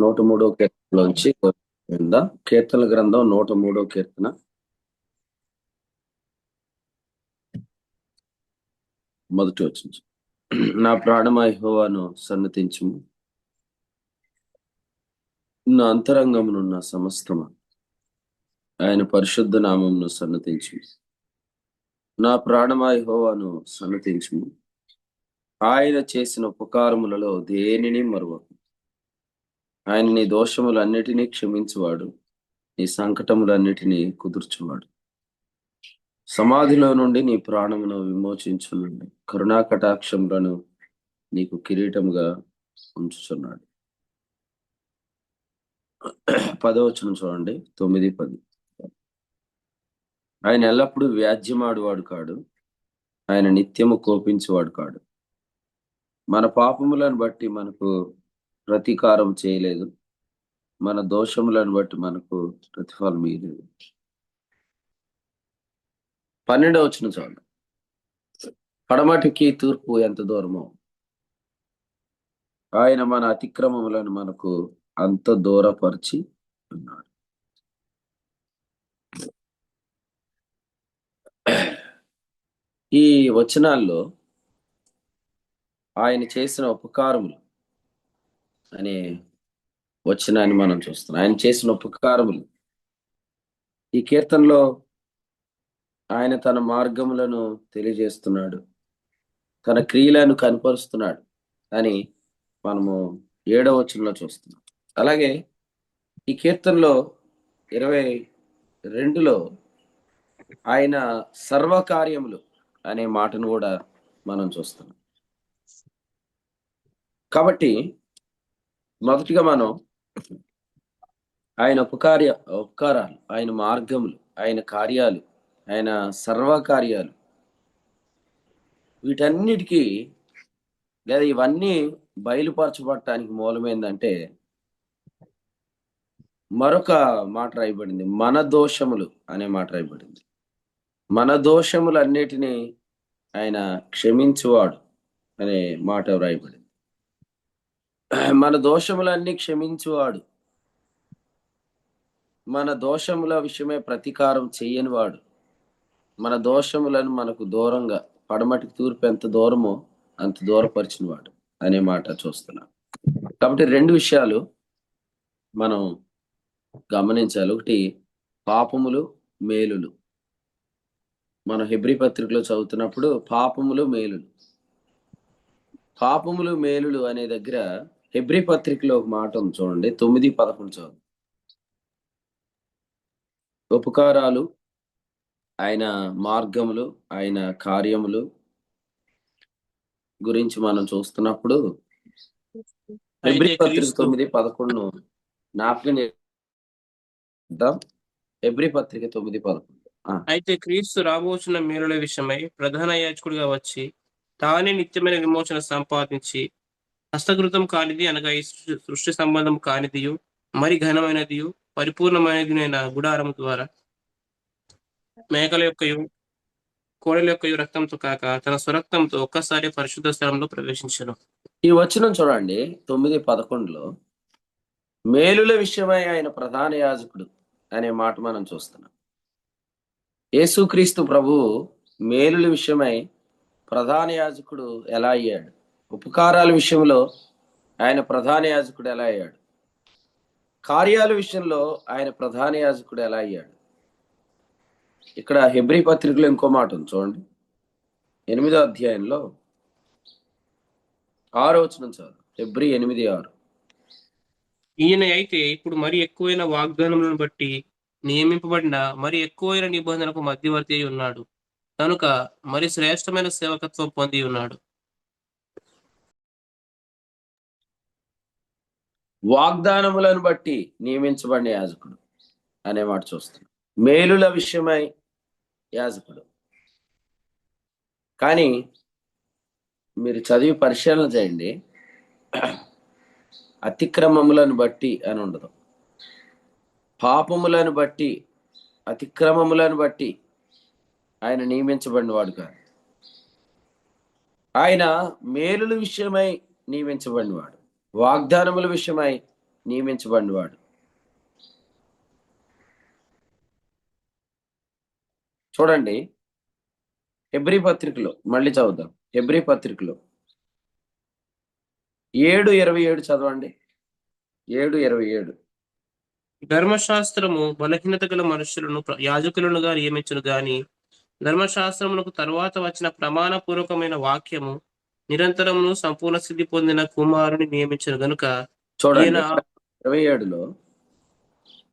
103వ కీర్తనలోంచి విందాం. కీర్తన గ్రంథం 103వ కీర్తన మొదటి వచనం. నా ప్రాణమా యెహోవాను సన్నతించుము, నా అంతరంగమునున్న సమస్తము ఆయన పరిశుద్ధ నామమును సన్నతించుము. నా ప్రాణమా యెహోవాను సన్నతించుము, ఆయన చేసిన ఉపకారములలో దేనిని మరువకు. ఆయన నీ దోషములన్నిటినీ క్షమించువాడు, నీ సంకటములన్నిటినీ కుదుర్చువాడు. సమాధిలో నుండి నీ ప్రాణమును విమోచించున్నాడు, కరుణా కటాక్షములను నీకు కిరీటముగా ఉంచుచున్నాడు. 10వ వచనం చూడండి, 9, 10. ఆయన ఎల్లప్పుడూ వ్యాజ్యమాడువాడు కాడు, ఆయన నిత్యము కోపించువాడు కాడు. మన పాపములను బట్టి మనకు ప్రతీకారం చేయలేదు, మన దోషములను బట్టి మనకు ప్రతిఫలం ఇయ్యలేదు. 12వ వచనం చూడండి, పడమటికి తూర్పు ఎంత దూరమో ఆయన మన అతిక్రమములను మనకు అంత దూరపరిచి ఉన్నాడు. ఈ వచనాల్లో ఆయన చేసిన ఉపకారములు అనే వచనాన్ని మనం చూస్తున్నాం. ఆయన చేసిన ఉపకారములు ఈ కీర్తనలో ఆయన తన మార్గములను తెలియజేస్తున్నాడు, తన క్రియలను కనపరుస్తున్నాడు అని మనము 7వ వచనంలో చూస్తున్నాం. అలాగే ఈ కీర్తనలో 22లో ఆయన సర్వకార్యములు అనే మాటను కూడా మనం చూస్తున్నాం. కాబట్టి మొదటిగా మనం ఆయన ఉపకారాలు, ఆయన మార్గములు, ఆయన కార్యాలు, ఆయన సర్వకార్యాలు, వీటన్నిటికీ లేదా ఇవన్నీ బయలుపరచబడటానికి మూలమైందంటే మరొక మాట రాయబడింది, మన దోషములు అనే మాట రాయబడింది. మన దోషములన్నిటినీ ఆయన క్షమించువాడు అనే మాట రాయబడింది. మన దోషములన్నీ క్షమించువాడు, మన దోషముల విషయమే ప్రతీకారం చెయ్యని వాడు, మన దోషములను మనకు దూరంగా పడమటికి తూర్పు ఎంత దూరమో అంత దూరపరిచిన వాడు అనే మాట చూస్తున్నాం. కాబట్టి 2 విషయాలు మనం గమనించాలి. ఒకటి, పాపములు మేలులు. మనం హెబ్రీ పత్రికలో చదువుతున్నప్పుడు పాపములు మేలులు, పాపములు మేలులు అనే దగ్గర హెబ్రీ పత్రికలో ఒక మాట ఉంది చూడండి, 9, 11 చదువు. ఉపకారాలు, ఆయన మార్గములు, ఆయన కార్యములు గురించి మనం చూస్తున్నప్పుడు హెబ్రీ పత్రిక 9, 11 జ్ఞాపకం చేద్దాం. హెబ్రీ పత్రిక 9, 11. అయితే క్రీస్తు రాబోచున్న మేలుల విషయమై ప్రధాన యాజకుడిగా వచ్చి తానే నిత్యమైన విమోచన సంపాదించి హస్తకృతం కానిది అనగా ఈ సృష్టి సంబంధం కానిదియు మరి ఘనమైనదియు పరిపూర్ణమైనదినైన గుడారం ద్వారా మేకల యొక్కయు కోడల యొక్కయు రక్తంతో కాక తన స్వరక్తంతో ఒక్కసారి పరిశుద్ధ స్థలంలో ప్రవేశించను. ఈ వచనం చూడండి, 9, 11లో మేలుల విషయమై ఆయన ప్రధాన యాజకుడు అనే మాట మనం చూస్తున్నాం. యేసుక్రీస్తు ప్రభువు మేలుల విషయమై ప్రధాన యాజకుడు ఎలా అయ్యాడు, ఉపకారాల విషయంలో ఆయన ప్రధాన యాజకుడు ఎలా అయ్యాడు, కార్యాల విషయంలో ఆయన ప్రధాన యాజకుడు ఎలా అయ్యాడు. ఇక్కడ హెబ్రీ పత్రికలో ఇంకో మాట ఉంది చూడండి, 8వ అధ్యాయంలో 6వ వచనం చాలు. హెబ్రీ 8:6. ఈయన అయితే ఇప్పుడు మరి ఎక్కువైన వాగ్దానములను బట్టి నియమింపబడిన మరి ఎక్కువైన నిబంధనకు మధ్యవర్తి అయి ఉన్నాడు కనుక మరి శ్రేష్టమైన సేవకత్వం పొంది ఉన్నాడు. వాగ్దానములను బట్టి నియమించబడిన యాజకుడు అనే మాట చూస్తున్నాం. మేలుల విషయమై యాజకుడు. కానీ మీరు చదివి పరిశీలన చేయండి, అతిక్రమములను బట్టి అని ఉండదు, పాపములను బట్టి, అతిక్రమములను బట్టి ఆయన నియమించబడిన వాడు కాదు. ఆయన మేలుల విషయమై నియమించబడిన వాడు, వాగ్దానముల విషయమై నియమించబడినవాడు. చూడండి, హెబ్రీ పత్రికలో మళ్ళీ చదువుదాం. హెబ్రీ పత్రికలో 7:27 చదవండి. 7:27. ధర్మశాస్త్రము బలహీనత గల మనుషులను యాజకులనుగా నియమించును గాని ధర్మశాస్త్రమునకు తరువాత వచ్చిన ప్రమాణపూర్వకమైన వాక్యము నిరంతరమును సంపూర్ణ స్థితి పొందిన కుమారుని నియమించను గనుక చూడండి, ఈయన 27లో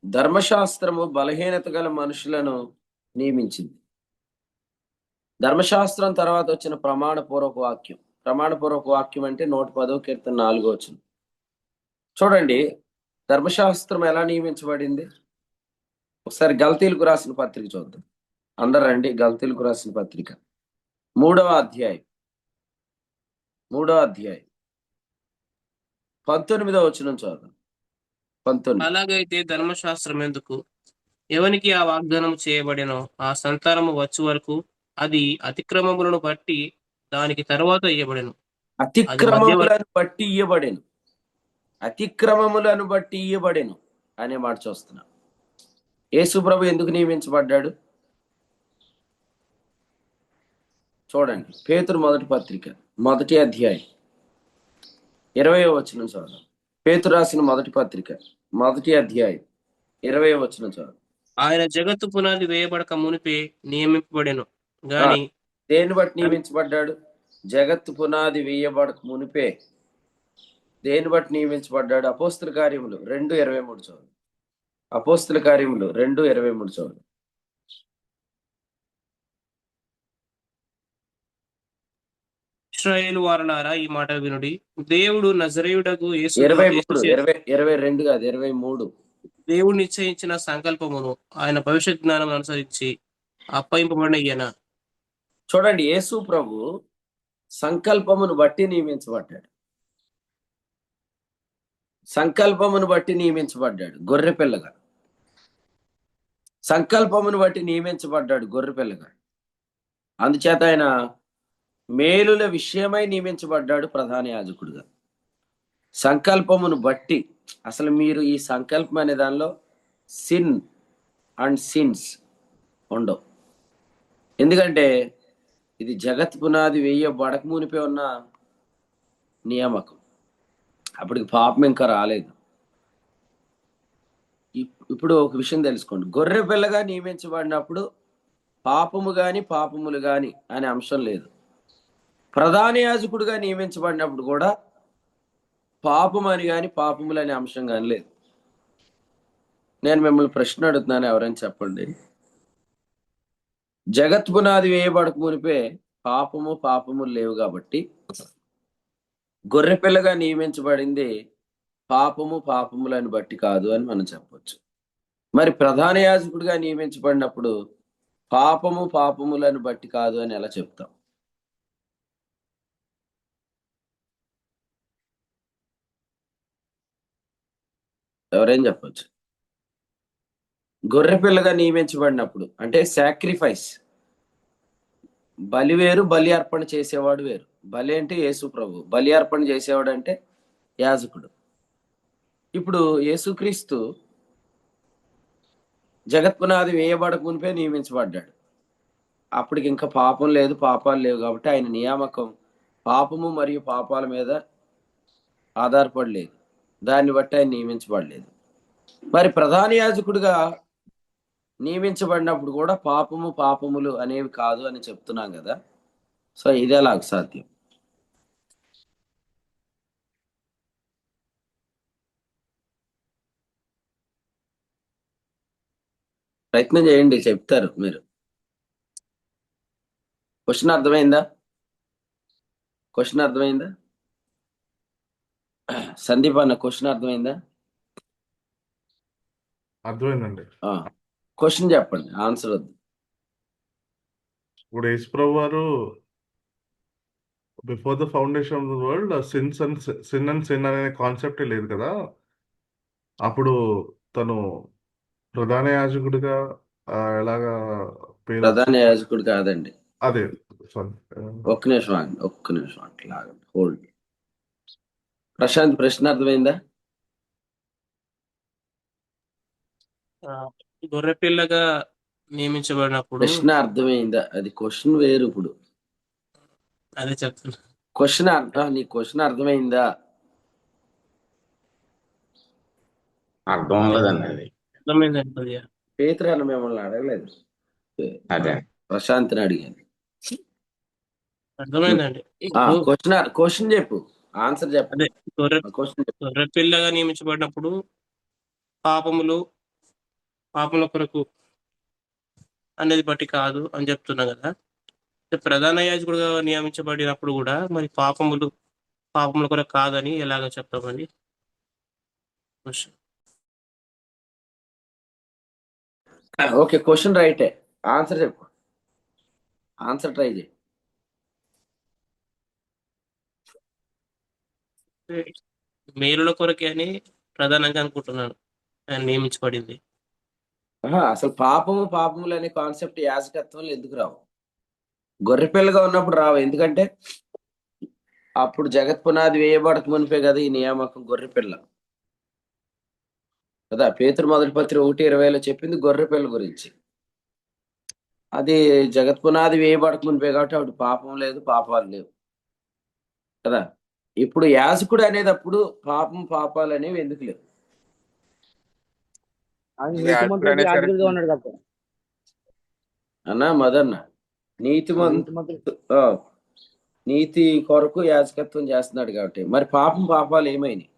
ధర్మశాస్త్రము బలహీనత గల మనుషులను నియమించింది. ధర్మశాస్త్రం తర్వాత వచ్చిన ప్రమాణపూర్వక వాక్యం. ప్రమాణపూర్వక వాక్యం అంటే 110వ కీర్తన 4వ వచనం. చూడండి, ధర్మశాస్త్రం ఎలా నియమించబడింది. ఒకసారి గల్తీలకు రాసిన పత్రిక చూద్దాం. అందరు రండి, గల్తీలకు రాసిన పత్రిక 3వ అధ్యాయం 19వ వచనం చూద్దాం. 19. అలాగైతే ధర్మశాస్త్రం ఎందుకు? ఎవనికి ఆ వాగ్దానం చేయబడినో ఆ సంతానము వచ్చు వరకు అది అతిక్రమములను బట్టి దానికి తర్వాత ఇయ్యబడెను. అతిక్రమములను బట్టి ఇయ్యబడెను. అతిక్రమములను బట్టి ఇయ్యబడెను అనే మాట చూస్తున్నాం. యేసు ప్రభు ఎందుకు నియమించబడ్డాడు? చూడండి, పేతురు మొదటి పత్రిక 1వ అధ్యాయం 20వ వచనం చదువు. పేతురు రాసిన మొదటి పత్రిక 1వ అధ్యాయం 20వ వచనం చదువు. ఆయన జగత్తు పునాది వేయబడక మునిపే నియమింపబడెను గాని దేన్ని బట్టి నియమించబడ్డాడు? జగత్తు పునాది వేయబడక మునిపే. దేన్ని బట్టి నియమించబడ్డాడు? అపోస్తుల కార్యములు 2:23 చదువు. అపోస్తుల కార్యములు 2:23 చదువు. ఇశ్రాయేలు వారలారా ఈ మాట వినుడి. దేవుడు నజరేయుడగు యేసు 22 కాదు, 23. దేవుడు నిశ్చయించిన సంకల్పమును ఆయన భవిష్యత్ జ్ఞానం అనుసరించి అప్పయింపబడిన ఈయన. చూడండి, యేసు ప్రభు సంకల్పమును బట్టి నియమించబడ్డాడు. సంకల్పమును బట్టి నియమించబడ్డాడు గొర్రెపిల్లగా. సంకల్పమును బట్టి నియమించబడ్డాడు గొర్రెపిల్లగా. అందుచేత ఆయన మేలుల విషయమై నియమించబడ్డాడు ప్రధాన యాజకుడుగా. సంకల్పమును బట్టి. అసలు మీరు ఈ సంకల్పం అనే దానిలో సిన్ అండ్ సిన్స్ ఉండవు. ఎందుకంటే ఇది జగత్ పునాది వేయబడక మునిపే ఉన్న నియామకం. అప్పటికి పాపం ఇంకా రాలేదు. ఇప్పుడు ఒక విషయం తెలుసుకోండి. గొర్రె పిల్లగా నియమించబడినప్పుడు పాపము గాని పాపములు గాని అనే అంశం లేదు. ప్రధాన యాజకుడిగా నియమించబడినప్పుడు కూడా పాపం అని కానీ పాపములు అనే అంశం కానీ లేదు. నేను మిమ్మల్ని ప్రశ్న అడుగుతున్నాను, ఎవరైనా చెప్పండి. జగత్ పునాది వేయబడక మునిపే పాపములు లేవు కాబట్టి గొర్రెపిల్లగా నియమించబడింది పాపములను బట్టి కాదు అని మనం చెప్పొచ్చు. మరి ప్రధాన యాజకుడిగా నియమించబడినప్పుడు పాపములను బట్టి కాదు అని ఎలా చెప్తాం? ఎవరైనా చెప్పొచ్చు. గొర్రెపిల్లగా నియమించబడినప్పుడు అంటే సాక్రిఫైస్, బలి వేరు, బలి అర్పణ చేసేవాడు వేరు. బలి అంటే యేసు ప్రభు, బలి అర్పణ చేసేవాడు అంటే యాజకుడు. ఇప్పుడు యేసుక్రీస్తు జగత్పునాది వేయబడక మునిపే నియమించబడ్డాడు. అప్పటికి ఇంకా పాపం లేదు, పాపాలు లేవు కాబట్టి ఆయన నియామకం పాపము మరియు పాపాల మీద ఆధారపడలేదు. దాన్ని బట్టి ఆయన నియమించబడలేదు. మరి ప్రధాన యాజకుడిగా నియమించబడినప్పుడు కూడా పాపములు అనేవి కాదు అని చెప్తున్నాం కదా. సో ఇది ఎలాగ సాధ్యం? ప్రయత్నం చేయండి, చెప్తారు మీరు. క్వశ్చన్ అర్థమైందా? సందీప్ అన్న, క్వశ్చన్ అర్థమైందా? అర్థమైందండి. క్వశ్చన్ చెప్పండి, ఆన్సర్ వద్దు. ఇప్పుడు యేసుప్రభు వారు before the foundation of the world sin అనే కాన్సెప్టే లేదు కదా. అప్పుడు తను ప్రధాన యాజకుడిగా ఎలాగా పేరు? ప్రధాన యాజకుడు కాదండి. అదే సారీ, ఒక్క నిమిషం అట్లాగండి, హోల్డ్. ప్రశాంత్, ప్రశ్న అర్థమైందా? ఆ, గొర్రెపిల్లగా నియమించబడినప్పుడు ప్రశ్న అర్థమైందా? అది క్వశ్చన్ వేరు. ఇప్పుడు అదే చెప్తున్నా. క్వశ్చన్ నీ క్వశ్చన్ అర్థమైందా? అర్థం అవ్వలేదండి అది. అర్థమైందండి కొద్దిగా. పేతురు అని మిమ్మల్ని అడగలేదు, అదే ప్రశాంత్ని అడిగాను. అర్థమైందండి. ఇప్పుడు క్వశ్చన్ చెప్పు, ఆన్సర్ చెప్పు. అదే క్వశ్చన్ చెప్పు. గొర్రెపిల్లగా నియమించబడినప్పుడు పాపముల కొరకు అనేది బట్టి కాదు అని చెప్తున్నా కదా. ప్రధాన యాజకుడుగా నియమించబడినప్పుడు కూడా మరి పాపముల కొరకు కాదని ఎలాగ చెప్తామండి? ఓకే, క్వశ్చన్ రైటే, ఆన్సర్ చెప్పు. ఆన్సర్ ట్రై చేయి. మేలుల కొరకే అని ప్రధానంగా అనుకుంటున్నాను ఆయన నియమించబడింది. అసలు పాపములు అనే కాన్సెప్ట్ యాజకత్వంలో ఎందుకు రావు? గొర్రెపిల్లగా ఉన్నప్పుడు రావు. ఎందుకంటే అప్పుడు జగత్ పునాది వేయబడక మునిపే కదా ఈ నియామకం. గొర్రెపిల్ల కదా, పేతురు మొదటి పత్రిక 1:20 చెప్పింది గొర్రెపిల్ల గురించి. అది జగత్ పునాది వేయబడక మునిపే కాబట్టి అప్పుడు పాపం లేదు, పాపాలు లేవు కదా. ఇప్పుడు యాజకుడు అనేటప్పుడు పాపాలు అనేవి ఎందుకు లేవు? అన్నా మదన్న, నీతి కొరకు యాజకత్వం చేస్తున్నాడు కాబట్టి మరి పాపాలు ఏమైనాయి?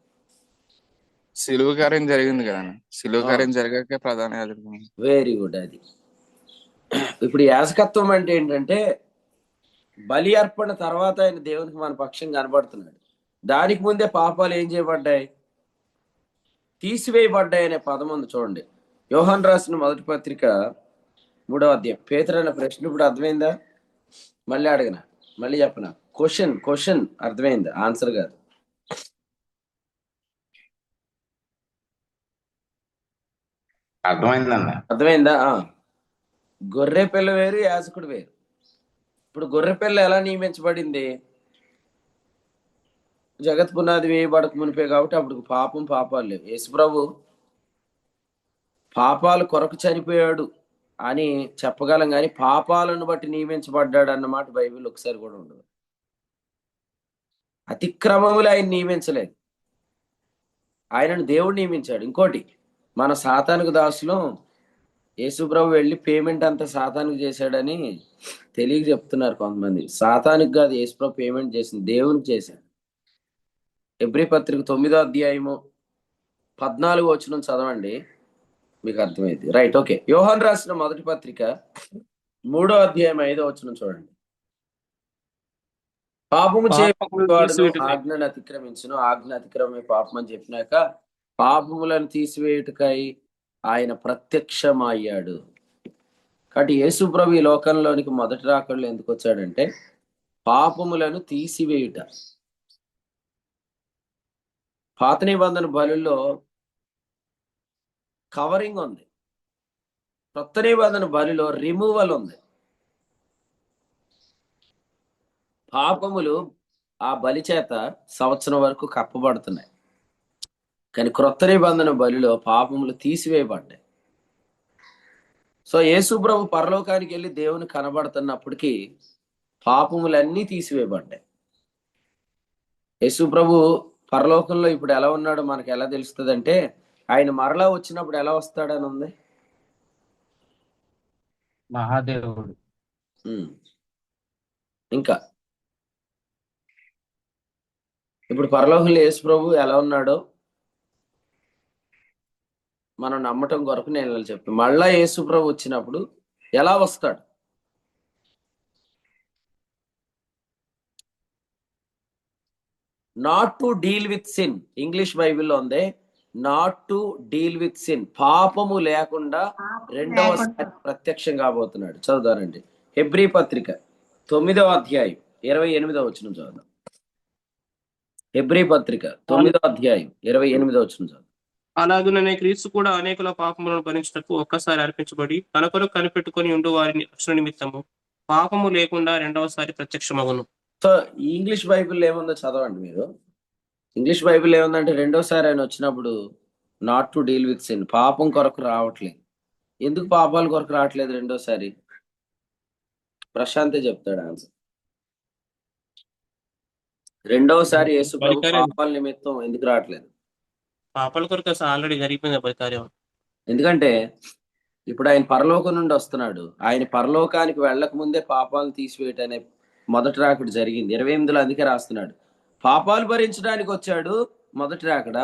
సిలువ కార్యం జరిగింది కదండి. సిలువ కార్యం జరిగాక ప్రధాన యాజకుడు. Very good. అది ఇప్పుడు యాజకత్వం అంటే ఏంటంటే బలి అర్పణ తర్వాత ఆయన దేవునికి మన పక్షం కనబడుతున్నాడు. దానికి ముందే పాపాలు ఏం చేయబడ్డాయి? తీసివేయబడ్డాయి అనే పదం ఉంది చూడండి. యోహాను రాసిన మొదటి పత్రిక 3వ అధ్యాయం. పేతురు అన్న ప్రశ్న ఇప్పుడు అర్థమైందా? మళ్ళీ అడగనా? మళ్ళీ చెప్పనా? క్వశ్చన్ అర్థమైందా? ఆన్సర్ కాదు. అర్థమైందా? గొర్రె పిల్ల వేరు, యాజకుడు వేరు. ఇప్పుడు గొర్రె పిల్ల ఎలా నియమించబడింది? జగత్ పునాది వేయబడక మునిపే కాబట్టి అప్పుడు పాపాలు లేవు. యేసుప్రభు పాపాలు కొరకు చనిపోయాడు అని చెప్పగలం, కానీ పాపాలను బట్టి నియమించబడ్డాడు అన్నమాట బైబిల్ ఒకసారి కూడా ఉండదు. అతిక్రమములు ఆయన నియమించలేదు, ఆయనను దేవుడు నియమించాడు. ఇంకోటి, మన సాతానుకు దాసులం, యేసుప్రభు వెళ్ళి పేమెంట్ అంతా సాతానుకు చేశాడని తెలియక చెప్తున్నారు కొంతమంది. సాతానుకు కాదు యేసుప్రభు పేమెంట్ చేసింది, దేవునికి చేశాడు. హెబ్రీ పత్రిక 9వ అధ్యాయము 14వ వచనం చదవండి, మీకు అర్థమైంది. Right, okay. యోహాను రాసిన మొదటి పత్రిక 3వ అధ్యాయం 5వ వచనం చూడండి. పాపము చేయవాడును ఆజ్ఞను అతిక్రమించును, ఆజ్ఞ అతిక్రమే పాపం అని చెప్పినాక పాపములను తీసివేయుటకై ఆయన ప్రత్యక్షమయ్యాడు. కాబట్టి యేసు ప్రభు ఈ లోకంలోనికి మొదటి రాకడలో ఎందుకు వచ్చాడంటే పాపములను తీసివేయుట. పాత నిబంధన బలుల్లో కవరింగ్ ఉంది, కొత్త నిబంధన బలిలో రిమూవల్ ఉంది. పాపములు ఆ బలి చేత సంవత్సరం వరకు కప్పబడుతున్నాయి, కానీ క్రొత్త నిబంధన బలిలో పాపములు తీసివేయబడ్డాయి. సో యేసు ప్రభు పరలోకానికి వెళ్ళి దేవుని కనబడుతున్నప్పటికీ పాపములన్నీ తీసివేయబడ్డాయి. యేసు ప్రభు పరలోకంలో ఇప్పుడు ఎలా ఉన్నాడో మనకు ఎలా తెలుస్తుంది అంటే ఆయన మరలా వచ్చినప్పుడు ఎలా వస్తాడని ఉంది. మహాదేవుడు. ఇంకా ఇప్పుడు పరలోకంలో యేసు ప్రభు ఎలా ఉన్నాడో మనం నమ్మటం కొరకు నేను చెప్పాను. మళ్ళా యేసు ప్రభు వచ్చినప్పుడు ఎలా వస్తాడు? Not to deal with sin. English బైబిల్లో ఉంది not to deal with sin. పాపము లేకుండా రెండవసారి ప్రత్యక్షం కాబోతున్నాడు. చదువుదానండి, హెబ్రీ పత్రిక 9వ అధ్యాయం 28వ వచనం చదువుదాం. హెబ్రీ పత్రిక 9వ అధ్యాయం 28వ వచనం చదువు. అలాగుననే క్రీస్తు కూడా అనేకుల పాపములను భరించుటకు ఒక్కసారి అర్పించబడి తన కొరకు కనిపెట్టుకొని ఉండు వారిని రక్షణ నిమిత్తము పాపము లేకుండా రెండవసారి ప్రత్యక్షమగును. సో ఇంగ్లీష్ బైబిల్ ఏముందో చదవండి మీరు. ఇంగ్లీష్ బైబిల్ ఏముందంటే రెండోసారి ఆయన వచ్చినప్పుడు not to deal with sin, పాపం కొరకు రావట్లేదు. ఎందుకు పాపాల కొరకు రావట్లేదు రెండోసారి? ప్రశాంతే చెప్తాడు ఆన్సర్. రెండవసారి యేసు ప్రభు పరికార్యం పాపాల నిమిత్తం ఎందుకు రావట్లేదు? పాపాల కొరకు అసలు ఆల్రెడీ జరిగిపోయింది ఆ పరికార్యం. ఎందుకంటే ఇప్పుడు ఆయన పరలోకం నుండి వస్తున్నాడు. ఆయన పరలోకానికి వెళ్ళక ముందే పాపాలను తీసివేయటం అనే మొదటి రాకడ జరిగింది. 28లో అందుకే రాస్తున్నాడు, పాపాలు భరించడానికి వచ్చాడు మొదటి రాకడ,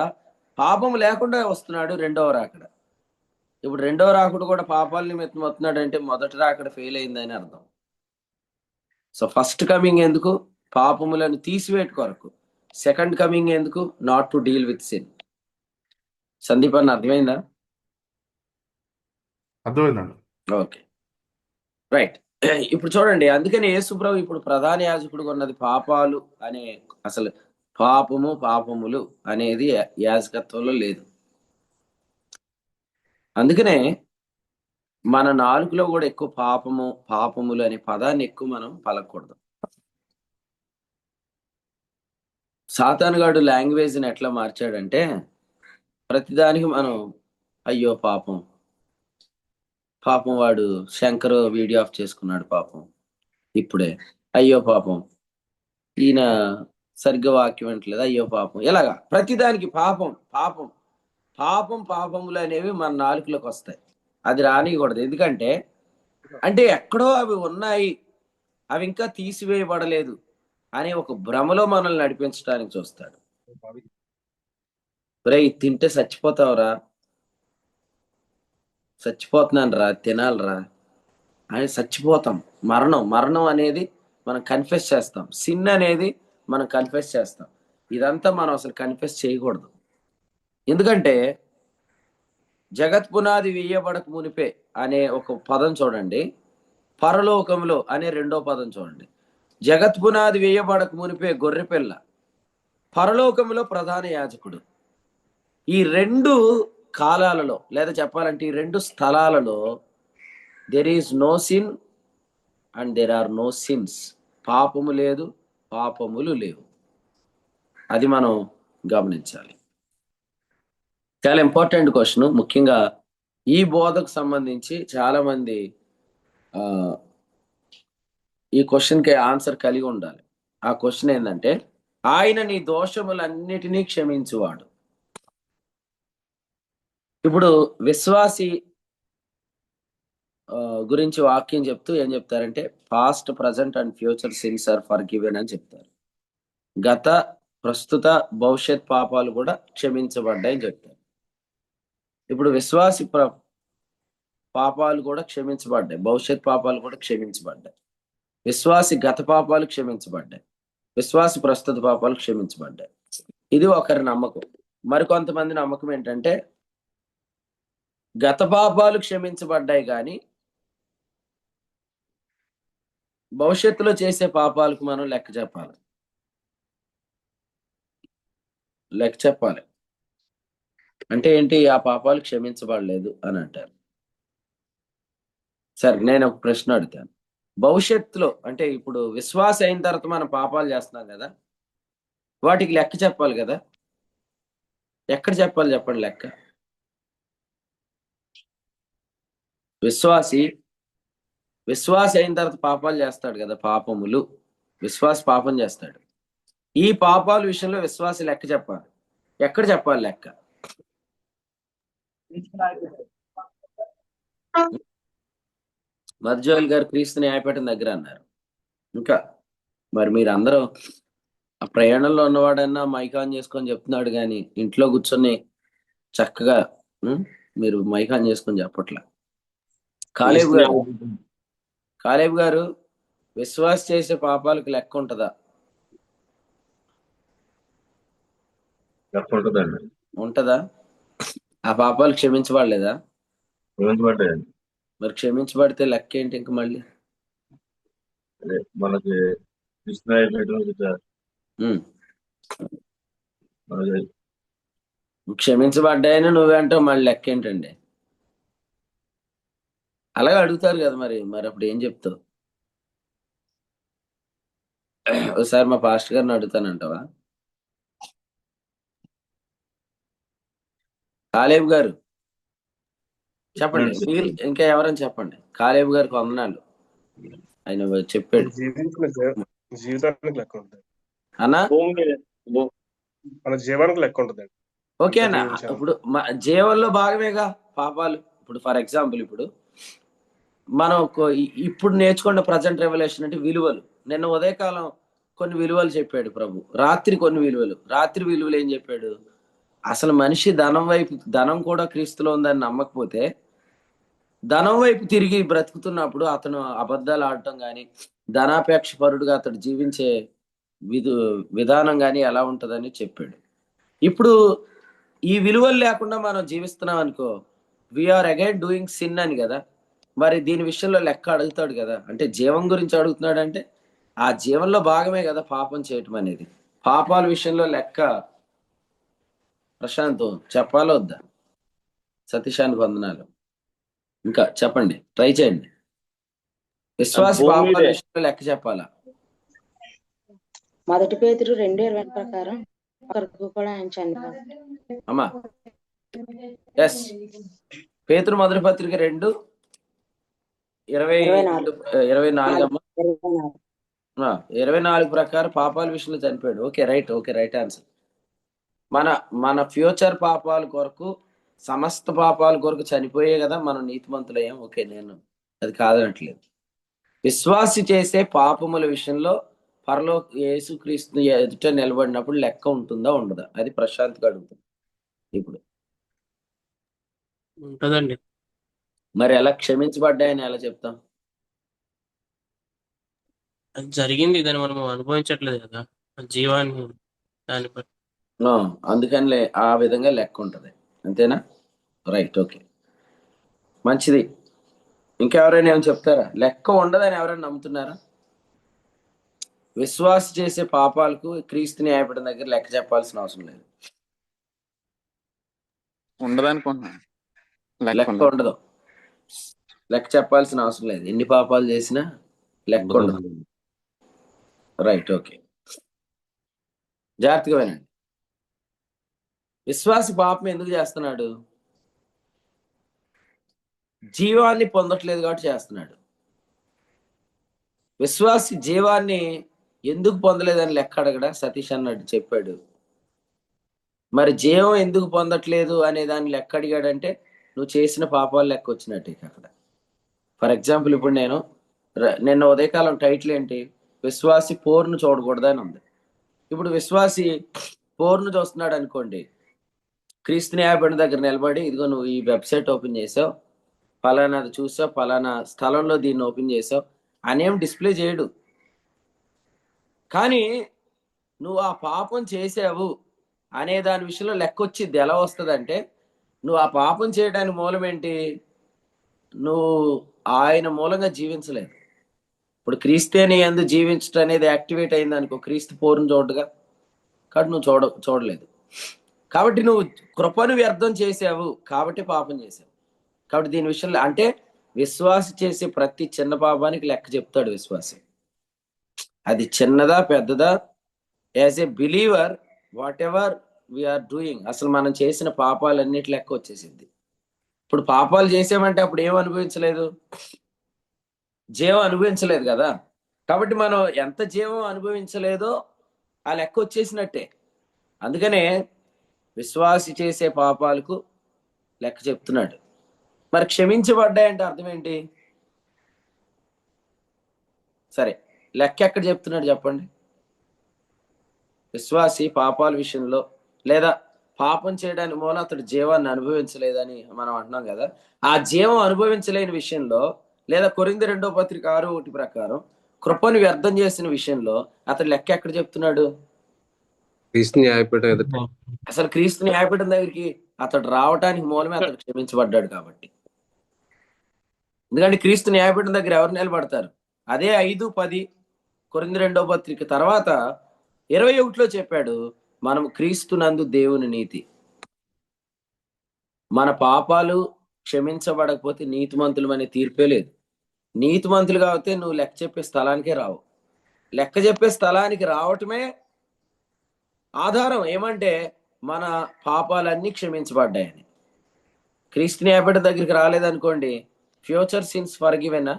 పాపం లేకుండా వస్తున్నాడు రెండవ రాకడ. ఇప్పుడు రెండవ రాకడ కూడా పాపాల నిమిత్తం వస్తున్నాడు అంటే మొదటి రాకడ ఫెయిల్ అయిందని అర్థం. సో ఫస్ట్ కమింగ్ ఎందుకు? పాపములను తీసివేట కొరకు. సెకండ్ కమింగ్ ఎందుకు? Not to deal with sin. Sandeep అన్న అర్థమైందా? అర్థమైందండి. Okay, right. ఇప్పుడు చూడండి, అందుకని యేసుప్రభు ఇప్పుడు ప్రధాన యాజకుడుగా ఉన్నది పాపాలు అనే, అసలు పాపము పాపములు అనేది యాజకత్వంలో లేదు. అందుకనే మన నాలుగులో కూడా ఎక్కువ పాపము పాపములు అనే పదాన్ని ఎక్కువ మనం పలకూడదు. సాతానుగాడు లాంగ్వేజ్ని ఎట్లా మార్చాడంటే, ప్రతిదానికి మనం అయ్యో పాపం, పాపం వాడు శంకర్ వీడియో ఆఫ్ చేసుకున్నాడు పాపం ఇప్పుడే, అయ్యో పాపం ఈయన సరిగ్గా వాక్యం అంటలేదు, అయ్యో పాపం, ఎలాగా ప్రతిదానికి పాపం పాపం పాపం పాపములు అనేవి మన నాలుకలోకి వస్తాయి. అది రానియకూడదు. ఎందుకంటే అంటే ఎక్కడో అవి ఉన్నాయి, అవి ఇంకా తీసివేయబడలేదు అనే ఒక భ్రమలో మనల్ని నడిపించడానికి చూస్తాడు. రే తింటే చచ్చిపోతావురా, చచ్చిపోతున్నాను రా, తినాలిరా అని చచ్చిపోతాం. మరణం అనేది మనం కన్ఫెస్ చేస్తాం. సిన్ అనేది మనం కన్ఫెస్ చేస్తాం. ఇదంతా మనం అసలు కన్ఫెస్ చేయకూడదు. ఎందుకంటే జగత్ పునాది వేయబడక మునిపే అనే ఒక పదం చూడండి, పరలోకంలో అనే రెండో పదం చూడండి. జగత్ పునాది వేయబడక మునిపే గొర్రెపిల్ల, పరలోకంలో ప్రధాన యాజకుడు. ఈ రెండు కాలాలలో, లేదా చెప్పాలంటే ఈ రెండు స్థలాలలో there is no sin and there are no sins. పాపము లేదు, పాపములు లేవు. అది మనం గమనించాలి. చాలా ఇంపార్టెంట్ క్వశ్చన్. ముఖ్యంగా ఈ బోధకు సంబంధించి చాలా మంది ఈ క్వశ్చన్కి ఆన్సర్ కలిగి ఉండాలి. ఆ క్వశ్చన్ ఏంటంటే, ఆయన నీ దోషములన్నిటినీ క్షమించువాడు. ఇప్పుడు విశ్వాసి గురించి వాక్యం చెప్తూ ఏం చెప్తారంటే, past present and future sins are forgiven అని చెప్తారు. గత ప్రస్తుత భవిష్యత్ పాపాలు కూడా క్షమించబడ్డాయని చెప్తారు. ఇప్పుడు విశ్వాసి పాపాలు కూడా క్షమించబడ్డాయి, భవిష్యత్ పాపాలు కూడా క్షమించబడ్డాయి. విశ్వాసి గత పాపాలు క్షమించబడ్డాయి, విశ్వాసి ప్రస్తుత పాపాలు క్షమించబడ్డాయి. ఇది ఒకరి నమ్మకం. మరికొంతమంది నమ్మకం ఏంటంటే, గత పాపాలు క్షమించబడ్డాయి కానీ భవిష్యత్తులో చేసే పాపాలకు మనం లెక్క చెప్పాలి. అంటే ఏంటి? ఆ పాపాలు క్షమించబడలేదు అని అంటారు. సరే, నేను ఒక ప్రశ్న అడుగుతాను. భవిష్యత్తులో అంటే ఇప్పుడు విశ్వాస అయిన తర్వాత మనం పాపాలు చేస్తున్నాం కదా, వాటికి లెక్క చెప్పాలి కదా. ఎక్కడ చెప్పాలి చెప్పండి లెక్క? విశ్వాసి అయిన తర్వాత పాపాలు చేస్తాడు కదా, పాపములు. విశ్వాసి పాపం చేస్తాడు. ఈ పాపాల విషయంలో విశ్వాసి లెక్క చెప్పాలి. ఎక్కడ చెప్పాలి లెక్క? మర్జోల్ గారు క్రీస్తు న్యాయపీఠం దగ్గర అన్నారు. ఇంకా మరి మీరు అందరూ ఆ ప్రయాణంలో ఉన్నవాడన్నా మైక్ ఆన్ చేసుకొని చెప్తున్నాడు కానీ ఇంట్లో కూర్చొని చక్కగా మీరు మైక్ ఆన్ చేసుకొని చెప్పట్లా. కాలేబ్ గారు విశ్వాస చేసే పాపాలకు లెక్క ఉంటుందా? ఉంటదా? ఆ పాపాలు క్షమించబడలేదా? మరి క్షమించబడితే లెక్క ఏంటి ఇంక మళ్ళీ? మనకి క్షమించబడ్డాయని నువ్వేంటావు, మళ్ళీ లెక్క ఏంటండి? అలాగే అడుగుతారు కదా, మరి అప్పుడు ఏం చెప్తావు? ఒకసారి మా పాస్టర్ గారిని అడుగుతానంటావా? కాలేబు గారు చెప్పండి. మీరు ఇంకా ఎవరైనా చెప్పండి. కాలేబు గారికి వందనాలు, ఆయన చెప్పాడు. జీవితానికి లెక్క ఉంటుంది అన్నా మన జీవానికి లెక్క ఉంటుంది. ఓకే అన్న. ఇప్పుడు జీవంలో భాగమేగా పాపాలు. ఇప్పుడు ఫర్ ఎగ్జాంపుల్ ఇప్పుడు మనం ఇప్పుడు నేర్చుకున్న ప్రజెంట్ రెవల్యూషన్ అంటే విలువలు. నిన్న ఉదయకాలం కొన్ని విలువలు చెప్పాడు ప్రభు, రాత్రి కొన్ని విలువలు. రాత్రి విలువలు ఏం చెప్పాడు? అసలు మనిషి ధనం వైపు, ధనం కూడా క్రీస్తులో ఉందని నమ్మకపోతే ధనం వైపు తిరిగి బ్రతుకుతున్నప్పుడు అతను అబద్ధాలు ఆడటం కానీ, ధనాపేక్ష పరుడుగా అతడు జీవించే విధానం కానీ ఎలా ఉంటుందని చెప్పాడు. ఇప్పుడు ఈ విలువలు లేకుండా మనం జీవిస్తున్నాం అనుకో, వీఆర్ అగైన్ డూయింగ్ సిన్ అని కదా. మరి దీని విషయంలో లెక్క అడుగుతాడు కదా. అంటే జీవం గురించి అడుగుతున్నాడు అంటే ఆ జీవంలో భాగమే కదా పాపం చేయటం అనేది. పాపాల విషయంలో లెక్క ప్రశాంత్ చెప్పాలో వద్దా? సతీశానికి వందనాలు. ఇంకా చెప్పండి, ట్రై చేయండి. విశ్వాస పాపాల విషయంలో లెక్క చెప్పాలా? 1 పేతురు 2:20 ప్రకారం ఒకరికి కూడా ఆయన చనిపోయాడు. అమ్మా ఎస్, పేతురు మొదటి పత్రిక 2:24 అమ్మా. 24 ప్రకారం పాపాల విషయంలో చనిపోయాడు. Okay right answer. మన ఫ్యూచర్ పాపాల కొరకు, సమస్త పాపాల కొరకు చనిపోయే కదా మనం నీతిమంతులయ్యాం. ఓకే, నేను అది కాదనట్లేదు. విశ్వాసి చేసే పాపముల విషయంలో పరలోక యేసుక్రీస్తు ఎదుట నిలబడినప్పుడు లెక్క ఉంటుందా ఉండదా? అది ప్రశాంత్గా అడుగుతుంది. ఇప్పుడు ఉంటదండి. మరి ఎలా క్షమించబడ్డాయని ఎలా చెప్తాం? అది జరిగింది, దాన్ని మనం అనుభవించట్లేదు కదా జీవాన్ని, దాన్ని బట్టి. అందుకని ఆ విధంగా లెక్క ఉంటది, అంతేనా? రైట్, ఓకే, మంచిది. ఇంకెవరైనా ఏమైనా చెప్తారా? లెక్క ఉండదని ఎవరైనా నమ్ముతున్నారా? విశ్వాస చేసే పాపాలకు క్రీస్తు న్యాయపీఠం దగ్గర లెక్క చెప్పాల్సిన అవసరం లేదు. ఉండదనుకుంటున్నాను. లెక్క ఉండదు, లెక్క చెప్పాల్సిన అవసరం లేదు. ఎన్ని పాపాలు చేసినా లెక్క ఉండదు. రైట్, ఓకే, జాగ్రత్తగా వినండి. విశ్వాసి పాపం ఎందుకు చేస్తున్నాడు? జీవాన్ని పొందట్లేదు కాబట్టి చేస్తున్నాడు. విశ్వాసి జీవాన్ని ఎందుకు పొందలేదని లెక్క అడగడా? సతీష్ అన్నాడు, చెప్పాడు. మరి జీవం ఎందుకు పొందట్లేదు అనే దాన్ని లెక్క అడిగాడంటే నువ్వు చేసిన పాపాలు లెక్క వచ్చినట్టే అక్కడ. ఫర్ ఎగ్జాంపుల్ ఇప్పుడు నిన్న ఉదయకాలం టైటిల్ ఏంటి? విశ్వాసి పోరును చూడకూడదని ఉంది. ఇప్పుడు విశ్వాసి పోరును చూస్తున్నాడు అనుకోండి, క్రీస్తు న్యాయపీఠం దగ్గర నిలబడి, ఇదిగో నువ్వు ఈ వెబ్సైట్ ఓపెన్ చేసావు, ఫలానాది చూసావు, ఫలానా స్థలంలో దీన్ని ఓపెన్ చేసావు అనేం డిస్ప్లే చేయడు. కానీ నువ్వు ఆ పాపం చేసావు అనే దాని విషయంలో లెక్క వచ్చింది. ఎలా వస్తుంది అంటే, నువ్వు ఆ పాపం చేయడానికి మూలం ఏంటి? నువ్వు ఆయన మూలంగా జీవించలేదు. ఇప్పుడు క్రీస్తుని యందు జీవించడం అనేది యాక్టివేట్ అయింది అనుకో, క్రీస్తు పోరును చూడగా, కాబట్టి నువ్వు చూడలేదు. కాబట్టి నువ్వు కృపను వ్యర్థం చేసావు, కాబట్టి పాపం చేసావు. కాబట్టి దీని విషయంలో అంటే విశ్వాసి చేసే ప్రతి చిన్న పాపానికి లెక్క చెప్తాడు విశ్వాసి. అది చిన్నదా పెద్దదా, as a believer whatever we are doing, అసలు మనం చేసిన పాపాలన్నిటి లెక్క వచ్చేసింది. ఇప్పుడు పాపాలు చేసామంటే అప్పుడు ఏం అనుభవించలేదు? జీవం అనుభవించలేదు కదా. కాబట్టి మనం ఎంత జీవం అనుభవించలేదో ఆ లెక్క వచ్చేసినట్టే. అందుకనే విశ్వాసి చేసే పాపాలకు లెక్క చెప్తున్నాడు. మరి క్షమించబడ్డాయంటే అర్థం ఏంటి? సరే, లెక్క ఎక్కడ చెప్తున్నాడు చెప్పండి? విశ్వాసి పాపాల విషయంలో, లేదా పాపం చేయడానికి మూలం అతడు జీవాన్ని అనుభవించలేదని మనం అంటున్నాం కదా. ఆ జీవం అనుభవించలేని విషయంలో, లేదా కొరింథీ 2వ పత్రిక 6:1 ప్రకారం కృపను వ్యర్థం చేసిన విషయంలో అతడు లెక్క ఎక్కడ చెప్తున్నాడు? క్రీస్తు న్యాయపీఠం ఎదుట. అసలు క్రీస్తు న్యాయపీఠం దగ్గరికి అతడు రావటానికి మూలమే అతడు క్షమించబడ్డాడు కాబట్టి. ఎందుకంటే క్రీస్తు న్యాయపీఠం దగ్గర ఎవరు నిలబడతారు? అదే 5:10 కొరింథీ 2వ పత్రిక తర్వాత 21లో చెప్పాడు, మనం క్రీస్తునందు దేవుని నీతి. మన పాపాలు క్షమించబడకపోతే నీతిమంతులు అనే తీర్పే లేదు. నీతిమంతులు కాబట్టి నువ్వు లెక్క చెప్పే స్థలానికే రావు. లెక్క చెప్పే స్థలానికి రావటమే ఆధారం ఏమంటే మన పాపాలన్నీ క్షమించబడ్డాయని. క్రీస్తు న్యాయపీఠం దగ్గరికి రాలేదనుకోండి, ఫ్యూచర్ సిన్స్ ఫర్గివెనా?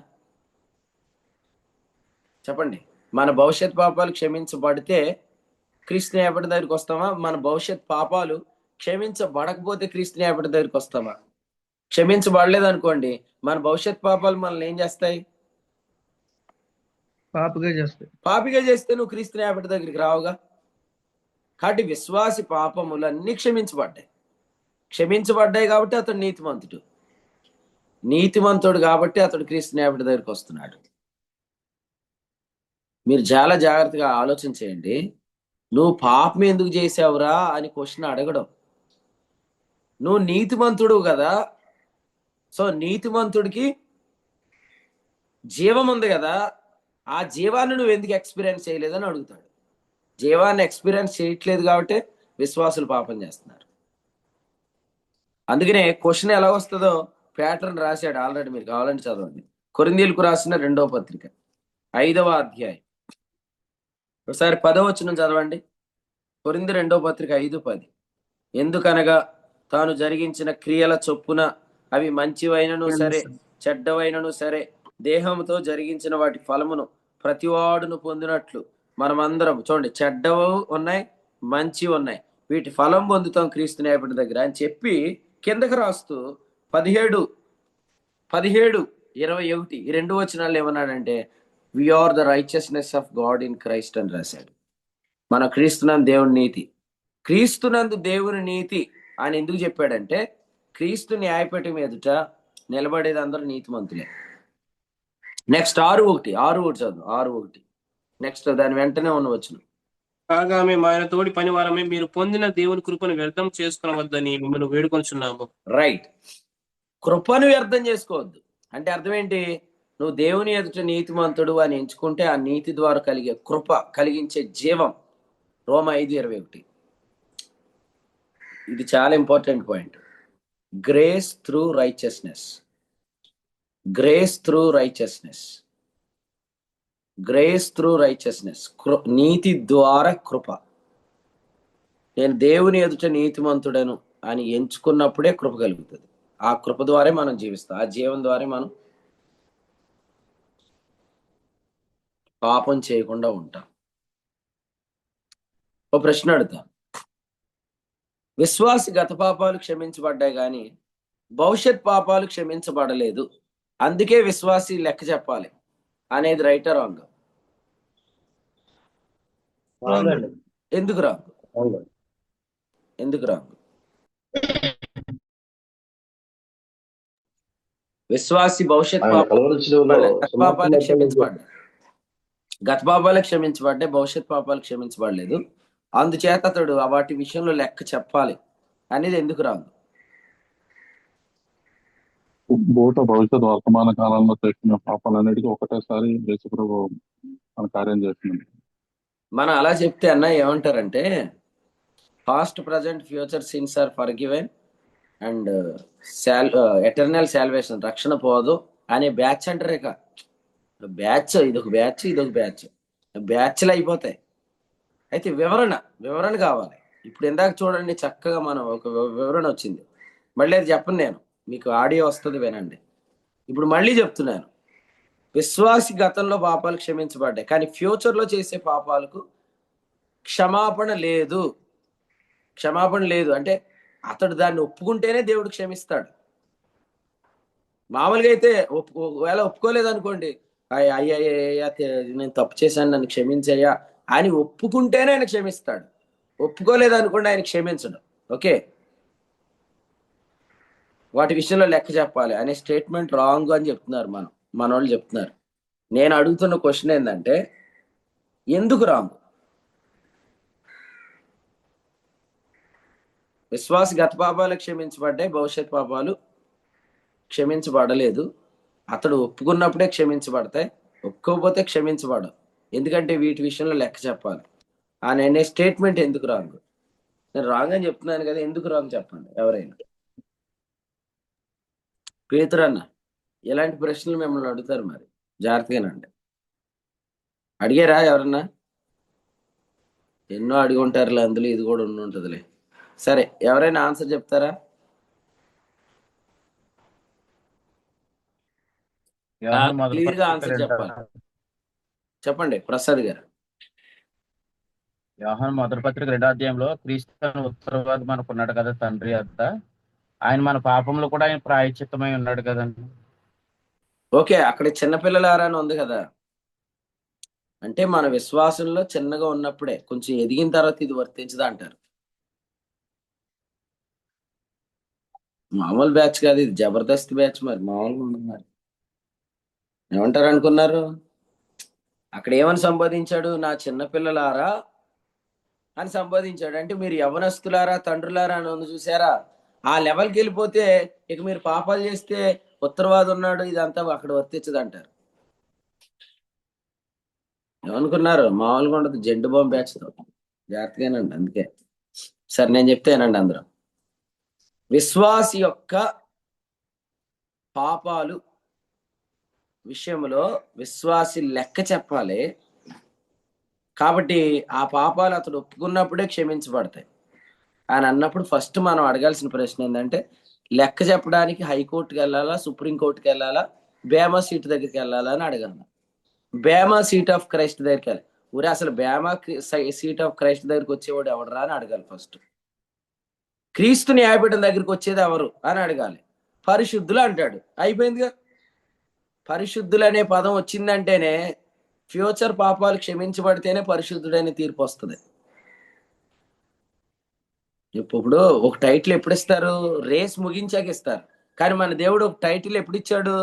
చెప్పండి. మన భవిష్యత్ పాపాలు క్షమించబడితే క్రీస్తు న్యాయపీఠం దగ్గరికి వస్తామా? మన భవిష్యత్ పాపాలు క్షమించబడకపోతే క్రీస్తు న్యాయపీఠం దగ్గరికి వస్తామా? క్షమించబడలేదు అనుకోండి, మన భవిష్యత్ పాపాలు మనల్ని ఏం చేస్తాయి? పాపిగా చేస్తే నువ్వు క్రీస్తు న్యాయపీఠం దగ్గరికి రావుగా. కాబట్టి విశ్వాసి పాపములన్నీ క్షమించబడ్డాయి కాబట్టి అతడు నీతిమంతుడు కాబట్టి అతడు క్రీస్తు న్యాయపీఠం దగ్గరికి వస్తున్నాడు. మీరు చాలా జాగ్రత్తగా ఆలోచన చేయండి. నువ్వు పాపం ఎందుకు చేసావురా అని క్వశ్చన్ అడగడం. నువ్వు నీతిమంతుడు కదా, సో నీతిమంతుడికి జీవం ఉంది కదా, ఆ జీవాన్ని నువ్వు ఎందుకు ఎక్స్పీరియన్స్ చేయలేదని అడుగుతాడు. జీవాన్ని ఎక్స్పీరియన్స్ చేయట్లేదు కాబట్టి విశ్వాసులు పాపం చేస్తున్నారు. అందుకనే క్వశ్చన్ ఎలా వస్తుందో ప్యాటర్న్ రాశాడు ఆల్రెడీ, మీరు కావాలంటే చదవండి. కొరింథీయులకు రాసిన 2వ పత్రిక 5వ అధ్యాయం ఒకసారి 10వ వచనం చదవండి. కొరింథీ 2వ పత్రిక 5:10. ఎందుకనగా తాను జరిగించిన క్రియల చొప్పున అవి మంచివైనను సరే చెడ్డవైనను సరే దేహంతో జరిగించిన వాటి ఫలమును ప్రతివాడును పొందినట్లు మనమందరం, చూడండి, చెడ్డవు ఉన్నాయి, మంచి ఉన్నాయి, వీటి ఫలం పొందుతాం క్రీస్తు న్యాయపీఠం దగ్గర అని చెప్పి కిందకు రాస్తూ 17, 21 ఈ 2 వచనాలు ఏమన్నాడంటే, we are the righteousness of God in Christ అని రాశాడు. మన క్రీస్తునందు దేవుని నీతి. క్రీస్తునందు దేవుని నీతి అని ఎందుకు చెప్పాడంటే, క్రీస్తు న్యాయపీఠం ఎదుట నిలబడేది అందరూ నీతిమంతులే. నెక్స్ట్ 6:1 చదువు. 6:1 నెక్స్ట్ దాని వెంటనే ఉండవచ్చు. కాగా మేము ఆయన తోడి పనివారమే, మీరు పొందిన దేవుని కృపను వ్యర్థం చేసుకునవద్దని మిమ్మల్ని వేడుకొంచున్నాము. రైట్. కృపను వ్యర్థం చేసుకోవద్దు అంటే అర్థం ఏంటి? నువ్వు దేవుని ఎదుట నీతిమంతుడు అని ఎంచుకుంటే ఆ నీతి ద్వారా కలిగే కృప, కలిగించే జీవం. రోమా 5:21. ఇది చాలా important point. Grace through righteousness. Grace through righteousness. Grace through righteousness. నీతి ద్వారా కృప. నేను దేవుని ఎదుట నీతిమంతుడను అని ఎంచుకున్నప్పుడే కృప కలుగుతుంది. ఆ కృప ద్వారా మనం జీవిస్తాం. ఆ జీవం ద్వారా మనం పాపం చేయకుండా ఉంటాం. ఓ ప్రశ్న అడుగుతాం. విశ్వాసి గత పాపాలు క్షమించబడ్డాయి కానీ భవిష్యత్ పాపాలు క్షమించబడలేదు, అందుకే విశ్వాసి లెక్క చెప్పాలి అనేది రైట్ ఆర్ రాంగ్? ఎందుకు రాంగ్? ఎందుకు రాంగ్? విశ్వాసి భవిష్యత్ పాపాలు క్షమించబడ్డాయి, గత పాపాలు క్షమించబడ్డాయి, భవిష్యత్ పాపాలు క్షమించబడలేదు, అందుచేత అతడు వాటి విషయంలో లెక్క చెప్పాలి అనేది ఎందుకు రాంగ్? భూత భవిష్యత్ వర్తమాన కాలంలో చేసిన పాపాలన్నిటికీ ఒకటేసారి యేసుప్రభు మన కార్యం చేస్తున్నాడు. మనం అలా చెప్తే అన్న ఏమంటారంటే, past present future sins are forgiven and eternal salvation, రక్షణ పోదు అనే బ్యాచ్ అంటారే. బ్యాచ్ ఇదొక బ్యాచ్, ఇదొక బ్యాచ్, బ్యాచ్లు అయిపోతాయి. అయితే వివరణ కావాలి. ఇప్పుడు ఇందాక చూడండి, చక్కగా మనం ఒక వివరణ వచ్చింది. మళ్ళీ అది చెప్పను నేను, మీకు ఆడియో వస్తుంది వినండి. ఇప్పుడు మళ్ళీ చెప్తున్నాను, విశ్వాసి గతంలో పాపాలు క్షమించబడ్డాయి కానీ ఫ్యూచర్లో చేసే పాపాలకు క్షమాపణ లేదు. అంటే అతడు దాన్ని ఒప్పుకుంటేనే దేవుడు క్షమిస్తాడు. మామూలుగా అయితే ఒకవేళ ఒప్పుకోలేదు అనుకోండి, అయ్యా నేను తప్పు చేశాను, నన్ను క్షమించయ్యా అని ఒప్పుకుంటేనే ఆయన క్షమిస్తాడు. ఒప్పుకోలేదు అనుకోండి, ఆయన క్షమించడు. ఓకే, వాటి విషయంలో లెక్క చెప్పాలి అనే స్టేట్మెంట్ రాంగ్ అని చెప్తున్నారు మన వాళ్ళు చెప్తున్నారు. నేను అడుగుతున్న క్వశ్చన్ ఏంటంటే, ఎందుకు రాంగ్? విశ్వాస గత పాపాలు క్షమించబడ్డాయి, భవిష్యత్ పాపాలు క్షమించబడలేదు. అతడు ఒప్పుకున్నప్పుడే క్షమించబడతాయి, ఒప్పుకోకపోతే క్షమించబడవు. ఎందుకంటే వీటి విషయంలో లెక్క చెప్పాలి అనే స్టేట్మెంట్ ఎందుకు రాంగ్? నేను రాంగ్ అని చెప్తున్నాను కదా, ఎందుకు రాంగ్ చెప్పండి ఎవరైనా. పేతురు అన్న, ఎలాంటి ప్రశ్నలు మిమ్మల్ని అడుగుతారు, మరి జాగ్రత్తగానండి. అడిగారా ఎవరన్నా? ఎన్నో అడిగి ఉంటారులే, అందులో ఇది కూడా ఉంటుందిలే. సరే, ఎవరైనా ఆన్సర్ చెప్తారా? యోహాను మొదటి క్లియర్ గా పత్రిక ఆన్సర్ రెండో చెప్పాలి. చెప్పండి ప్రసాద్ గారు. యోహాను మొదటి పత్రిక 2వ అధ్యాయంలో క్రీస్తు అనే ఉత్తరవాది మనకు ఉన్నాడు కదా తండ్రి అంతా. ఆయన మన పాపంలో కూడా ఆయన ప్రాయశ్చిత్తమై ఉన్నాడు కదండి. ఓకే, అక్కడ చిన్నపిల్లలారా అని ఉంది కదా, అంటే మన విశ్వాసంలో చిన్నగా ఉన్నప్పుడే, కొంచెం ఎదిగిన తర్వాత ఇది వర్తించదా అంటారు. మామూలు బ్యాచ్ కాదు ఇది, జబర్దస్త్ బ్యాచ్. మరి మామూలుగా ఉంది మరి. ఏమంటారు అనుకున్నారు? అక్కడ ఏమని సంబోధించాడు? నా చిన్నపిల్లలారా అని సంబోధించాడు. అంటే మీరు యవనస్తులారా, తండ్రులారా అని ఉంది చూసారా? ఆ లెవెల్కి వెళ్ళిపోతే ఇక మీరు పాపాలు చేస్తే ఉత్తరవాది ఉన్నాడు ఇదంతా అక్కడ వర్తించదు అంటారు. ఏమనుకున్నారు? మామూలుగా ఉండదు, జెండు బాంబు బ్యాచ్తో. జాగ్రత్తగానండి. అందుకే సరే నేను చెప్తానండి. అందరూ విశ్వాసి యొక్క పాపాలు విషయంలో విశ్వాసి లెక్క చెప్పాలి. కాబట్టి ఆ పాపాలు అతడు ఒప్పుకున్నప్పుడే క్షమించబడతాయి అని అన్నప్పుడు ఫస్ట్ మనం అడగాల్సిన ప్రశ్న ఏంటంటే, లెక్క చెప్పడానికి హైకోర్టుకి వెళ్ళాలా, సుప్రీంకోర్టుకి వెళ్ళాలా, బేమా సీట్ దగ్గరికి వెళ్ళాలా అని అడగాలి. బేమా సీట్ ఆఫ్ క్రైస్ట్ దగ్గరికి వెళ్ళాలి. ఊరే అసలు బేమా సీట్ ఆఫ్ క్రైస్ట్ దగ్గరికి వచ్చేవాడు ఎవడరా అని అడగాలి ఫస్ట్. క్రీస్తు న్యాయపీఠం దగ్గరికి వచ్చేది ఎవరు అని అడగాలి. పరిశుద్ధులు అంటాడు, అయిపోయిందిగా. పరిశుద్ధులు అనే పదం వచ్చిందంటేనే ఫ్యూచర్ పాపాలు క్షమించబడితేనే పరిశుద్ధుడనే తీర్పు వస్తుంది. ఇప్పుడు ఒక టైటిల్ ఎప్పుడు ఇస్తారు? రేస్ ముగించాక ఇస్తారు. కానీ మన దేవుడు ఒక టైటిల్ ఎప్పుడు ఇచ్చాడు?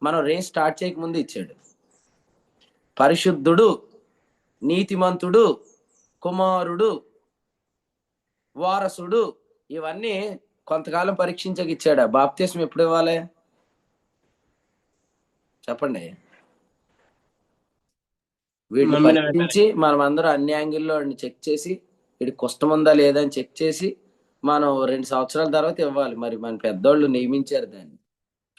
మనం రేస్ స్టార్ట్ చేయకముందు ఇచ్చాడు. పరిశుద్ధుడు, నీతిమంతుడు, కుమారుడు, వారసుడు, ఇవన్నీ కొంతకాలం పరీక్షించక ఇచ్చాడా? బాప్తిస్మం ఎప్పుడు ఇవ్వాలి చెప్పండి? వీటిని నమ్మిన వెంటనే. పరీక్షించి మనం అందరం అన్ని యాంగిల్లో చెక్ చేసి వీడికి కుష్టం ఉందా లేదా అని చెక్ చేసి మనం 2 సంవత్సరాల తర్వాత ఇవ్వాలి. మరి మన పెద్దోళ్ళు నియమించారు దాన్ని.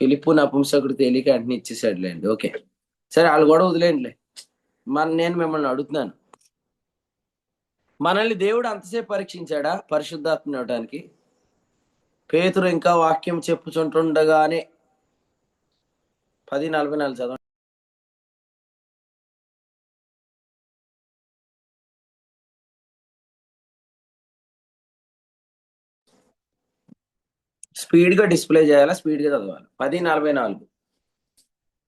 ఫిలిప్పు నపుంసకుడు తేలిక వెంటనే ఇచ్చేసాడులేండి. ఓకే సరే, వాళ్ళు కూడా వదిలేండిలే. నేను మిమ్మల్ని అడుగుతున్నాను, మనల్ని దేవుడు అంతసేపు పరీక్షించాడా పరిశుద్ధాత్మ ఇవ్వడానికి? పేతురు ఇంకా వాక్యం చెప్పుచుంటుండగానే 10:44 చదవండి. స్పీడ్ గా డిస్ప్లే చేయాలా, స్పీడ్ గా చదవాలి. 10:44.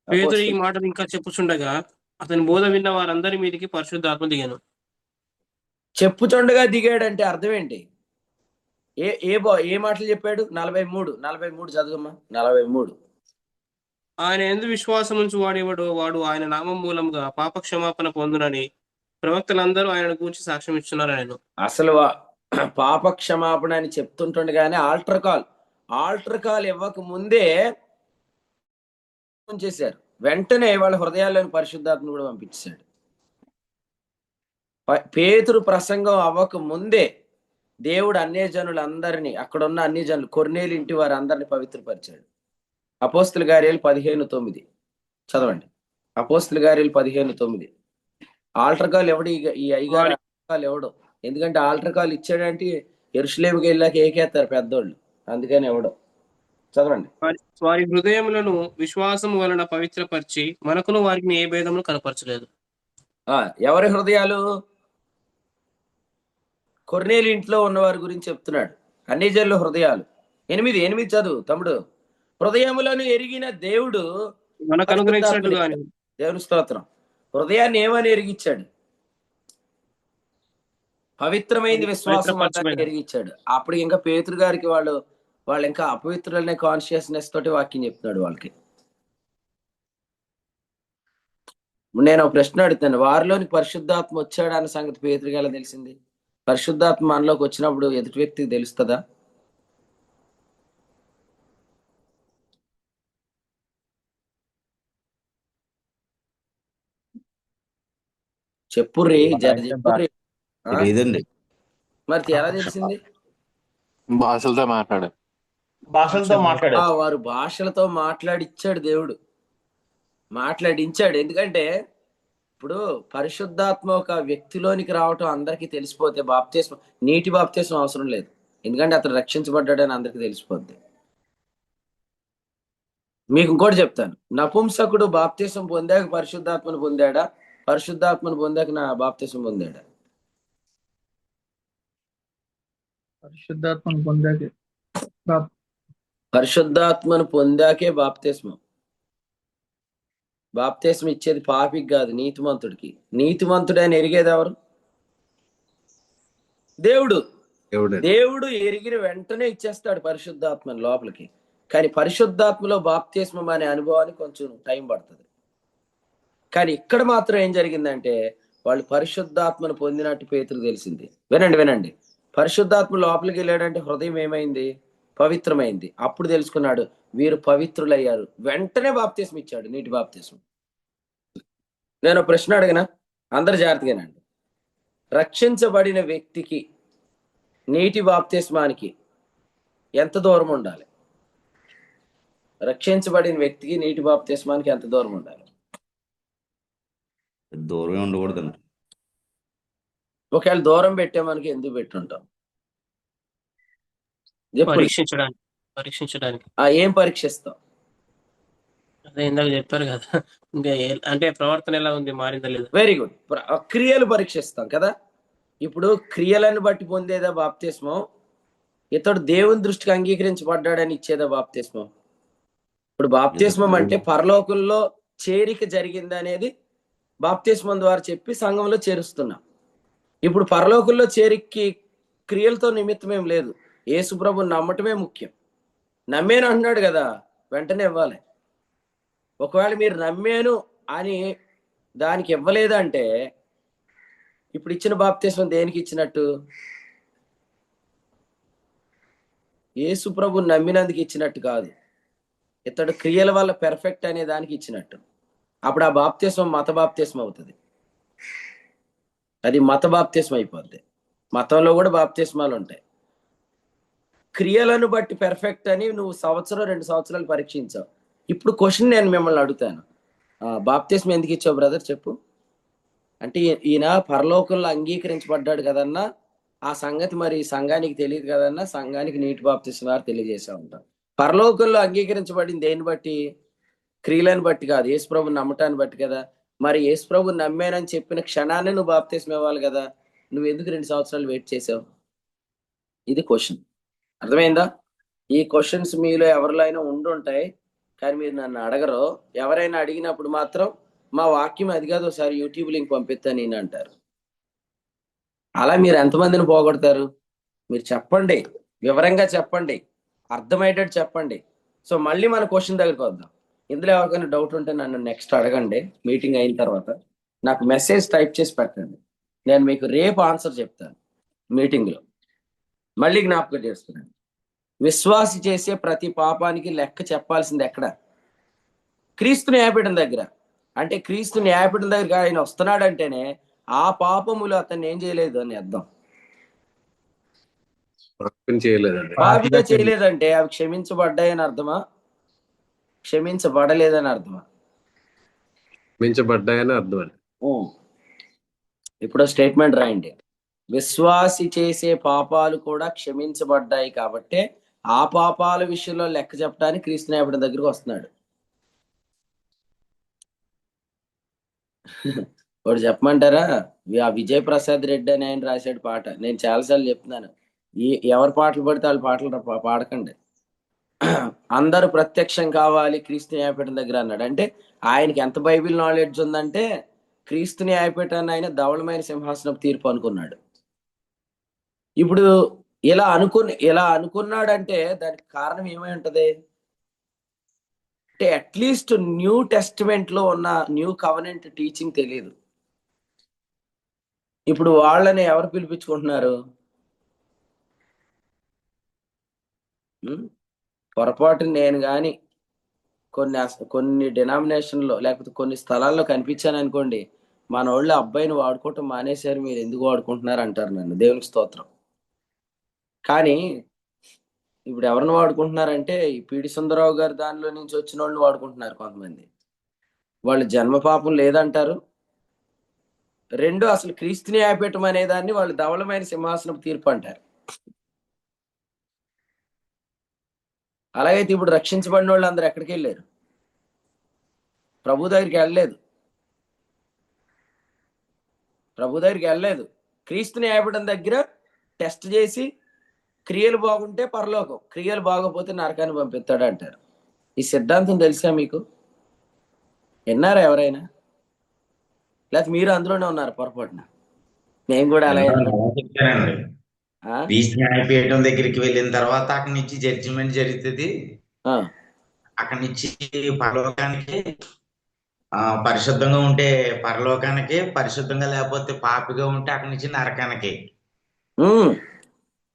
పేతురు ఈ మాటలు ఇంకా చెప్పుచుండగా అతని బోధ విన్న వారందరి మీదకి పరిశుద్ధాత్మ దిగాను. చెప్పుచుండగా దిగాడంటే అర్థం ఏంటి? ఏ మాటలు చెప్పాడు? 43 చదువమ్మా. 43. ఆయన ఎందు విశ్వాసం ఉంచి వాడేవాడో వాడు ఆయన నామం మూలంగా పాప క్షమాపణ పొందునని ప్రవక్తలందరూ ఆయన గురించి సాక్ష్యం ఇస్తున్నారు. ఆయన అసలు పాప క్షమాపణ అని చెప్తుంటుండగానే ఆల్టర్ కాల్ ఇవ్వక ముందే చేశారు. వెంటనే వాళ్ళ హృదయాల్లోని పరిశుద్ధాత్మ కూడా పంపించాడు. పేతురు ప్రసంగం అవ్వక ముందే దేవుడు అన్యజనులందరినీ, అక్కడున్న అన్యజనులు, కొర్నేలు ఇంటి వారు అందరినీ పవిత్రపరిచాడు. అపోస్తుల కార్యాలు 15:9 చదవండి. అపోస్తుల కార్యాలు 15:9. ఆల్టర్ కాల్ ఎవడు? ఈ అయ్యగారు కాల్ ఎవడు? ఎందుకంటే ఆల్టర్ కాల్ ఇచ్చాడంటే యెరూషలేముకి వెళ్ళాక ఏకేస్తారు పెద్దోళ్ళు, అందుకని ఎవడో. చదవండి. వారి హృదయములను విశ్వాసము వలన పవిత్రపరిచి మనకును వారికి ఏ భేదమును కనపరచలేదు. ఎవరి హృదయాలు? కొర్నేలు ఇంట్లో ఉన్నవారి గురించి చెప్తున్నాడు. అన్యజనుల హృదయాలు. 8 చదువు తమ్ముడు. హృదయములను ఎరిగిన దేవుడు మనకు అనుగ్రహించినట్టుగా దేవుని స్తోత్రం. హృదయాన్ని ఏమని ఎరిగిచ్చాడు? పవిత్రమైంది విశ్వాసం ఎరిగిచ్చాడు. అప్పుడు ఇంకా పేతురు గారికి వాళ్ళు ఇంకా అపవిత్రులనే కాన్షియస్నెస్ తోటి వాక్యం చెప్తున్నాడు వాళ్ళకి. నేను ఒక ప్రశ్న అడుగుతాను, వారిలోని పరిశుద్ధాత్మ వచ్చాడు అన్న సంగతి పేతురుకి ఎలా తెలిసింది? పరిశుద్ధాత్మ మనలోకి వచ్చినప్పుడు ఎదుటి వ్యక్తికి తెలుస్తుందా? చెప్పుర్రి, చెప్పుర్రి. లేదండి. మరి ఎలా తెలిసింది? భాషలతో మాట్లాడారు. వారు భాషలతో మాట్లాడిచ్చాడు దేవుడు, మాట్లాడించాడు. ఎందుకంటే ఇప్పుడు పరిశుద్ధాత్మ ఒక వ్యక్తిలోనికి రావటం అందరికీ తెలిసిపోతే బాప్తిస్మం, నీటి బాప్తిస్మం అవసరం లేదు. ఎందుకంటే అతను రక్షించబడ్డాడని అందరికీ తెలిసిపోద్ది. మీకు ఇంకోటి చెప్తాను. నపుంసకుడు బాప్తిసం పొందాక పరిశుద్ధాత్మను పొందాడా, పరిశుద్ధాత్మను పొందాక నా బాప్తిసం పొందాడా? పరిశుద్ధాత్మను పొందాకే పరిశుద్ధాత్మను పొందాకే బాప్తిస్మం. బాప్తిస్మం ఇచ్చేది పాపికి కాదు, నీతిమంతుడికి. నీతిమంతుడు అని ఎరిగేది ఎవరు? దేవుడు. దేవుడు ఎరిగిన వెంటనే ఇచ్చేస్తాడు పరిశుద్ధాత్మని లోపలికి. కానీ పరిశుద్ధాత్మలో బాప్తిస్మం అనే అనుభవానికి కొంచెం టైం పడుతుంది. కానీ ఇక్కడ మాత్రం ఏం జరిగిందంటే వాళ్ళు పరిశుద్ధాత్మను పొందినట్టు పేతురు తెలిసింది. వినండి, పరిశుద్ధాత్మ లోపలికి వెళ్ళాడంటే హృదయం ఏమైంది? పవిత్రమైంది. అప్పుడు తెలుసుకున్నాడు వీరు పవిత్రులయ్యారు. వెంటనే బాప్తిస్మం ఇచ్చాడు, నీటి బాప్తిస్మం. నేను ప్రశ్న అడిగిన, అందరు జాగ్రత్తగానండి. రక్షించబడిన వ్యక్తికి నీటి బాప్తిస్మానికి ఎంత దూరం ఉండాలి? రక్షించబడిన వ్యక్తికి నీటి బాప్తిస్మానికి ఎంత దూరం ఉండాలి? దూరమే ఉండకూడదండి. ఒకవేళ దూరం పెట్టామనికి ఎందుకు పెట్టుంటాం? పరీక్షించడానికి. ఏం పరీక్షిస్తాం? అదే ఇందాక చెప్పారు కదా, ఇంకా అంటే ప్రవర్తన ఎలా ఉంది, మారిందా లేదా? Very good. క్రియలు పరీక్షిస్తాం కదా. ఇప్పుడు క్రియలను బట్టి పొందేదా బాప్తిస్మం? ఇతడు దేవుని దృష్టికి అంగీకరించబడ్డాడని ఇచ్చేదా బాప్తిస్మం? ఇప్పుడు బాప్తిస్మం అంటే పరలోకంలో చేరిక జరిగింది అనేది బాప్తిస్మం ద్వారా చెప్పి సంఘంలో చేరుస్తున్నాం. ఇప్పుడు పరలోకంలో చేరికకి క్రియలతో నిమిత్తం ఏం లేదు. యేసు ప్రభుని నమ్మటమే ముఖ్యం. నమ్మేను అంటున్నాడు కదా, వెంటనే ఇవ్వాలి. ఒకవేళ మీరు నమ్మేను అని దానికి ఇవ్వలేదంటే ఇప్పుడు ఇచ్చిన బాప్తిస్మం దేనికి ఇచ్చినట్టు? యేసు ప్రభుని నమ్మినందుకు ఇచ్చినట్టు కాదు, ఇతడు క్రియల వల్ల పెర్ఫెక్ట్ అనే దానికి ఇచ్చినట్టు. అప్పుడు ఆ బాప్తిస్మం మత బాప్తిస్మం అవుతుంది. అది మత బాప్తిస్మం అయిపోద్ది. మతంలో కూడా బాప్తిస్మాలు ఉంటాయి. క్రియలను బట్టి పెర్ఫెక్ట్ అని నువ్వు 1-2 సంవత్సరాలు పరీక్షించావు. ఇప్పుడు క్వశ్చన్ నేను మిమ్మల్ని అడుగుతాను, బాప్తిస్మం ఎందుకు ఇచ్చావు బ్రదర్ చెప్పు అంటే, ఈయన పరలోకంలో అంగీకరించబడ్డాడు కదన్నా, ఆ సంగతి మరి సంఘానికి తెలియదు కదన్నా, సంఘానికి నీటి బాప్తిస్మం వారు తెలియజేసా ఉంటాం. పరలోకంలో అంగీకరించబడింది దేన్ని బట్టి? క్రియలను బట్టి కాదు, యేసు ప్రభుని నమ్మటాన్ని బట్టి కదా. మరి యేసు ప్రభుని నమ్మానని చెప్పిన క్షణాన్ని నువ్వు బాప్తిస్మం ఇవ్వాలి కదా. నువ్వు ఎందుకు 2 సంవత్సరాలు వెయిట్ చేసావు? ఇది క్వశ్చన్. అర్థమైందా? ఈ క్వశ్చన్స్ మీలో ఎవరిలో అయినా ఉండుంటాయి, కానీ మీరు నన్ను అడగరు. ఎవరైనా అడిగినప్పుడు మాత్రం మా వాక్యం అది కాదు, ఒకసారి యూట్యూబ్ లింక్ పంపిస్తాను నేను అంటారు. అలా మీరు ఎంతమందిని పోగొడతారు? మీరు చెప్పండి, వివరంగా చెప్పండి, అర్థమయ్యేటట్టు చెప్పండి. సో మళ్ళీ మన క్వశ్చన్ దగ్గరికి వద్దాం. ఇందులో ఎవరికైనా డౌట్ ఉంటే నన్ను నెక్స్ట్ అడగండి. మీటింగ్ అయిన తర్వాత నాకు మెసేజ్ టైప్ చేసి పెట్టండి. నేను మీకు రేపు ఆన్సర్ చెప్తాను మీటింగ్లో. మళ్ళీ జ్ఞాపకం చేస్తున్నాను, విశ్వాసి చేసే ప్రతి పాపానికి లెక్క చెప్పాల్సింది ఎక్కడ? క్రీస్తు న్యాయపీఠం దగ్గర. అంటే క్రీస్తు న్యాయపీఠం దగ్గర ఆయన వస్తున్నాడంటేనే ఆ పాపములు అతన్ని ఏం చేయలేదు అని అర్థం. పాపిగా చేయలేదంటే అవి క్షమించబడ్డాయని అర్థమా, క్షమించబడలేదని అర్థమా? క్షమించబడ్డాయని అర్థం. ఇప్పుడు స్టేట్మెంట్ రాయండి, విశ్వాసి చేసే పాపాలు కూడా క్షమించబడ్డాయి కాబట్టి ఆ పాపాల విషయంలో లెక్క చెప్పడానికి క్రీస్తు న్యాయపీఠం దగ్గరికి వస్తున్నాడు. వాడు చెప్పమంటారా? ఆ విజయ్ ప్రసాద్ రెడ్డి అని ఆయన రాశాడు పాట. నేను చాలాసార్లు చెప్తున్నాను, ఎవరు పాటలు పడితే వాళ్ళ పాటలు పాడకండి. అందరూ ప్రత్యక్షం కావాలి క్రీస్తు న్యాయపీఠం దగ్గర అన్నాడు. అంటే ఆయనకి ఎంత బైబిల్ నాలెడ్జ్ ఉందంటే క్రీస్తు న్యాయపీఠాన్ని ఆయన ధవళమైన సింహాసనం తీర్పు అనుకున్నాడు. ఇప్పుడు ఇలా అనుకున్నాడంటే దానికి కారణం ఏమై ఉంటది అంటే, అట్లీస్ట్ న్యూ టెస్టిమెంట్ లో ఉన్న న్యూ కవెనెంట్ టీచింగ్ తెలియదు. ఇప్పుడు వాళ్ళని ఎవరు పిలిపించుకుంటున్నారు? పొరపాటు నేను కానీ కొన్ని డినామినేషన్లో లేకపోతే కొన్ని స్థలాల్లో కనిపించాను అనుకోండి, మన వాళ్ళు అబ్బాయిని వాడుకోవటం మానేశారు, మీరు ఎందుకు వాడుకుంటున్నారు అంటారు నన్ను. దేవునికి స్తోత్రం. కానీ ఇప్పుడు ఎవరిని వాడుకుంటున్నారంటే ఈ పీడి సుందరరావు గారు దానిలో నుంచి వచ్చిన వాళ్ళు వాడుకుంటున్నారు కొంతమంది. వాళ్ళు జన్మ పాపం లేదంటారు. 2 అసలు క్రీస్తు న్యాయపీఠం అనే దాన్ని వాళ్ళు ధవళమైన సింహాసనం తీర్పు అంటారు. అలాగైతే ఇప్పుడు రక్షించబడిన వాళ్ళు అందరూ ఎక్కడికి వెళ్ళారు? ప్రభు దగ్గరికి వెళ్ళలేదు. ప్రభు దగ్గరికి వెళ్ళలేదు. క్రీస్తు న్యాయపీఠం దగ్గర టెస్ట్ చేసి క్రియలు బాగుంటే పరలోకం, క్రియలు బాగోపోతే నరకాన్ని పంపిస్తాడు అంటారు. ఈ సిద్ధాంతం తెలుసా మీకు? విన్నారా ఎవరైనా? లేకపోతే మీరు అందులోనే ఉన్నారు పొరపాటున? నేను కూడా అలా చెప్పానండి. క్రీస్తు న్యాయపీఠం దగ్గరికి వెళ్ళిన తర్వాత అక్కడి నుంచి జడ్జిమెంట్ జరుగుతుంది. అక్కడి నుంచి పరలోకానికి, పరిశుద్ధంగా ఉంటే పరలోకానికి, పరిశుద్ధంగా లేకపోతే పాపిగా ఉంటే అక్కడి నుంచి నరకానికి.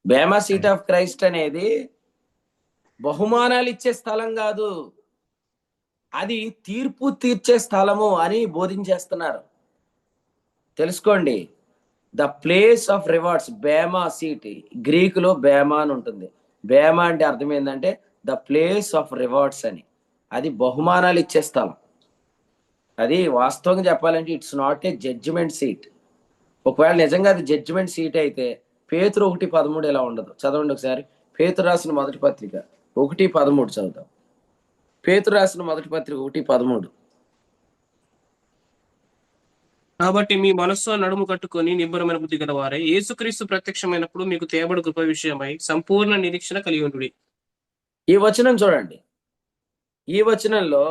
బేమా సీట్ ఆఫ్ క్రైస్ట్ అనేది బహుమానాలు ఇచ్చే స్థలం కాదు, అది తీర్పు తీర్చే స్థలము అని బోధించేస్తున్నారు. తెలుసుకోండి. The place of rewards, bema seat. గ్రీకులో బేమా అని ఉంటుంది. బేమా అంటే అర్థం ఏంటంటే ద ప్లేస్ ఆఫ్ రివార్డ్స్ అని. అది బహుమానాలు ఇచ్చే స్థలం. అది వాస్తవంగా చెప్పాలంటే it's not a judgement seat. ఒకవేళ నిజంగా అది జడ్జిమెంట్ సీట్ అయితే పేతురు 1:13 ఇలా ఉండదు. చదవండి ఒకసారి. పేతురు రాసిన మొదటి పత్రిక 1:13 చదువుతాం. పేతురు రాసిన మొదటి పత్రిక 1:13. కాబట్టి మీ మనస్సు నడుము కట్టుకొని నిబ్బరమైన బుద్ధి గలవారే యేసుక్రీస్తు ప్రత్యక్షమైనప్పుడు మీకు తేబడు కృప విషయమై సంపూర్ణ నిరీక్షణ కలిగి ఉండుడి. ఈ వచనం చూడండి. ఈ వచనంలో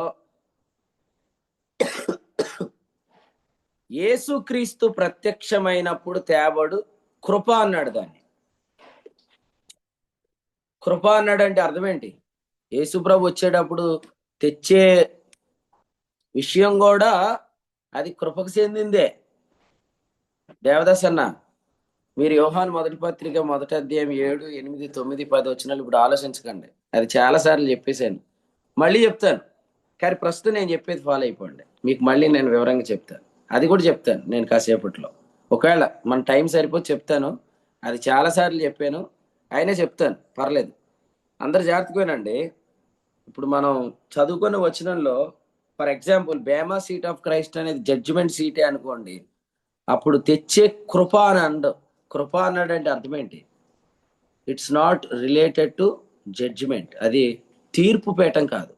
యేసుక్రీస్తు ప్రత్యక్షమైనప్పుడు తేబడు కృప అన్నాడు. దాన్ని కృప అన్నాడు అంటే అర్థం ఏంటి? యేసుప్రభు వచ్చేటప్పుడు తెచ్చే విషయం కూడా అది కృపకు చెందిందే. దేవదాస్ అన్న, మీరు యోహాను మొదటి పత్రిక 1వ అధ్యాయం 7, 8, 9, 10 వచనాలు ఇప్పుడు ఆలోచించకండి. అది చాలా సార్లు చెప్పేశాను, మళ్ళీ చెప్తాను. కానీ ప్రస్తుతం నేను చెప్పేది ఫాలో అయిపోండి. మీకు మళ్ళీ నేను వివరంగా చెప్తాను. అది కూడా చెప్తాను నేను కాసేపట్లో. ఒకవేళ మన టైం సరిపోతే చెప్తాను. అది చాలా సార్లు చెప్పాను, అయినా చెప్తాను, పర్లేదు. అందరు జాగ్రత్తగానండి. ఇప్పుడు మనం చదువుకున్న వచనంలో for example bema seat of Christ అనేది జడ్జిమెంట్ సీటే అనుకోండి. అప్పుడు తెచ్చే కృప అని అండు. కృప అన్నాడంటే అర్థం ఏంటి? It's not related to judgement. అది తీర్పు పీఠం కాదు.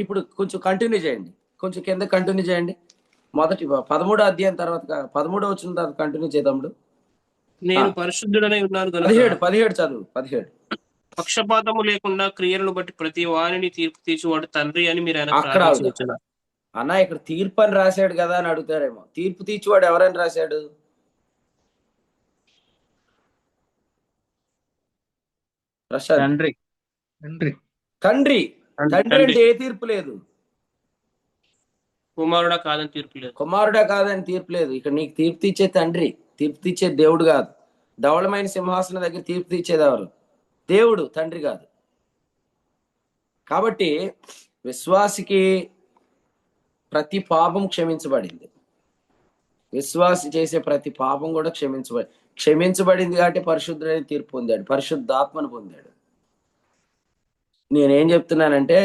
ఇప్పుడు కొంచెం కంటిన్యూ చేయండి, కొంచెం కింద కంటిన్యూ చేయండి. మొదటి 13వ అధ్యాయం తర్వాత 13వ వచనం తర్వాత కంటిన్యూ చేద్దాముడు. నేను పరిశుద్ధుడనై ఉన్నాను గనుక 17 చదువు. 17 పక్షపాతము లేకుండా క్రియలను బట్టి ప్రతి వాణిని తీర్పు తీర్చువాడు తండ్రి అని మీరు అక్కడ అన్న ఇక్కడ తీర్పు అని రాశాడు కదా అని అడుగుతారేమో. తీర్పు తీర్చువాడు ఎవరని రాశాడు? తండ్రి. తండ్రి అంటే ఏ తీర్పు లేదు. కుమారుడా కాదని తీర్పు లేదు. కుమారుడా కాదని తీర్పు లేదు. ఇక్కడ నీకు తీర్పు తీర్చే తండ్రి, తీర్పు తీర్చే దేవుడు కాదు. ధవళమైన సింహాసనం దగ్గర తీర్పు తీర్చేది ఎవరు? దేవుడు, తండ్రి కాదు. కాబట్టి విశ్వాసికి ప్రతి పాపం క్షమించబడింది. విశ్వాసి చేసే ప్రతి పాపం కూడా క్షమించబడింది కాబట్టి పరిశుద్ధుడైన తీర్పు పొందాడు, పరిశుద్ధాత్మను పొందాడు. నేనేం చెప్తున్నానంటే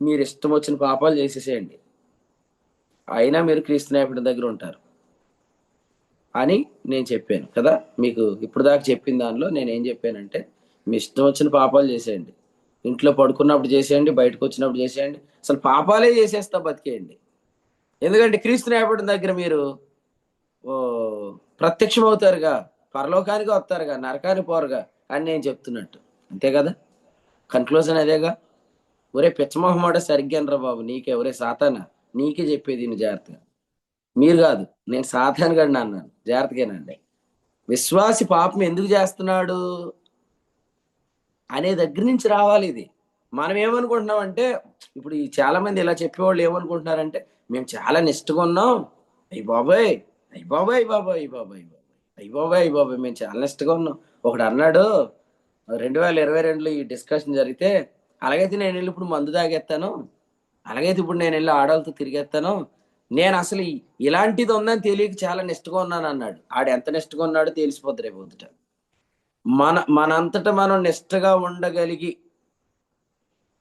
మీరు ఇష్టం వచ్చిన పాపాలు చేసేసేయండి, అయినా మీరు క్రీస్తు న్యాయపీఠం దగ్గర ఉంటారు అని నేను చెప్పాను కదా మీకు. ఇప్పుడు దాకా చెప్పిన దానిలో నేనేం చెప్పానంటే మీ ఇష్టం వచ్చిన పాపాలు చేసేయండి. ఇంట్లో పడుకున్నప్పుడు చేసేయండి, బయటకు వచ్చినప్పుడు చేసేయండి, అసలు పాపాలే చేసేస్తా బతికేయండి. ఎందుకంటే క్రీస్తు న్యాయపీఠం దగ్గర మీరు ప్రత్యక్షం అవుతారుగా, పరలోకానికి వస్తారుగా, నరకానికి పోరుగా అని నేను చెప్తున్నట్టు. అంతే కదా? కన్క్లూజన్ అదేగా. ఒరే పిచ్చమొహమాట సరిగ్గా రా బాబు, నీకే ఒరే సాతానా, నీకే చెప్పేది నేను జాగ్రత్తగా. మీరు కాదు, నేను సాతాను గడిని అన్నాను. జాగ్రత్తగానండి. విశ్వాసి పాపం ఎందుకు చేస్తున్నాడు అనే దగ్గర నుంచి రావాలి ఇది. మనం ఏమనుకుంటున్నాం అంటే, ఇప్పుడు చాలా మంది ఇలా చెప్పేవాళ్ళు ఏమనుకుంటున్నారంటే మేము చాలా నిష్ఠగా ఉన్నాం, అయ్యి బాబాయ్ అయ్యి బాబాయ్ బాబాయ్ అయ్యి బాబాయ్ అయ్యి బాబాయ్ అయ్యి బాబాయ్ మేము చాలా నిష్ఠగా ఉన్నాం. ఒకడు అన్నాడు 2022లో ఈ డిస్కషన్ జరిగితే, అలాగైతే నేను వెళ్ళి ఇప్పుడు మందు తాగేస్తాను, అలాగైతే ఇప్పుడు నేను వెళ్ళి ఆడవాళ్ళతో తిరిగేస్తాను, నేను అసలు ఇలాంటిది ఉందని తెలియక చాలా నిష్ఠగా ఉన్నాను అన్నాడు. ఆడు ఎంత నిష్ఠగా ఉన్నాడో తెలిసిపోద్ది రేపు పొద్దుట. మనంతటా మనం నిష్ఠగా ఉండగలిగి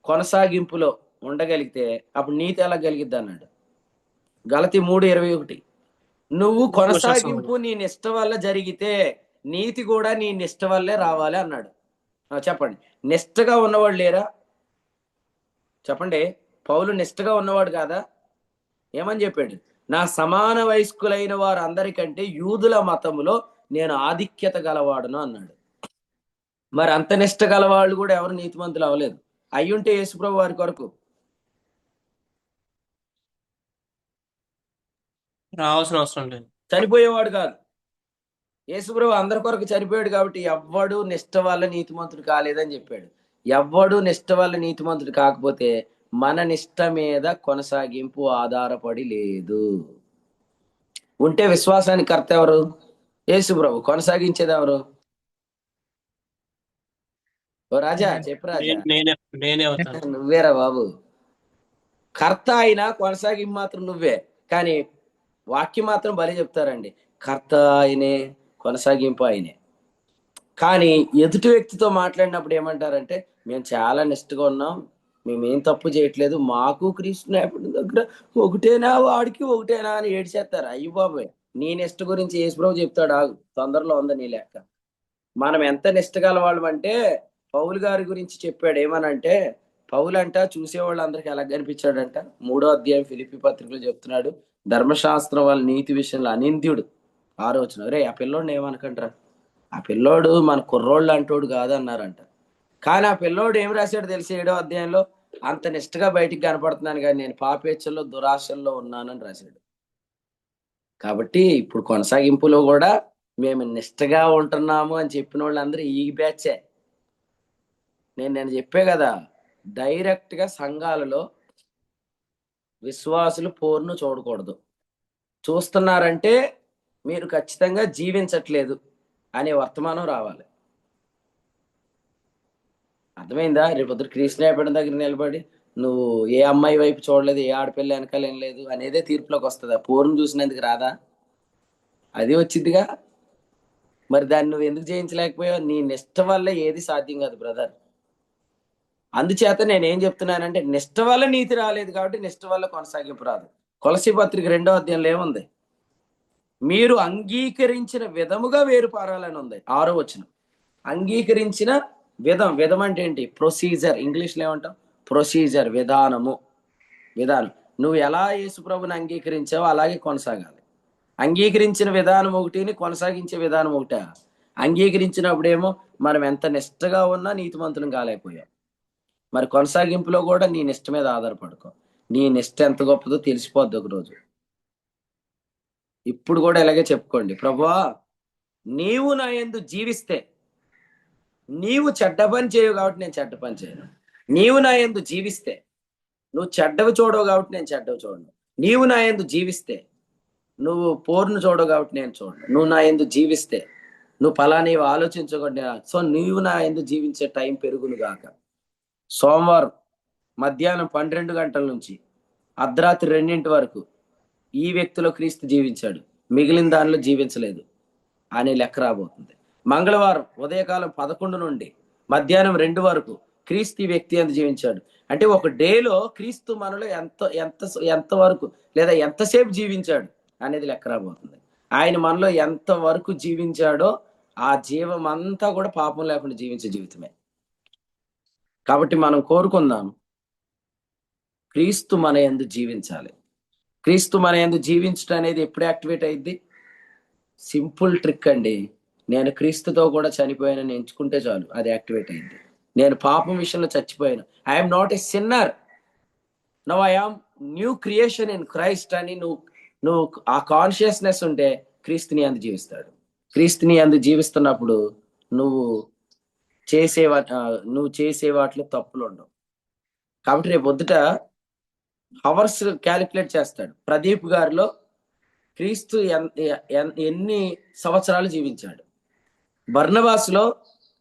కొనసాగింపులో ఉండగలిగితే అప్పుడు నీతి ఎలా కలిగిద్ది అన్నాడు. గలతీ 3:21. నువ్వు కొనసాగింపు నీ నిష్ఠ వల్ల జరిగితే నీతి కూడా నీ నిష్ఠ వల్లే రావాలి అన్నాడు. చెప్పండి, నిష్ఠగా ఉన్నవాళ్ళు లేరా? చెప్పండి. పౌలు నిష్ఠగా ఉన్నవాడు కాదా? ఏమని చెప్పాడు? నా సమాన వయస్కులైన వారు అందరికంటే యూదుల మతములో నేను ఆధిక్యత గలవాడును అన్నాడు. మరి అంత నిష్ఠ గలవాళ్ళు కూడా ఎవరు నీతిమంతులు అవ్వలేదు. అయ్యుంటే యేసుప్రభు వారి కొరకు రావాల్సిన అవసరం లేదు. చనిపోయేవాడు కాదు. యేసుప్రభు అందరి కొరకు చనిపోయాడు కాబట్టి ఎవ్వడు నిష్ఠ వల్ల నీతిమంతుడు కాలేదని చెప్పాడు. ఎవ్వడు నిష్ఠ వల్ల నీతిమంతుడు కాకపోతే మన నిష్ఠ మీద కొనసాగింపు ఆధారపడి లేదు. ఉంటే విశ్వాసానికి కర్త ఎవరు? యేసుప్రభు. కొనసాగించేది ఎవరు? ఓ రాజా చెప్పు రాజా. నేనే అవుతాను. నువ్వేరా బాబు. కర్త అయినా కొనసాగింపు మాత్రం నువ్వే. కానీ వాక్యం మాత్రం బలి చెప్తారండి, కర్త ఆయనే, కొనసాగింపు ఆయనే. కానీ ఎదుటి వ్యక్తితో మాట్లాడినప్పుడు ఏమంటారంటే, మేము చాలా నిష్ఠగా ఉన్నాం, మేమేం తప్పు చేయట్లేదు, మాకు క్రీస్తు దగ్గర ఒకటేనా, వాడికి ఒకటేనా అని ఏడ్చేస్తారు. అయ్యి బాబోయ్, నీ నిష్ఠ గురించి యేసుప్రభు చెప్తాడు, ఆగు, తొందరలో ఉంది నీ లెక్క. మనం ఎంత నిష్ఠగల వాళ్ళం అంటే పౌలు గారి గురించి చెప్పాడు. ఏమనంటే, పౌలు అంట చూసేవాళ్ళు అందరికి ఎలా కనిపించాడంట. 3వ అధ్యాయం ఫిలిప్పీ పత్రికలో చెప్తున్నాడు, ధర్మశాస్త్రం వాళ్ళ నీతి విషయంలో అనింద్యుడు. 6వ వచనం. రే, ఆ పిల్లోడిని ఏమనకంటారా, ఆ పిల్లోడు మన కుర్రోళ్ళు అంటోడు కాదన్నారంట. కానీ ఆ పిల్లోడు ఏం రాశాడు తెలిసి 7వ అధ్యాయంలో, అంత నిష్ఠగా బయటికి కనపడుతున్నాను కానీ నేను పాపేచ్ఛల్లో దురాశల్లో ఉన్నానని రాశాడు. కాబట్టి ఇప్పుడు కొనసాగింపులో కూడా మేము నిష్ఠగా ఉంటున్నాము అని చెప్పిన వాళ్ళందరూ ఈ బ్యాచే. నేను చెప్పే కదా, డైరెక్ట్ గా సంఘాలలో విశ్వాసులు పోరును చూడకూడదు. చూస్తున్నారంటే మీరు ఖచ్చితంగా జీవించట్లేదు అనే వర్తమానం రావాలి. అర్థమైందా? రేపొద్దు క్రీస్తునాయపడిన దగ్గర నిలబడి నువ్వు ఏ అమ్మాయి వైపు చూడలేదు, ఏ ఆడపిల్ల వెనకాల ఏం లేదు అనేదే తీర్పులోకి వస్తుందా? పోరును చూసినందుకు రాదా? అది వచ్చిందిగా. మరి దాన్ని నువ్వు ఎందుకు జయించలేకపోయావు? నీ నిష్ఠ వల్ల ఏది సాధ్యం కాదు బ్రదర్. అందుచేత నేనేం చెప్తున్నానంటే, నిష్ఠ వల్ల నీతి రాలేదు కాబట్టి నిష్ఠ వల్ల కొనసాగింపు రాదు. కొలసీ పత్రిక 2వ అధ్యాయంలో ఏముంది? మీరు అంగీకరించిన విధముగా వేరుపారాలని ఉంది. 6వ వచనం. అంగీకరించిన విధం అంటే ఏంటి? ప్రొసీజర్. ఇంగ్లీష్లో ఏమంటాం? ప్రొసీజర్, విధానం. నువ్వు ఎలా యేసుప్రభుని అంగీకరించావో అలాగే కొనసాగాలి. అంగీకరించిన విధానం ఒకటిని కొనసాగించే విధానం ఒకట. అంగీకరించినప్పుడేమో మనం ఎంత నిష్ఠగా ఉన్నా నీతిమంతులం కాలేకపోయాం. మరి కొనసాగింపులో కూడా నీ నిష్ఠ మీద ఆధారపడుకో. నీ నిష్ఠ ఎంత గొప్పదో తెలిసిపోద్ది ఒకరోజు. ఇప్పుడు కూడా ఇలాగే చెప్పుకోండి, ప్రభువా నీవు నా యందు జీవిస్తే, నీవు చెడ్డ పని చేయవు కాబట్టి నేను చెడ్డ పని చేయను. నీవు నా యందు జీవిస్తే, నువ్వు చెడ్డవి చూడవు కాబట్టి నేను చెడ్డవి చూడను. నీవు నా యందు జీవిస్తే, నువ్వు పోరును చూడవు కాబట్టి నేను చూడను. నువ్వు నా యందు జీవిస్తే, నువ్వు ఫలానీవి ఆలోచించకుండా, సో నీవు నా యందు జీవించే టైం పెరుగును గాక. సోమవారం మధ్యాహ్నం 12 గంటల నుంచి అర్ధరాత్రి 2 వరకు ఈ వ్యక్తిలో క్రీస్తు జీవించాడు, మిగిలిన దానిలో జీవించలేదు అనే లెక్క రాబోతుంది. మంగళవారం ఉదయకాలం 11 నుండి మధ్యాహ్నం 2 వరకు క్రీస్తు ఈ వ్యక్తి ఎంత జీవించాడు అంటే, ఒక డేలో క్రీస్తు మనలో ఎంత వరకు లేదా ఎంతసేపు జీవించాడు అనేది లెక్క రాబోతుంది. ఆయన మనలో ఎంత వరకు జీవించాడో ఆ జీవం అంతా కూడా పాపం లేకుండా జీవించే జీవితమే. కాబట్టి మనం కోరుకుందాం, క్రీస్తు మన యందు జీవించాలి. క్రీస్తు మన యందు జీవించడం అనేది ఎప్పుడు యాక్టివేట్ అయింది? సింపుల్ ట్రిక్ అండి. నేను క్రీస్తుతో కూడా చనిపోయానని ఎంచుకుంటే చాలు, అది యాక్టివేట్ అయింది. నేను పాపం విషయంలో చచ్చిపోయాను, I'm not a sinner, now I am new creation in Christ అని నువ్వు ఆ కాన్షియస్నెస్ ఉంటే క్రీస్తుని యందు జీవిస్తాడు. క్రీస్తుని యందు జీవిస్తున్నప్పుడు నువ్వు చేసే వాటిలో తప్పులు ఉండవు. కాబట్టి రేపు పొద్దుట హవర్స్ క్యాలిక్యులేట్ చేస్తాడు. ప్రదీప్ గారిలో క్రీస్తు ఎన్ని సంవత్సరాలు జీవించాడు, బర్నబాస్లో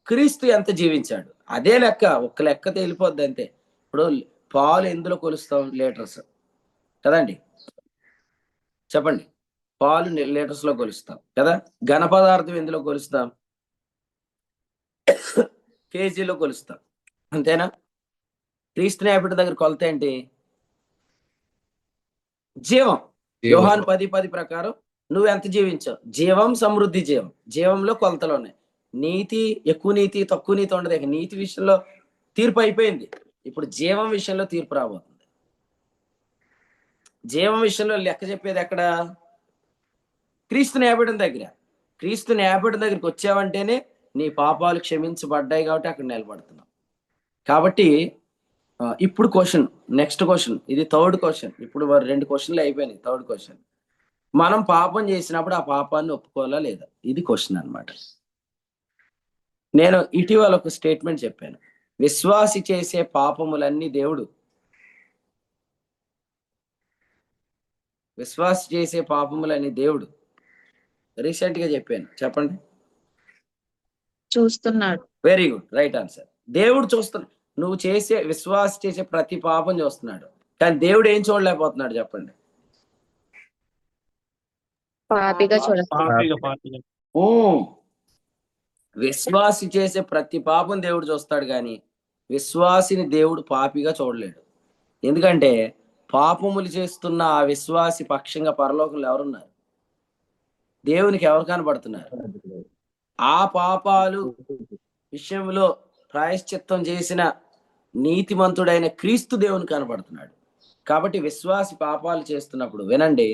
క్రీస్తు ఎంత జీవించాడు, అదే లెక్క. ఒక్క లెక్క తేలిపోద్ది అంతే. ఇప్పుడు పాలు ఎందులో కొలుస్తాం? లీటర్స్ కదండి, చెప్పండి. పాలు లీటర్స్ లో కొలుస్తాం కదా. ఘన పదార్థం ఎందులో కొలుస్తాం? కేజీలో కొలుస్తాం, అంతేనా? క్రీస్తు నాయకుడి దగ్గర కొలత ఏంటి? జీవం. యోహాను 10:10 ప్రకారం నువ్వు ఎంత జీవించావు? జీవం, సమృద్ధి జీవం. జీవంలో కొలతలు ఉన్నాయి. నీతి, ఎక్కువ నీతి, తక్కువ నీతి ఉండదు. నీతి విషయంలో తీర్పు అయిపోయింది, ఇప్పుడు జీవం విషయంలో తీర్పు రాబోతుంది. జీవం విషయంలో లెక్క చెప్పేది ఎక్కడ? క్రీస్తుని ఏపడం దగ్గర. క్రీస్తుని ఏపడం దగ్గరికి వచ్చావంటేనే నీ పాపాలు క్షమించబడ్డాయి కాబట్టి అక్కడ నిలబడుతున్నావు. కాబట్టి ఇప్పుడు క్వశ్చన్, నెక్స్ట్ క్వశ్చన్, ఇది థర్డ్ క్వశ్చన్. ఇప్పుడు 2 క్వశ్చన్లు అయిపోయినాయి. థర్డ్ క్వశ్చన్, మనం పాపం చేసినప్పుడు ఆ పాపాన్ని ఒప్పుకోవాలా లేదా? ఇది క్వశ్చన్ అన్నమాట. నేను ఇటీవల ఒక స్టేట్మెంట్ చెప్పాను, విశ్వాసి చేసే పాపములన్నీ దేవుడు రీసెంట్ గా చెప్పాను. చెప్పండి. చూస్తున్నాడు. Very good, right answer. దేవుడు చూస్తున్నాడు. నువ్వు విశ్వాసి చేసే ప్రతి పాపం చూస్తున్నాడు. కానీ దేవుడు ఏం చూడలేకపోతున్నాడు చెప్పండి? పాపిగా చూడాలి. విశ్వాసి చేసే ప్రతి పాపం దేవుడు చూస్తాడు, కానీ విశ్వాసిని దేవుడు పాపిగా చూడలేడు. ఎందుకంటే పాపములు చేస్తున్న ఆ విశ్వాసి పక్షంగా పరలోకంలో ఎవరున్నారు? దేవునికి ఎవరు కనబడుతున్నారు? ఆ పాపాలు విషయంలో ప్రాయశ్చిత్తం చేసిన నీతిమంతుడైన క్రీస్తు దేవుని కనబడుతున్నాడు. కాబట్టి విశ్వాసి పాపాలు చేస్తున్నప్పుడు, వినండి,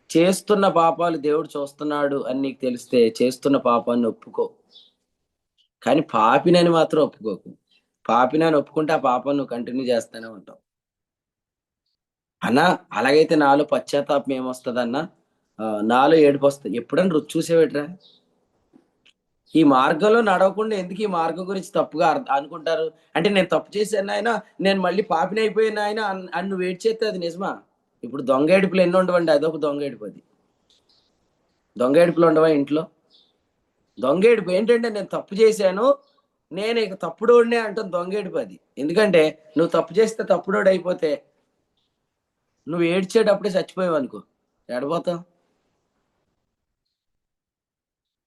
చేస్తున్న పాపాలు దేవుడు చూస్తున్నాడు అని నీకు తెలిస్తే చేస్తున్న పాపాన్ని ఒప్పుకో. కానీ పాపినని మాత్రం ఒప్పుకోకు. పాపినని ఒప్పుకుంటే ఆ పాపాన్ని నువ్వు కంటిన్యూ చేస్తూనే ఉంటావు. అన్నా అలాగైతే నాలో పశ్చాత్తాపం ఏమొస్తుందన్నా? నాలో ఏడుపు వస్తుంది. ఎప్పుడన్నా రుచి చూసేవేట్రా? ఈ మార్గంలో నడవకుండా ఎందుకు ఈ మార్గం గురించి తప్పుగా అనుకుంటారు? అంటే నేను తప్పు చేశాను ఆయన, నేను మళ్ళీ పాపిని అయిపోయాను ఆయన అని నువ్వు వెయిట్ చేస్తే అది నిజమా? ఇప్పుడు దొంగ ఏడుపులు ఎన్ని ఉండవండి, అదొక దొంగ ఏడుపు. అది దొంగ ఏడుపులు ఉండవా ఇంట్లో? దొంగ ఏడుపు ఏంటంటే నేను తప్పు చేశాను, నేను ఇక తప్పుడోడినే అంటాను దొంగ ఏడుపు అది. ఎందుకంటే నువ్వు తప్పు చేస్తే తప్పుడోడు అయిపోతే నువ్వు ఏడ్చేటప్పుడే చచ్చిపోయావు అనుకో, ఏడబోతావు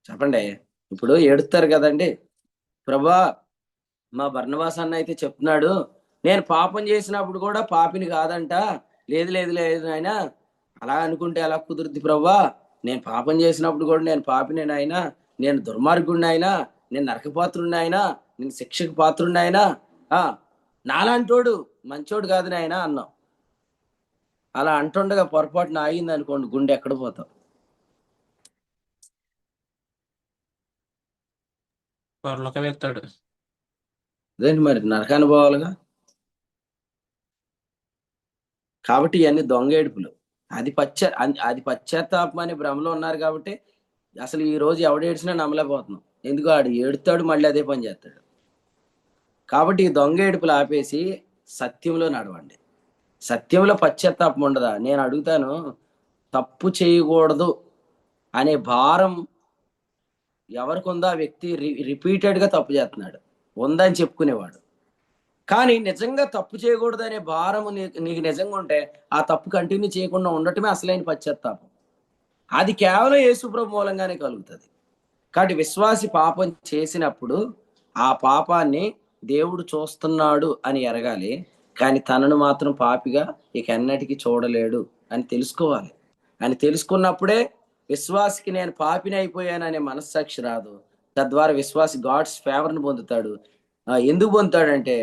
చెప్పండి. ఇప్పుడు ఏడుస్తారు కదండి, ప్రభా మా బర్నబాస్ అన్న అయితే చెప్తున్నాడు, నేను పాపం చేసినప్పుడు కూడా పాపిని కాదంట. లేదు లేదు లేదు నాయన, అలా అనుకుంటే ఎలా కుదురుద్ది ప్రభా? నేను పాపం చేసినప్పుడు కూడా నేను పాపిని నాయన, నేను దుర్మార్గుడిని అయినా, నేను నరకపాత్రుడిని అయినా, నేను శిక్షకు పాత్రుడిని అయినా, నాలాంటోడు మంచోడు కాదు నాయన అన్నాం. అలా అంటుండగా పొరపాటున ఆగింది అనుకోండి, గుండె ఎక్కడ పోతాం? అదేంటి మరి, నరకాన్ని పోవాలిగా. కాబట్టి ఇవన్నీ దొంగ ఏడుపులు. అది పశ్చాత్తాపం అనే భ్రమలో ఉన్నారు కాబట్టి అసలు ఈ రోజు ఎవడు ఏడ్చినా నమ్మలేకపోతున్నాం. ఎందుకు? ఆడు ఏడుతాడు, మళ్ళీ అదే పని చేస్తాడు. కాబట్టి ఈ దొంగ ఏడుపులు ఆపేసి సత్యంలో నడవండి. సత్యంలో పశ్చాత్తాపం ఉండదా? నేను అడుగుతాను, తప్పు చేయకూడదు అనే భారం ఎవరికి ఉందో ఆ వ్యక్తి రిపీటెడ్గా తప్పు చేస్తున్నాడు, ఉందని చెప్పుకునేవాడు. కానీ నిజంగా తప్పు చేయకూడదు అనే భారం నీకు నిజంగా ఉంటే ఆ తప్పు కంటిన్యూ చేయకుండా ఉండటమే అసలైన పశ్చాత్తాపం. అది కేవలం యేసుప్రభు మూలంగానే కలుగుతుంది. కాబట్టి విశ్వాసి పాపం చేసినప్పుడు ఆ పాపాన్ని దేవుడు చూస్తున్నాడు అని ఎరగాలి, కానీ తనను మాత్రం పాపిగా ఇక ఎన్నటికీ చూడలేడు అని తెలుసుకోవాలి. అని తెలుసుకున్నప్పుడే విశ్వాసికి నేను పాపిని అయిపోయాననే మనస్సాక్షి రాదు. తద్వారా విశ్వాసి గాడ్స్ ఫేవర్ని పొందుతాడు. ఎందుకు పొందుతాడంటే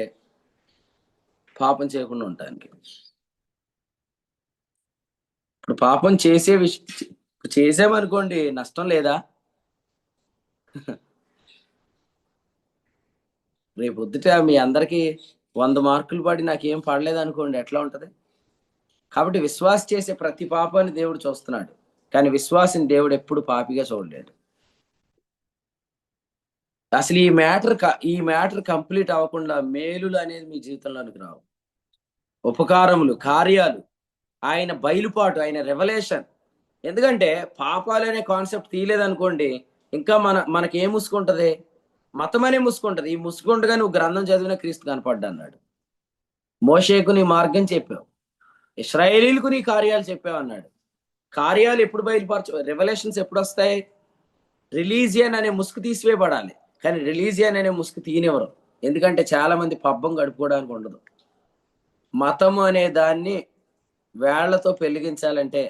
పాపం చేయకుండా ఉండటానికి. ఇప్పుడు పాపం చేసామనుకోండి, నష్టం లేదా? రేపు పొద్దుట మీ అందరికీ 100 మార్కులు పడి నాకేం పడలేదు అనుకోండి, ఎట్లా ఉంటది? కాబట్టి విశ్వాస చేసే ప్రతి పాపాన్ని దేవుడు చూస్తున్నాడు, కానీ విశ్వాసిని దేవుడు ఎప్పుడు పాపిగా చూడలేడు. అసలు ఈ మ్యాటర్ కంప్లీట్ అవ్వకుండా మేలులు అనేది మీ జీవితంలోనికి రావు. ఉపకారములు, కార్యాలు, ఆయన బయలుపాటు, ఆయన రెవల్యూషన్. ఎందుకంటే పాపాలు అనే కాన్సెప్ట్ తీయలేదనుకోండి, ఇంకా మనకేం ముసుకుంటది? మతం అనే ముసుకుంటది. ఈ ముసుకుంటగా నువ్వు గ్రంథం చదివిన క్రీస్తు కనపడ్డా అన్నాడు. మోషేకు నీ మార్గం చెప్పావు, ఇశ్రాయేలీలకు నీ కార్యాలు చెప్పావు అన్నాడు. కార్యాలు ఎప్పుడు రెవల్యూషన్స్ ఎప్పుడు వస్తాయి? రిలీజియన్ అనే ముసుగు తీసివేయబడాలి, కానీ రిలీజియన్ అనే ముసుగు తీయనివ్వరు. ఎందుకంటే చాలా మంది పబ్బం గడుపుకోవడానికి ఉండదు. మతము అనే దాన్ని వేళ్లతో పెళ్లిగించాలంటే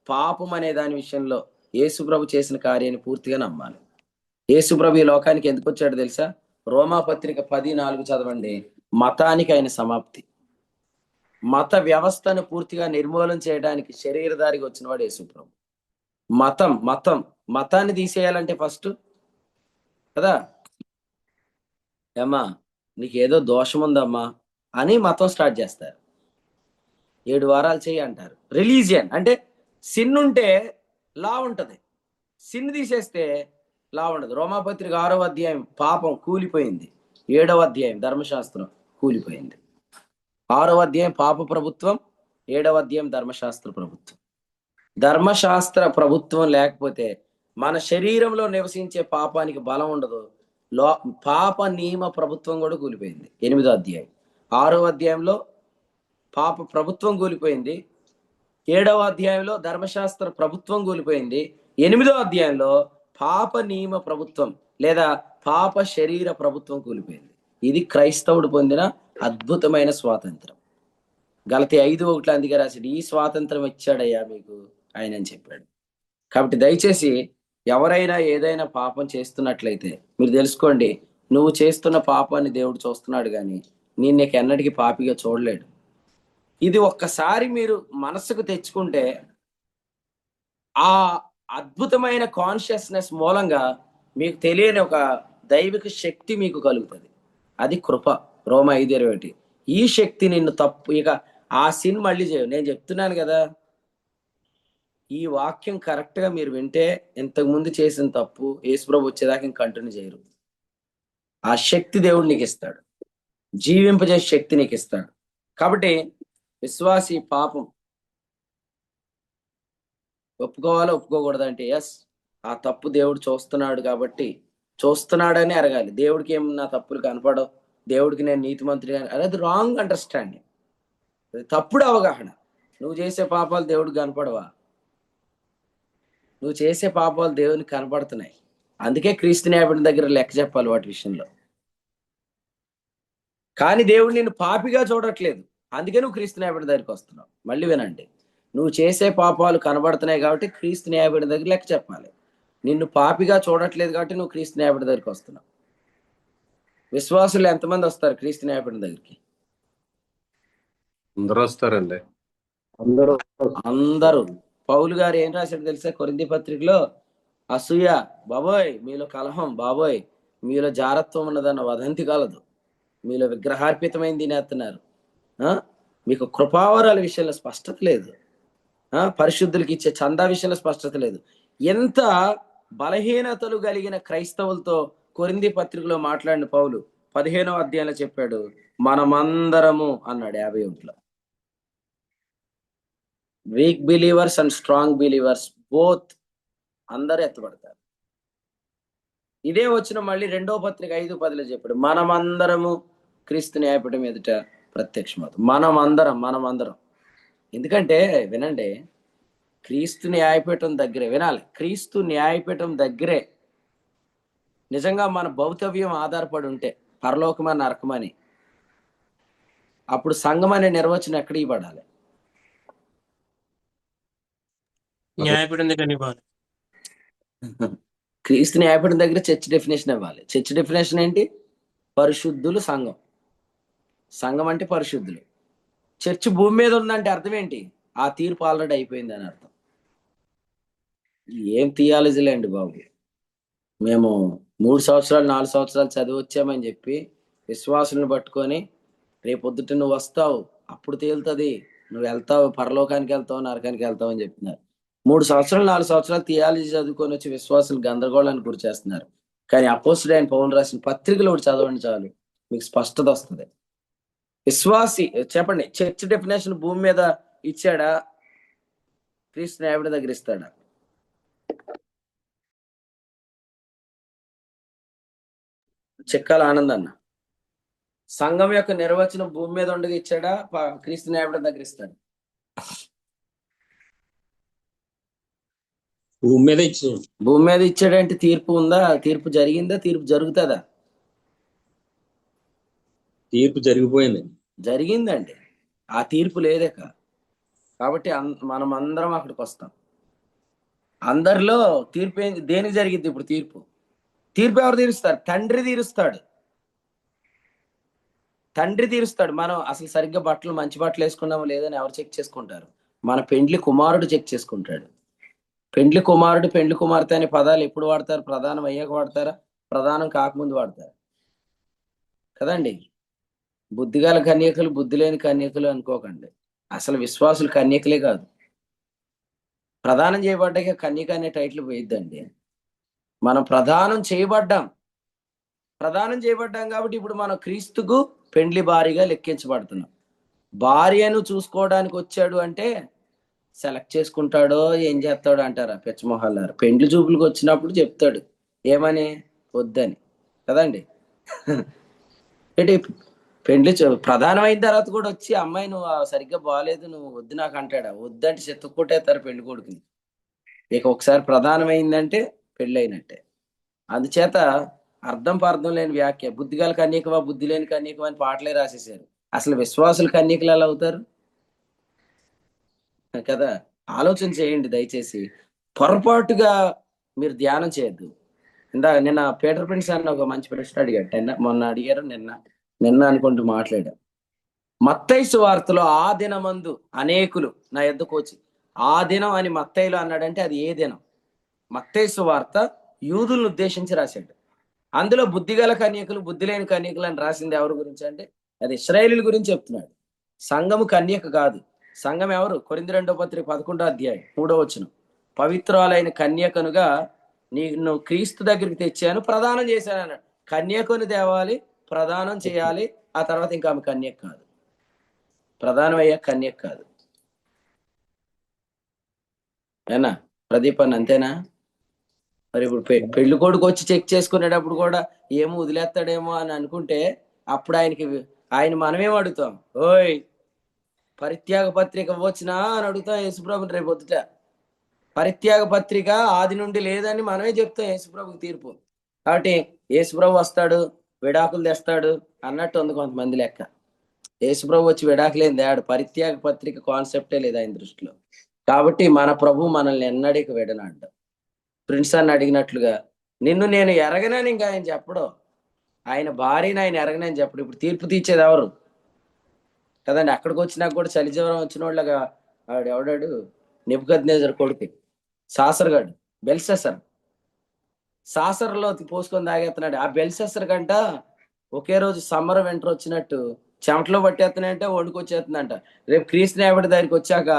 పాపం అనే దాని విషయంలో యేసుప్రభు చేసిన కార్యాన్ని పూర్తిగా నమ్మాలి. యేసుప్రభు ఈ లోకానికి ఎందుకు వచ్చాడు తెలుసా? రోమాపత్రిక 10:4 చదవండి. మతానికి ఆయన సమాప్తి. మత వ్యవస్థను పూర్తిగా నిర్మూలన చేయడానికి శరీరధారికి వచ్చినవాడు యేసుప్రభు. మతాన్ని తీసేయాలంటే ఫస్ట్ కదా, ఏమ్మా నీకేదో దోషం ఉందమ్మా అని మతం స్టార్ట్ చేస్తారు. 7 వారాలు చెయ్యి అంటారు. రిలీజియన్ అంటే సిన్ ఉంటే లా ఉంటది, సిన్ తీసేస్తే లా ఉండదు. రోమాపత్రిక 6వ అధ్యాయం పాపం కూలిపోయింది, 7వ అధ్యాయం ధర్మశాస్త్రం కూలిపోయింది. 6వ అధ్యాయం పాప ప్రభుత్వం, 7వ అధ్యాయం ధర్మశాస్త్ర ప్రభుత్వం. ధర్మశాస్త్ర ప్రభుత్వం లేకపోతే మన శరీరంలో నివసించే పాపానికి బలం ఉండదు. పాప నియమ ప్రభుత్వం కూడా కూలిపోయింది. 8వ అధ్యాయం. 6వ అధ్యాయంలో పాప ప్రభుత్వం కూలిపోయింది, 7వ అధ్యాయంలో ధర్మశాస్త్ర ప్రభుత్వం కూలిపోయింది, 8వ అధ్యాయంలో పాప నియమ ప్రభుత్వం లేదా పాప శరీర ప్రభుత్వం కూలిపోయింది. ఇది క్రైస్తవుడు పొందిన అద్భుతమైన స్వాతంత్రం. గలతీ 5:1 అందుకే రాశాడు, ఈ స్వాతంత్రం ఇచ్చాడయ్యా మీకు ఆయన అని చెప్పాడు. కాబట్టి దయచేసి ఎవరైనా ఏదైనా పాపం చేస్తున్నట్లయితే మీరు తెలుసుకోండి, నువ్వు చేస్తున్న పాపాన్ని దేవుడు చూస్తున్నాడు కానీ నీకు ఎన్నటికీ పాపిగా చూడలేడు. ఇది ఒక్కసారి మీరు మనసుకు తెచ్చుకుంటే ఆ అద్భుతమైన కాన్షియస్నెస్ మూలంగా మీకు తెలియని ఒక దైవిక శక్తి మీకు కలుగుతుంది. అది కృప. రోమా 5:21. ఈ శక్తి నిన్ను తప్పు ఇక ఆ సిన్ మళ్ళీ చేయవు. నేను చెప్తున్నాను కదా, ఈ వాక్యం కరెక్ట్ గా మీరు వింటే ఇంతకుముందు చేసిన తప్పు యేసుప్రభు వచ్చేదాకా కంటిన్యూ చేయరు. ఆ శక్తి దేవుడు నీకు ఇస్తాడు, జీవింపజేసే శక్తి నీకు ఇస్తాడు. కాబట్టి విశ్వాసి పాపం ఒప్పుకోవాలో ఒప్పుకోకూడదంటే ఎస్, ఆ తప్పు దేవుడు చూస్తున్నాడు కాబట్టి చూస్తున్నాడని అరగాలి. దేవుడికి ఏం నా తప్పులు కనపడవు, దేవుడికి నేను నీతిమంతుడి అనేది రాంగ్ అండర్స్టాండింగ్, తప్పుడు అవగాహన. నువ్వు చేసే పాపాలు దేవుడికి కనపడవా? నువ్వు చేసే పాపాలు దేవునికి కనపడుతున్నాయి. అందుకే క్రీస్తు న్యాయపీఠం దగ్గర లెక్క చెప్పాలి వాటి విషయంలో. కానీ దేవుడు నిన్ను పాపిగా చూడట్లేదు, అందుకే నువ్వు క్రీస్తు న్యాయపీఠం దగ్గరికి వస్తున్నావు. మళ్ళీ వినండి, నువ్వు చేసే పాపాలు కనబడుతున్నాయి కాబట్టి క్రీస్తు న్యాయపీఠం దగ్గర లెక్క చెప్పాలి. నిన్ను పాపిగా చూడట్లేదు కాబట్టి నువ్వు క్రీస్తు న్యాయపీఠం దగ్గరికి వస్తున్నావు. విశ్వాసులు ఎంతమంది వస్తారు క్రీస్తు న్యాయపీఠం దగ్గరికి? అందరూ వస్తారండి. అందరూ. పౌలు గారు ఏం రాశాడు తెలుసా కొరింథీ పత్రికలో? అసూయ బాబోయ్, మీలో కలహం బాబోయ్, మీలో జారత్వం ఉన్నదన్న వదంతి కలదు, మీలో విగ్రహార్పితమైన తినేస్తున్నారు, మీకు కృపావరాల విషయంలో స్పష్టత లేదు, పరిశుద్ధులకి ఇచ్చే చందా విషయంలో స్పష్టత లేదు. ఎంత బలహీనతలు కలిగిన క్రైస్తవులతో కొరింథీ పత్రికలో మాట్లాడిన పౌలు 15వ అధ్యాయంలో చెప్పాడు, మనమందరము అన్నాడు 51లో. Weak believers and strong believers both అందరూ ఎత్తబడతారు. ఇదే వచ్చిన మళ్ళీ 2వ పత్రిక 5:10లో చెప్పాడు, మనమందరము క్రీస్తు న్యాయపీఠం ఎదుట ప్రత్యక్షమవుతాం. మనమందరం. ఎందుకంటే వినండి, క్రీస్తు న్యాయపీఠం దగ్గరే వినాలి. క్రీస్తు న్యాయపీఠం దగ్గరే నిజంగా మన భౌతవ్యం ఆధారపడి ఉంటే పరలోకమా నరకమని, అప్పుడు సంఘం అనే నిర్వచనం ఎక్కడ ఇవ్వడాలి? న్యాయపీఠం దగ్గర ఇవ్వాలి. క్రీస్తు న్యాయపీఠం దగ్గర చర్చ్ డెఫినేషన్ ఇవ్వాలి. చర్చ్ డెఫినేషన్ ఏంటి? పరిశుద్ధులు సంఘం. సంఘం అంటే పరిశుద్ధులు. చర్చ్ భూమి మీద ఉందంటే అర్థం ఏంటి? ఆ తీర్పు ఆల్రెడీ అయిపోయింది అని అర్థం. ఏం థియాలజీలే అండి బాబు. మేము 3 సంవత్సరాలు 4 సంవత్సరాలు చదివి వచ్చామని చెప్పి విశ్వాసులను పట్టుకొని రేపొద్దుట నువ్వు వస్తావు అప్పుడు తేలుతుంది, నువ్వు వెళ్తావు పరలోకానికి వెళ్తావు నరకానికి వెళ్తావు అని చెప్తున్నారు. 3 సంవత్సరాలు 4 సంవత్సరాలు థియాలజీ చదువుకొని వచ్చి విశ్వాసులు గందరగోళానికి గురి చేస్తున్నారు. కానీ అపోస్తుడైన పౌలు రాసిన పత్రికలు ఒకటి చదవండి చాలు, మీకు స్పష్టత వస్తుంది. విశ్వాసి చెప్పండి, చర్చ్ డెఫినేషన్ భూమి మీద ఇచ్చాడా? క్రీస్తు న్యాయపీఠం దగ్గర ఇస్తాడా? చెక్కాల ఆనందన్న సంఘం యొక్క నిర్వచనం భూమి మీద ఉండగా ఇచ్చాడా? క్రీస్తు న్యాయపీఠం దగ్గర ఇస్తాడు? భూమి మీద ఇచ్చాడంటే తీర్పు ఉందా? తీర్పు జరిగిందా? తీర్పు జరుగుతుందా? తీర్పు జరిగిందండి. ఆ తీర్పు లేదే కాబట్టి మనం అందరం అక్కడికి వస్తాం. అందరిలో తీర్పు దేనికి జరిగింది? ఇప్పుడు తీర్పు ఎవరు తీరుస్తారు? తండ్రి తీరుస్తాడు. తండ్రి తీరుస్తాడు. మనం అసలు సరిగ్గా బట్టలు మంచి బట్టలు వేసుకున్నామో లేదని ఎవరు చెక్ చేసుకుంటారు? మన పెండ్లి కుమారుడు చెక్ చేసుకుంటాడు. పెండ్లి కుమారుడు, పెండ్లి కుమార్తె అనే పదాలు ఎప్పుడు వాడతారు? ప్రధానం అయ్యాక వాడతారా? ప్రధానం కాకముందు వాడతారు కదండి. బుద్ధిగల కన్యకలు, బుద్ధి లేని కన్యకలు అనుకోకండి. అసలు విశ్వాసులు కన్యకలే కాదు. ప్రదానం చేయబడ్డాక కన్యక అనే టైటిల్ పోయిద్దండి. మనం ప్రదానం చేయబడ్డాం కాబట్టి ఇప్పుడు మనం క్రీస్తుకు పెండ్లి భార్యగా లెక్కించబడుతున్నాం. భార్యను చూసుకోవడానికి వచ్చాడు అంటే సెలెక్ట్ చేసుకుంటాడో ఏం చేస్తాడో అంటారా పిచ్చమొహాలారు? పెండ్లి చూపులకు వచ్చినప్పుడు చెప్తాడు ఏమని? వద్దని కదండి. ఏంటి పెండ్లి ప్రధానం అయిన తర్వాత కూడా వచ్చి అమ్మాయి నువ్వు సరిగ్గా బాగాలేదు, నువ్వు వద్దు నాకు అంటాడా? వద్దంటే చెత్తుక్కొట్టేస్తారు పెళ్లి కొడుకుని. ఇక ఒకసారి ప్రధానమైందంటే పెళ్ళి అయినట్టే. అందుచేత అర్థం పర్థం లేని వ్యాఖ్య. బుద్ధిగల కన్యకవా, బుద్ధి లేని కన్యకవా అని పాటలే రాసేసారు. అసలు విశ్వాసులు కన్యకలు ఎలా అవుతారు కదా? ఆలోచన చేయండి దయచేసి. పొరపాటుగా మీరు ధ్యానం చేయొద్దు. నిన్న పీటర్ ప్రిన్స్ అన్న ఒక మంచి ప్రశ్న అడిగాడు. మొన్న అడిగారు, నిన్న అనుకుంటూ మాట్లాడారు. మత్తయి సువార్తలో ఆ దినమందు అనేకులు నా యొద్దకు వచ్చి, ఆ దినం అని మత్తయిలో అన్నాడంటే అది ఏ దినం? మత్తయి సువార్త యూదులను ఉద్దేశించి రాశాడు. అందులో బుద్ధిగల కన్యకులు, బుద్ధి లేని కన్యకులు అని రాసింది ఎవరి గురించి అంటే అది ఇశ్రాయేలీయుల గురించి చెప్తున్నాడు. సంఘము కన్యక కాదు. సంఘం ఎవరు? కొరింథీ 2వ పత్రిక 11వ అధ్యాయం 3వ వచనం. పవిత్రాలైన కన్యకనుగా నేను క్రీస్తు దగ్గరికి తెచ్చాను, ప్రదానం చేశాను అన్నాడు. కన్యకను తేవాలి, ప్రదానం చేయాలి, ఆ తర్వాత ఇంకా ఆమె కన్యక కాదు. ప్రధానం అయ్యా కన్యక కాదు. ఏనా ప్రదీప్ అని? అంతేనా? మరి ఇప్పుడు పెళ్లి కొడుకు వచ్చి చెక్ చేసుకునేటప్పుడు కూడా ఏమో వదిలేస్తాడేమో అని అనుకుంటే అప్పుడు ఆయన మనమేం అడుగుతాం? ఓయ్ పరిత్యాగ పత్రిక వచ్చినా అని అడుగుతాం యేసుప్రభుని రేపు పొద్దుట. పరిత్యాగ పత్రిక ఆది నుండి లేదని మనమే చెప్తాం యేసుప్రభుకి తీర్పు. కాబట్టి యేసుప్రభు వస్తాడు, విడాకులు తెస్తాడు అన్నట్టు ఉంది కొంతమంది లెక్క. యేసుప్రభు వచ్చి విడాకులేం తేడు. పరిత్యాగ పత్రిక కాన్సెప్టే లేదు ఆయన దృష్టిలో. కాబట్టి మన ప్రభు మనల్ని ఎన్నడికి విడనాడు. ప్రిన్స్ అని అడిగినట్లుగా నిన్ను నేను ఎరగనని ఇంకా ఆయన చెప్పడు. ఆయన భార్యని ఆయన ఎరగనని చెప్పడు. ఇప్పుడు తీర్పు తీర్చేది ఎవరు కదండి. అక్కడికి వచ్చినాక కూడా చలి జ్వరం వచ్చిన వాళ్ళగా ఎవడాడు? నెబుకద్నెజరు కొడుకు సాసర్గాడు, బెల్షస్సర్. సాసర్లో పోసుకొని తాగేస్తున్నాడు. ఆ బెల్షస్సర్ కంట ఒకే రోజు సమ్మర్ వింటర్ వచ్చినట్టు చెమటలో పట్టేస్తున్నాయంటే వండుకొచ్చేస్తుందంట. రేపు క్రీస్తు న్యాయపడి దగ్గరికి వచ్చాక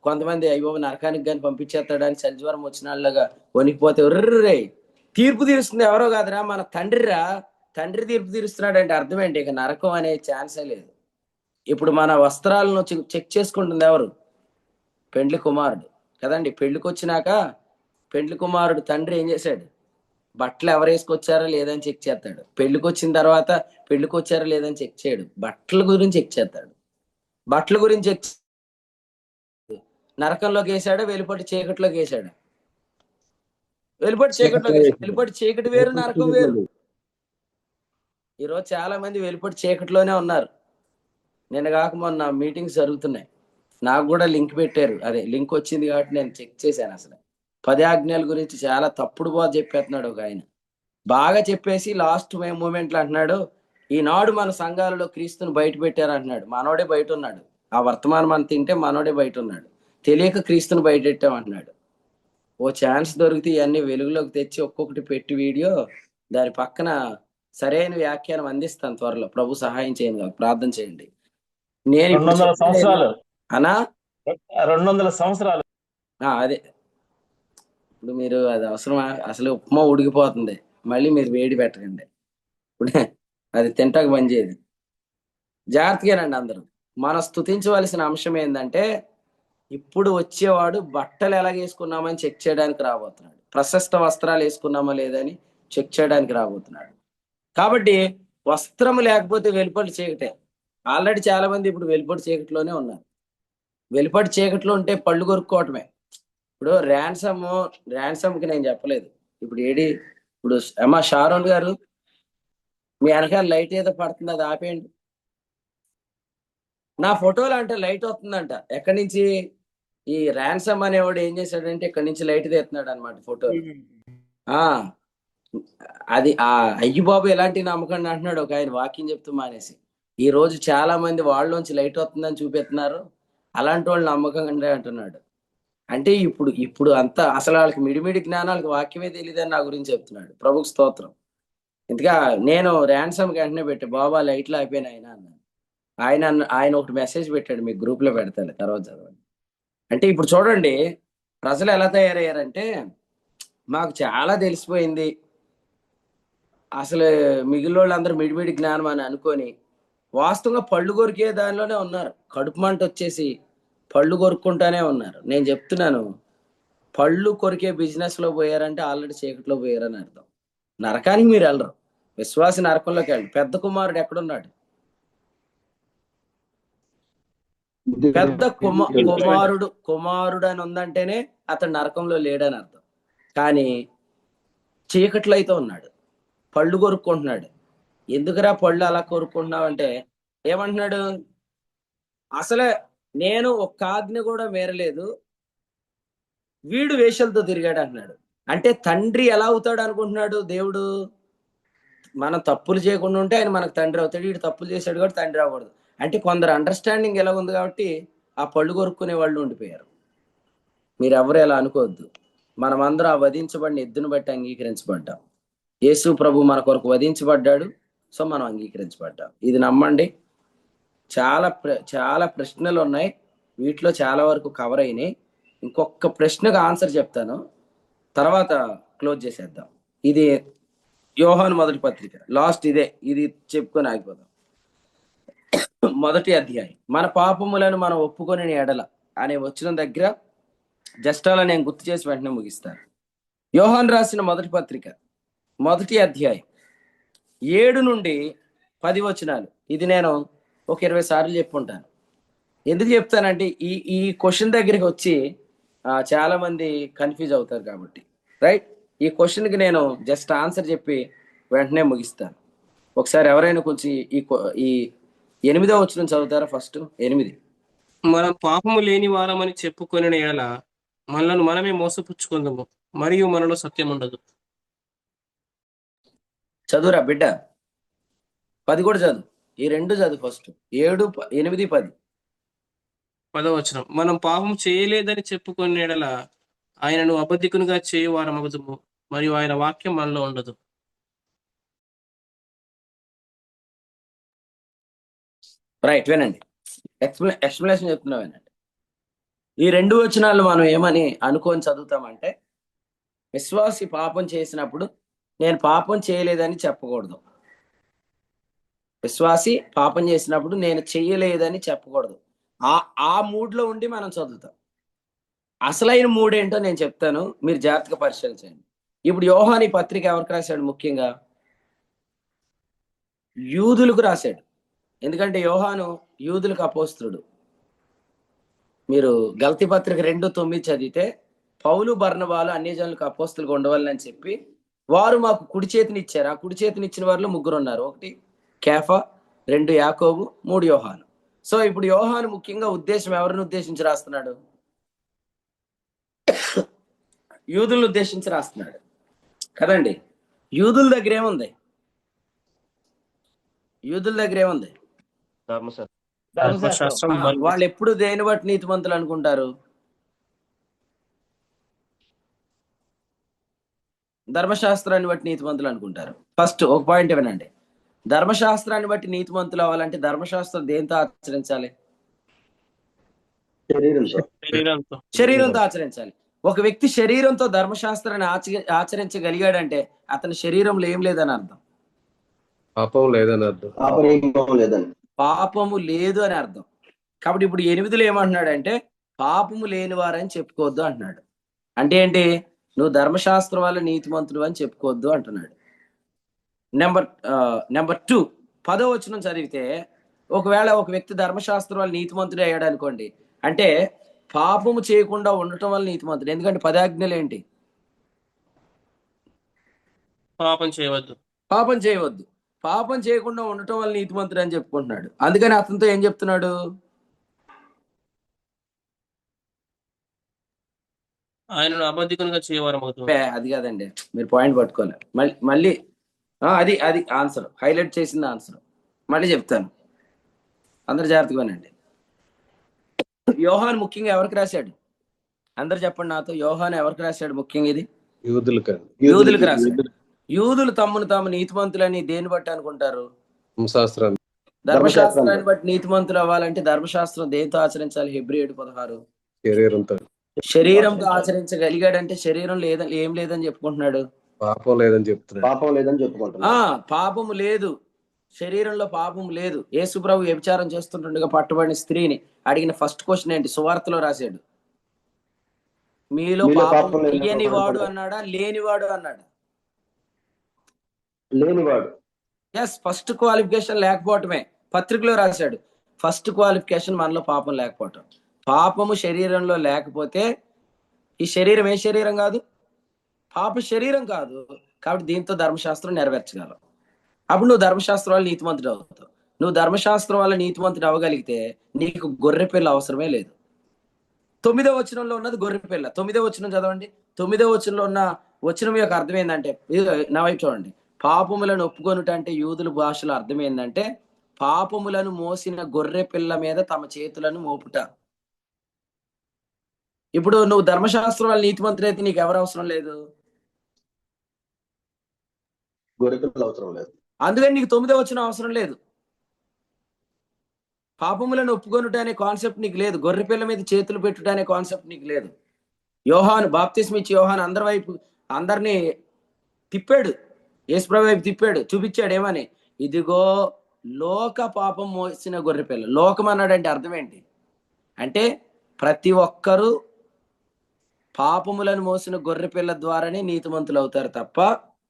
కొంతమంది అయ్యో నరకానికి కానీ పంపించేస్తాడని చలి జ్వరం వచ్చిన వాళ్ళగా వణికిపోతే ఒర్రే. తీర్పు తీరుస్తుంది ఎవరో కాదురా, మన తండ్రిరా. తండ్రి తీర్పు తీరుస్తున్నాడు అంటే అర్థం ఏంటి? ఇక నరకం అనే ఛాన్సే లేదు. ఇప్పుడు మన వస్త్రాలను చెక్ చేసుకుంటుంది ఎవరు? పెండ్లి కుమారుడు కదండి. పెళ్లికి వచ్చినాక పెండ్లి కుమారుడు తండ్రి ఏం చేశాడు? బట్టలు ఎవరు వేసుకొచ్చారా లేదని చెక్ చేస్తాడు. పెళ్లికి వచ్చిన తర్వాత పెళ్లికి వచ్చారా లేదని చెక్ చేయడు. బట్టల గురించి చెక్ చేస్తాడు. బట్టల గురించి చెక్ నరకంలోకి వేసాడా, వెలుపటి చీకటిలోకి వేసాడా? వెలుపటి చీకటిలోకి వేసాడు. వెలుపటి చీకటి వేరు, నరకం వేరు. ఈరోజు చాలా మంది వెలుపటి చీకటిలోనే ఉన్నారు. నిన్న కాక మొన్న మీటింగ్స్ జరుగుతున్నాయి. నాకు కూడా లింక్ పెట్టారు. అదే లింక్ వచ్చింది కాబట్టి నేను చెక్ చేశాను. అసలు 10 ఆజ్ఞల గురించి చాలా తప్పుడు బోధ చెప్పేస్తున్నాడు ఒక ఆయన. బాగా చెప్పేసి లాస్ట్ మూమెంట్లో అంటున్నాడు, ఈనాడు మన సంఘాలలో క్రీస్తుని బయట పెట్టారు అంటున్నాడు. మనోడే బయట ఉన్నాడు. ఆ వర్తమానం మనం తింటే మనోడే బయట ఉన్నాడు. తెలియక క్రీస్తుని బయట పెట్టామంటున్నాడు. ఓ ఛాన్స్ దొరికితే ఇవన్నీ వెలుగులోకి తెచ్చి ఒక్కొక్కటి పెట్టి వీడియో దాని పక్కన సరైన వ్యాఖ్యానం అందిస్తాను త్వరలో. ప్రభు సహాయం చేయండి, ప్రార్థన చేయండి. నేను 200 సంవత్సరాలు అనా 200 సంవత్సరాలు అదే ఇప్పుడు మీరు అది అవసరమా? అసలు ఉప్మా ఉడికిపోతుంది, మళ్ళీ మీరు వేడి పెట్టకండి. ఇప్పుడు అది తింటాక పనిచేయదు. జాగ్రత్తగానండి అందరూ. మనం స్తుతించవలసిన అంశం ఏంటంటే ఇప్పుడు వచ్చేవాడు బట్టలు ఎలా వేసుకున్నామని చెక్ చేయడానికి రాబోతున్నాడు. ప్రశస్త వస్త్రాలు వేసుకున్నామా లేదని చెక్ చేయడానికి రాబోతున్నాడు. కాబట్టి వస్త్రం లేకపోతే వెలుపటి చీకటే. ఆల్రెడీ చాలా మంది ఇప్పుడు వెలుపటి చీకటిలోనే ఉన్నారు. వెలుపటి చీకటిలో ఉంటే పళ్ళు కొరుక్కోవటమే. ఇప్పుడు ర్యాన్సమ్కి నేను చెప్పలేదు. ఇప్పుడు అమ్మా షారోన్ గారు, మీ వెనకాల లైట్ ఏదో పడుతుంది, అది ఆపేయండి. నా ఫోటోలు అంటే లైట్ వస్తుందంట. ఎక్కడి నుంచి? ఈ ర్యాన్సమ్ అనేవాడు ఏం చేశాడంటే ఇక్కడి నుంచి లైట్ తీస్తున్నాడు అనమాట ఫోటోలు. అది అయ్యి బాబు ఎలాంటి నమ్మకండి అంటున్నాడు ఒక ఆయన వాక్యం చెప్తూ మానేసి. ఈ రోజు చాలా మంది వాళ్ళలోంచి లైట్ వస్తుందని చూపెడుతున్నారు, అలాంటి వాళ్ళు నమ్మకంగా అంటున్నాడు. అంటే ఇప్పుడు అంతా అసలు వాళ్ళకి మిడిమిడి జ్ఞానాలకు వాక్యమే తెలియదని నా గురించి చెప్తున్నాడు. ప్రభుకు స్తోత్రం. ఇంతగా నేను ర్యాన్సమ్కి వెంటనే పెట్టి బాబా లైట్లు అయిపోయినా ఆయన అన్నాను. ఆయన ఒకటి మెసేజ్ పెట్టాడు, మీకు గ్రూప్ లో పెడతాను తర్వాత చదవండి. అంటే ఇప్పుడు చూడండి ప్రజలు ఎలా తయారయ్యారంటే, మాకు చాలా తెలిసిపోయింది, అసలు మిగిలిన వాళ్ళందరూ మిడిమిడి జ్ఞానం అని అనుకొని వాస్తవంగా పళ్ళు కొరికే దానిలోనే ఉన్నారు. కడుపు మంట వచ్చేసి పళ్ళు కొరుక్కుంటానే ఉన్నారు. నేను చెప్తున్నాను, పళ్ళు కొరికే బిజినెస్ లో పోయారంటే ఆల్రెడీ చీకట్లో పోయారని అర్థం. నరకానికి మీరు వెళ్ళరు, విశ్వాసి నరకంలోకి వెళ్ళరు. పెద్ద కుమారుడు ఎక్కడున్నాడు? పెద్ద కుమారుడు అని ఉందంటేనే అతడు నరకంలో లేడని అర్థం. కానీ చీకట్లో అయితే ఉన్నాడు, పళ్ళు కొరుక్కుంటున్నాడు. ఎందుకురా పళ్ళు అలా కొరుక్కుంటున్నావు అంటే ఏమంటున్నాడు? అసలే నేను ఒక్క ఆజ్ఞ కూడా మేరలేదు, వీడు వేషలతో తిరిగాడు అంటున్నాడు. అంటే తండ్రి ఎలా అవుతాడు అనుకుంటున్నాడు దేవుడు? మనం తప్పులు చేయకుండా ఉంటే ఆయన మనకు తండ్రి అవుతాడు. వీడు తప్పులు చేశాడు కాబట్టి తండ్రి అవ్వకూడదు. అంటే కొందరు అండర్స్టాండింగ్ ఎలా ఉంది కాబట్టి ఆ పళ్ళు కొరుక్కునే వాళ్ళు ఉండిపోయారు. మీరు ఎవరు ఎలా అనుకోవద్దు. మనమందరం ఆ వధించబడిన ఎద్దును బట్టి అంగీకరించబడ్డాం. యేసు ప్రభు మన కొరకు వధించబడ్డాడు, సో మనం అంగీకరించబడ్డాం. ఇది నమ్మండి. చాలా ప్రశ్నలు ఉన్నాయి, వీటిలో చాలా వరకు కవర్ అయినాయి. ఇంకొక ప్రశ్నకు ఆన్సర్ చెప్తాను, తర్వాత క్లోజ్ చేసేద్దాం. ఇది యోహాను మొదటి పత్రిక, లాస్ట్ ఇది చెప్పుకొని ఆగిపోదాం. మొదటి అధ్యాయం, మన పాపములను మనం ఒప్పుకొని ఎడల అనే వచనం దగ్గర జస్ట్ అలా నేను గుర్తు చేసి వెంటనే ముగిస్తాను. యోహాను రాసిన మొదటి పత్రిక మొదటి అధ్యాయం 7 నుండి 10 వచనాలు. ఇది నేను ఒక 20 సార్లు చెప్పుంటాను. ఎందుకు చెప్తానంటే ఈ క్వశ్చన్ దగ్గరికి వచ్చి చాలా మంది కన్ఫ్యూజ్ అవుతారు కాబట్టి. రైట్, ఈ క్వశ్చన్కి నేను జస్ట్ ఆన్సర్ చెప్పి వెంటనే ముగిస్తాను. ఒకసారి ఎవరైనా కొంచెం ఈ 8వ వచనం చదువుతారా? ఫస్ట్ 8. మనం పాపము లేని వారమని చెప్పుకొని ఎడల మనలను మనమే మోసపుచ్చుకుందాము, మరియు మనలో సత్యం ఉండదు. చదువురా బిడ్డ, 10 కూడా చదువు. ఈ 2 చదువు ఫస్ట్. 7, 8, 10. 10వ వచనం, మనం పాపం చేయలేదని చెప్పుకొని ఎడల ఆయనను అబద్ధికునిగా చేయువారమగుదుము, మరియు ఆయన వాక్యం మనలో ఉండదు. రైట్, వినండి. ఎక్స్ప్లెనేషన్ చెప్తున్నా వినండి. ఈ 2 వచనాలు మనం ఏమని అనుకొని చదువుతామంటే, విశ్వాసి పాపం చేసినప్పుడు నేను పాపం చేయలేదని చెప్పకూడదు. విశ్వాసి పాపం చేసినప్పుడు నేను చెయ్యలేదని చెప్పకూడదు. ఆ మూడ్లో ఉండి మనం చదువుతాం. అసలైన మూడ్ ఏంటో నేను చెప్తాను, మీరు జాగ్రత్తగా పరిశీలించండి. ఇప్పుడు యోహాను ఈ పత్రిక ఎవరికి రాశాడు? ముఖ్యంగా యూదులకు రాశాడు. ఎందుకంటే యోహాను యూదులకు అపోస్తులుడు. మీరు గలతీ పత్రిక 2:9 చదివితే, పౌలు బర్నబాలు అన్యజనులకు అపోస్తులుగా ఉండవాలని చెప్పి వారు మాకు కుడి చేతిని ఇచ్చారు. ఆ కుడి చేతిని ఇచ్చిన వారిలో 3 ఉన్నారు. 1 కేఫా, 2 యాకోబు, 3 యోహాను. సో ఇప్పుడు యోహాను ముఖ్యంగా ఉద్దేశం ఎవరిని ఉద్దేశించి రాస్తున్నాడు? యూదులను ఉద్దేశించి రాస్తున్నాడు కదండి. యూదుల దగ్గర ఏముంది? ధర్మశాస్త్రం. వాళ్ళు ఎప్పుడు దేని బట్టి నీతిమంతులు అనుకుంటారు? ధర్మశాస్త్రాన్ని బట్టి నీతిమంతులు అనుకుంటారు. ఫస్ట్ ఒక పాయింట్ వినండి. ధర్మశాస్త్రాన్ని బట్టి నీతిమంతులు అవ్వాలంటే ధర్మశాస్త్రం దేంతో ఆచరించాలి? శరీరంతో ఆచరించాలి. ఒక వ్యక్తి శరీరంతో ధర్మశాస్త్రాన్ని ఆచరించగలిగాడంటే అతని శరీరంలో ఏం లేదని అర్థం. పాపం లేదని అర్థం. పాపము లేదు అని అర్థం. కాబట్టి ఇప్పుడు 8లో ఏమంటున్నాడంటే, పాపము లేని వారని చెప్పుకోవద్దు అంటున్నాడు. అంటే ఏంటి? నువ్వు ధర్మశాస్త్రం వల్ల నీతిమంతుడు అని చెప్పుకోవద్దు అంటున్నాడు. నెంబర్ 2, 10వ వచనం చదివితే, ఒకవేళ ఒక వ్యక్తి ధర్మశాస్త్రం వల్ల నీతిమంతుడు అయ్యాడు అనుకోండి, అంటే పాపము చేయకుండా ఉండటం వల్ల నీతిమంతుడు. ఎందుకంటే 10 ఆజ్ఞలు ఏంటి? పాపం చేయవద్దు. పాపం చేయకుండా ఉండటం వల్ల నీతిమంతుడు అని చెప్పుకుంటున్నాడు. అందుకని అతనితో ఏం చెప్తున్నాడు? ఆయనను అబద్ధికునిగా చేయవారమవుతుంది. అది కాదండి, మీరు పాయింట్ పట్టుకోవాలి. మళ్ళీ అది ఆన్సర్, హైలైట్ చేసింది ఆన్సర్. మళ్ళీ చెప్తాను. అందరు జాగ్రత్తగా వినండి. యోహాను ముఖ్యంగా ఎవరికి రాశాడు? అందరు చెప్పండి నాతో. యోహాను ఎవరికి రాశాడు ముఖ్యంగా? ఇది యూదులకు రాశాడు. యూదులు తమ్మును తాము నీతిమంతులని దేన్ని బట్టి అనుకుంటారు? ధర్మశాస్త్రాన్ని బట్టి నీతిమంతులు అవ్వాలంటే ధర్మశాస్త్రం దేంతో ఆచరించాలి? హెబ్రీ 7:16. శరీరంతో ఆచరించగలిగాడంటే శరీరం ఏం లేదని చెప్పుకుంటున్నాడు. పాపం లేదని చెప్తున్నాడు. పాపము లేదు, శరీరంలో పాపం లేదు. యేసు ప్రభు వ్యభిచారం చేస్తుండగా పట్టుబడిన స్త్రీని అడిగిన ఫస్ట్ క్వశ్చన్ ఏంటి? సువార్తలో రాశాడు. మీలో పాపం లేనివాడు అన్నాడా, లేనివాడు అన్నాడా? లేనివాడు. ఎస్, ఫస్ట్ క్వాలిఫికేషన్ లేకపోవటమే. పత్రికలో రాశాడు ఫస్ట్ క్వాలిఫికేషన్ మనలో పాపం లేకపోవటం. పాపము శరీరంలో లేకపోతే ఈ శరీరం ఏ శరీరం కాదు, పాప శరీరం కాదు. కాబట్టి దీంతో ధర్మశాస్త్రం నెరవేర్చగలవు. అప్పుడు నువ్వు ధర్మశాస్త్రం వల్ల నీతిమంతుడు అవుతావు. నువ్వు ధర్మశాస్త్రం వల్ల నీతిమంతుడు అవ్వగలిగితే నీకు గొర్రె పిల్ల అవసరమే లేదు. 9వ వచనంలో ఉన్నది గొర్రె పిల్ల. 9వ వచనం చదవండి. 9వ వచనంలో ఉన్న వచనం యొక్క అర్థం ఏంటంటే, నా వైపు చూడండి. పాపములను ఒప్పుకొనుట అంటే యూదుల భాషలో అర్థం ఏంటంటే పాపములను మోసిన గొర్రె పిల్ల మీద తమ చేతులను మోపుట. ఇప్పుడు నువ్వు ధర్మశాస్త్రం వల్ల నీతిమంతుడైతే నీకు ఎవరు అవసరం లేదు, గొర్రె పిల్ల అవసరం లేదు. అందుకని నీకు 9వ వచనం అవసరం లేదు. పాపములను ఒప్పుకొనుట అనే కాన్సెప్ట్ నీకు లేదు. గొర్రె పిల్ల మీద చేతులు పెట్టుట అనే కాన్సెప్ట్ నీకు లేదు. యోహాను బాప్తిస్మ ఇచ్చి యోహాను అందరినీ తిప్పాడు. యేసుప్రభు వైపు తిప్పాడు, చూపించాడు. ఏమని? ఇదిగో లోక పాపం మోసిన గొర్రె పిల్ల. లోకం అన్నాడంటే అర్థం ఏంటి అంటే ప్రతి ఒక్కరూ పాపములను మోసిన గొర్రె పిల్ల ద్వారానే నీతిమంతులు అవుతారు తప్ప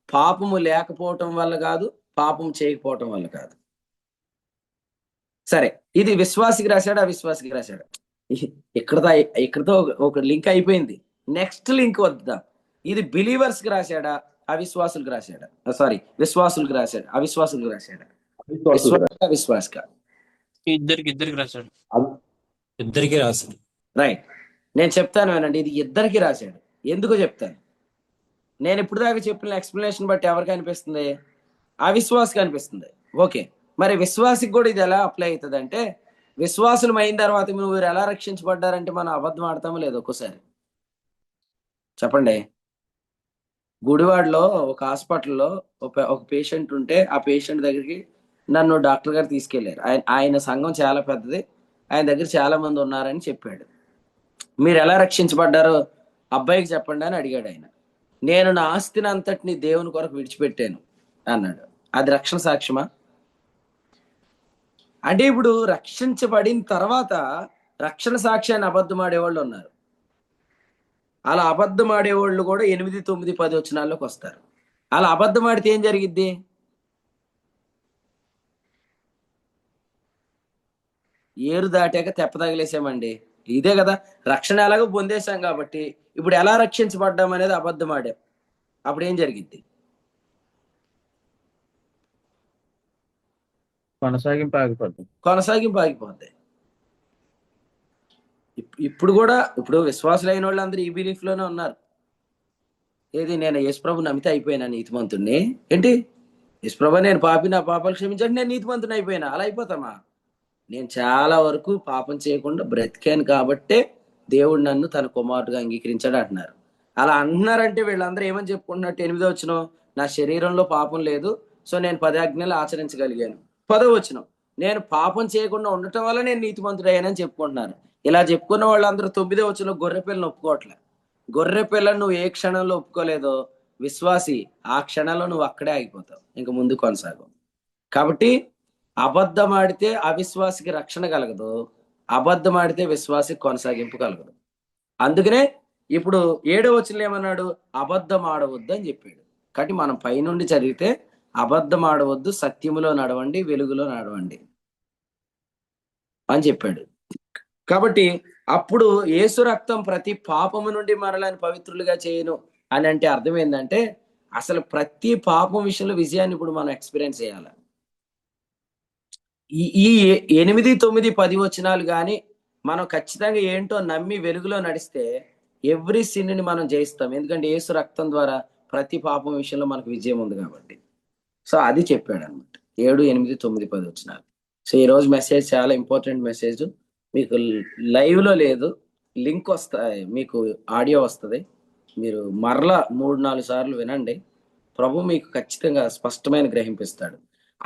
పాపము లేకపోవటం వల్ల కాదు, పాపం చేయకపోవటం వల్ల కాదు. సరే, ఇది విశ్వాసికి రాశాడు, అవిశ్వాసికి రాశాడు. ఇక్కడతో ఒక లింక్ అయిపోయింది. నెక్స్ట్ లింక్ వద్దాం. ఇది బిలీవర్స్ కి రాశాడా, అవిశ్వాసులకు రాశాడా? సారీ, విశ్వాసులకు రాశాడు, అవిశ్వాసులకు రాశాడా? అవిశ్వాసిక ఇద్దరికి రాశాడు. ఇద్దరికి రాశాడు. రైట్. నేను చెప్తాను వినండి, ఇది ఇద్దరికి రాశాడు. ఎందుకో చెప్తాను. నేను ఇప్పుడు దాకా చెప్పిన ఎక్స్ప్లెనేషన్ బట్టి ఎవరికి అనిపిస్తుంది? అవిశ్వాసికి అనిపిస్తుంది. ఓకే, మరి విశ్వాసికి కూడా ఇది ఎలా అప్లై అవుతుంది అంటే, విశ్వాసులు అయిన తర్వాత మీరు ఎలా రక్షించబడ్డారంటే మనం అబద్ధం ఆడతామో లేదు ఒక్కోసారి. చెప్పండి. గుడివాడలో ఒక హాస్పిటల్లో ఒక పేషెంట్ ఉంటే ఆ పేషెంట్ దగ్గరికి నన్ను డాక్టర్ గారు తీసుకెళ్లారు. ఆయన సంఘం చాలా పెద్దది, ఆయన దగ్గర చాలా మంది ఉన్నారని చెప్పాడు. మీరు ఎలా రక్షించబడ్డారో అబ్బాయికి చెప్పండి అని అడిగాడు ఆయన. నేను నా ఆస్తిని అంతటిని దేవుని కొరకు విడిచిపెట్టాను అన్నాడు. అది రక్షణ సాక్ష్యమా? అంటే ఇప్పుడు రక్షించబడిన తర్వాత రక్షణ సాక్ష్యాన్ని అబద్ధం ఆడేవాళ్ళు ఉన్నారు. అలా అబద్ధం ఆడేవాళ్ళు కూడా 8, 9, 10 వచనాల్లోకి వస్తారు. అలా అబద్ధం ఆడితే ఏం జరిగిద్ది? ఏరు దాటాక తెప్ప తగిలేసామండి. ఇదే కదా రక్షణ. ఎలాగో పొందేశాం కాబట్టి ఇప్పుడు ఎలా రక్షించబడ్డాం అనేది అబద్ధం ఆడాం. అప్పుడు ఏం జరిగిద్ది? కొనసాగింపు ఆగిపోద్ది. ఇప్పుడు విశ్వాసులైన వాళ్ళు అందరూ ఈ బిలీఫ్ లోనే ఉన్నారు. ఏది, నేను యేసుప్రభు నమ్మితే అయిపోయినా నీతిమంతుడిని? ఏంటి యేసుప్రభు నేను పాపి, నా పాపాలు క్షమించండి, నేను నీతిమంతుని అయిపోయినా? అలా అయిపోతామా? నేను చాలా వరకు పాపం చేయకుండా బ్రతికాను కాబట్టే దేవుడు నన్ను తన కుమారుడుగా అంగీకరించాడు అంటున్నారు. అలా అంటున్నారంటే వీళ్ళందరూ ఏమని చెప్పుకుంటున్నట్టు? 8వ వచనం, నా శరీరంలో పాపం లేదు, సో నేను 10 ఆజ్ఞలు ఆచరించగలిగాను. 10వ వచనం, నేను పాపం చేయకుండా ఉండటం వల్ల నేను నీతిమంతుడయ్యానని చెప్పుకుంటున్నారు. ఇలా చెప్పుకున్న వాళ్ళందరూ 9వ వచనంలో గొర్రె పిల్లను ఒప్పుకోవట్లే. గొర్రె పిల్లను నువ్వు ఏ క్షణంలో ఒప్పుకోలేదో విశ్వాసి ఆ క్షణంలో నువ్వు అక్కడే ఆగిపోతావు, ఇంక ముందు కొనసాగు. కాబట్టి అబద్ధం ఆడితే అవిశ్వాసికి రక్షణ కలగదు, అబద్ధం ఆడితే విశ్వాసికి కొనసాగింపు కలగదు. అందుకనే ఇప్పుడు 7వ వచనంలో ఏమన్నాడు? అబద్ధం ఆడవద్దు అని చెప్పాడు. కాబట్టి మనం పైనుండి చదివితే అబద్ధం ఆడవద్దు, సత్యములో నడవండి, వెలుగులో నడవండి అని చెప్పాడు. కాబట్టి అప్పుడు యేసు రక్తం ప్రతి పాపము నుండి మనల్ని పవిత్రులుగా చేయను అని అంటే అర్థం ఏంటంటే అసలు ప్రతి పాపం విషయంలో విజయాన్ని ఇప్పుడు మనం ఎక్స్పీరియన్స్ చేయాలి. ఈ 8, 9, 10 వచనాలు కానీ మనం ఖచ్చితంగా ఏంటో నమ్మి వెలుగులో నడిస్తే ఎవ్రీ సిన్ని మనం జయిస్తాం. ఎందుకంటే యేసు రక్తం ద్వారా ప్రతి పాపం విషయంలో మనకు విజయం ఉంది కాబట్టి. సో అది చెప్పాడు అనమాట 7, 8, 9, 10 వచనాలు. సో ఈరోజు మెసేజ్ చాలా ఇంపార్టెంట్ మెసేజ్. మీకు లైవ్లో లేదు, లింక్ వస్తాయి, మీకు ఆడియో వస్తుంది. మీరు మరలా 3-4 సార్లు వినండి. ప్రభు మీకు ఖచ్చితంగా స్పష్టమైన గ్రహింపిస్తాడు.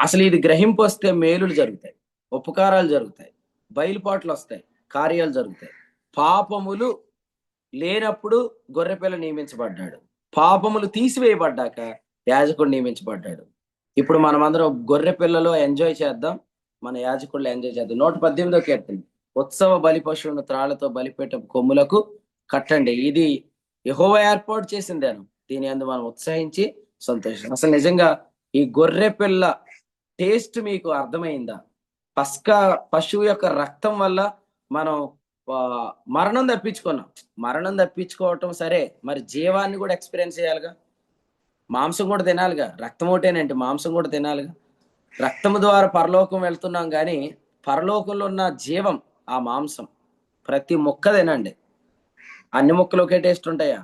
అసలు ఇది గ్రహింపు వస్తే మేలులు జరుగుతాయి, ఉపకారాలు జరుగుతాయి, బయలుపాట్లు వస్తాయి, కార్యాలు జరుగుతాయి. పాపములు లేనప్పుడు గొర్రెపిల్ల నియమించబడ్డాడు, పాపములు తీసివేయబడ్డాక యాజకుడు నియమించబడ్డాడు. ఇప్పుడు మనమందరం గొర్రె పిల్లలో ఎంజాయ్ చేద్దాం, మన యాజకుళ్ళు ఎంజాయ్ చేద్దాం. 118వ కీర్తన, ఉత్సవ బలి పశువును త్రాళ్లతో బలిపెట్ట కొమ్ములకు కట్టండి, ఇది యెహోవా ఏర్పాటు చేసిందేను, దీని యందు మనం ఉత్సహించి సంతోషం. అసలు నిజంగా ఈ గొర్రె పిల్ల టేస్ట్ మీకు అర్థమైందా? పస్కా పశువు యొక్క రక్తం వల్ల మనం మరణం తప్పించుకున్నాం. మరణం తప్పించుకోవటం సరే, మరి జీవాన్ని కూడా ఎక్స్పీరియన్స్ చేయాలిగా. మాంసం కూడా తినాలిగా, రక్తం ఒకటేనంటే మాంసం కూడా తినాలిగా. రక్తము ద్వారా పరలోకం వెళ్తున్నాం, కానీ పరలోకంలో ఉన్న జీవం ఆ మాంసం. ప్రతి ముక్క తినండి. అన్ని ముక్కలు ఒకే టేస్ట్ ఉంటాయా?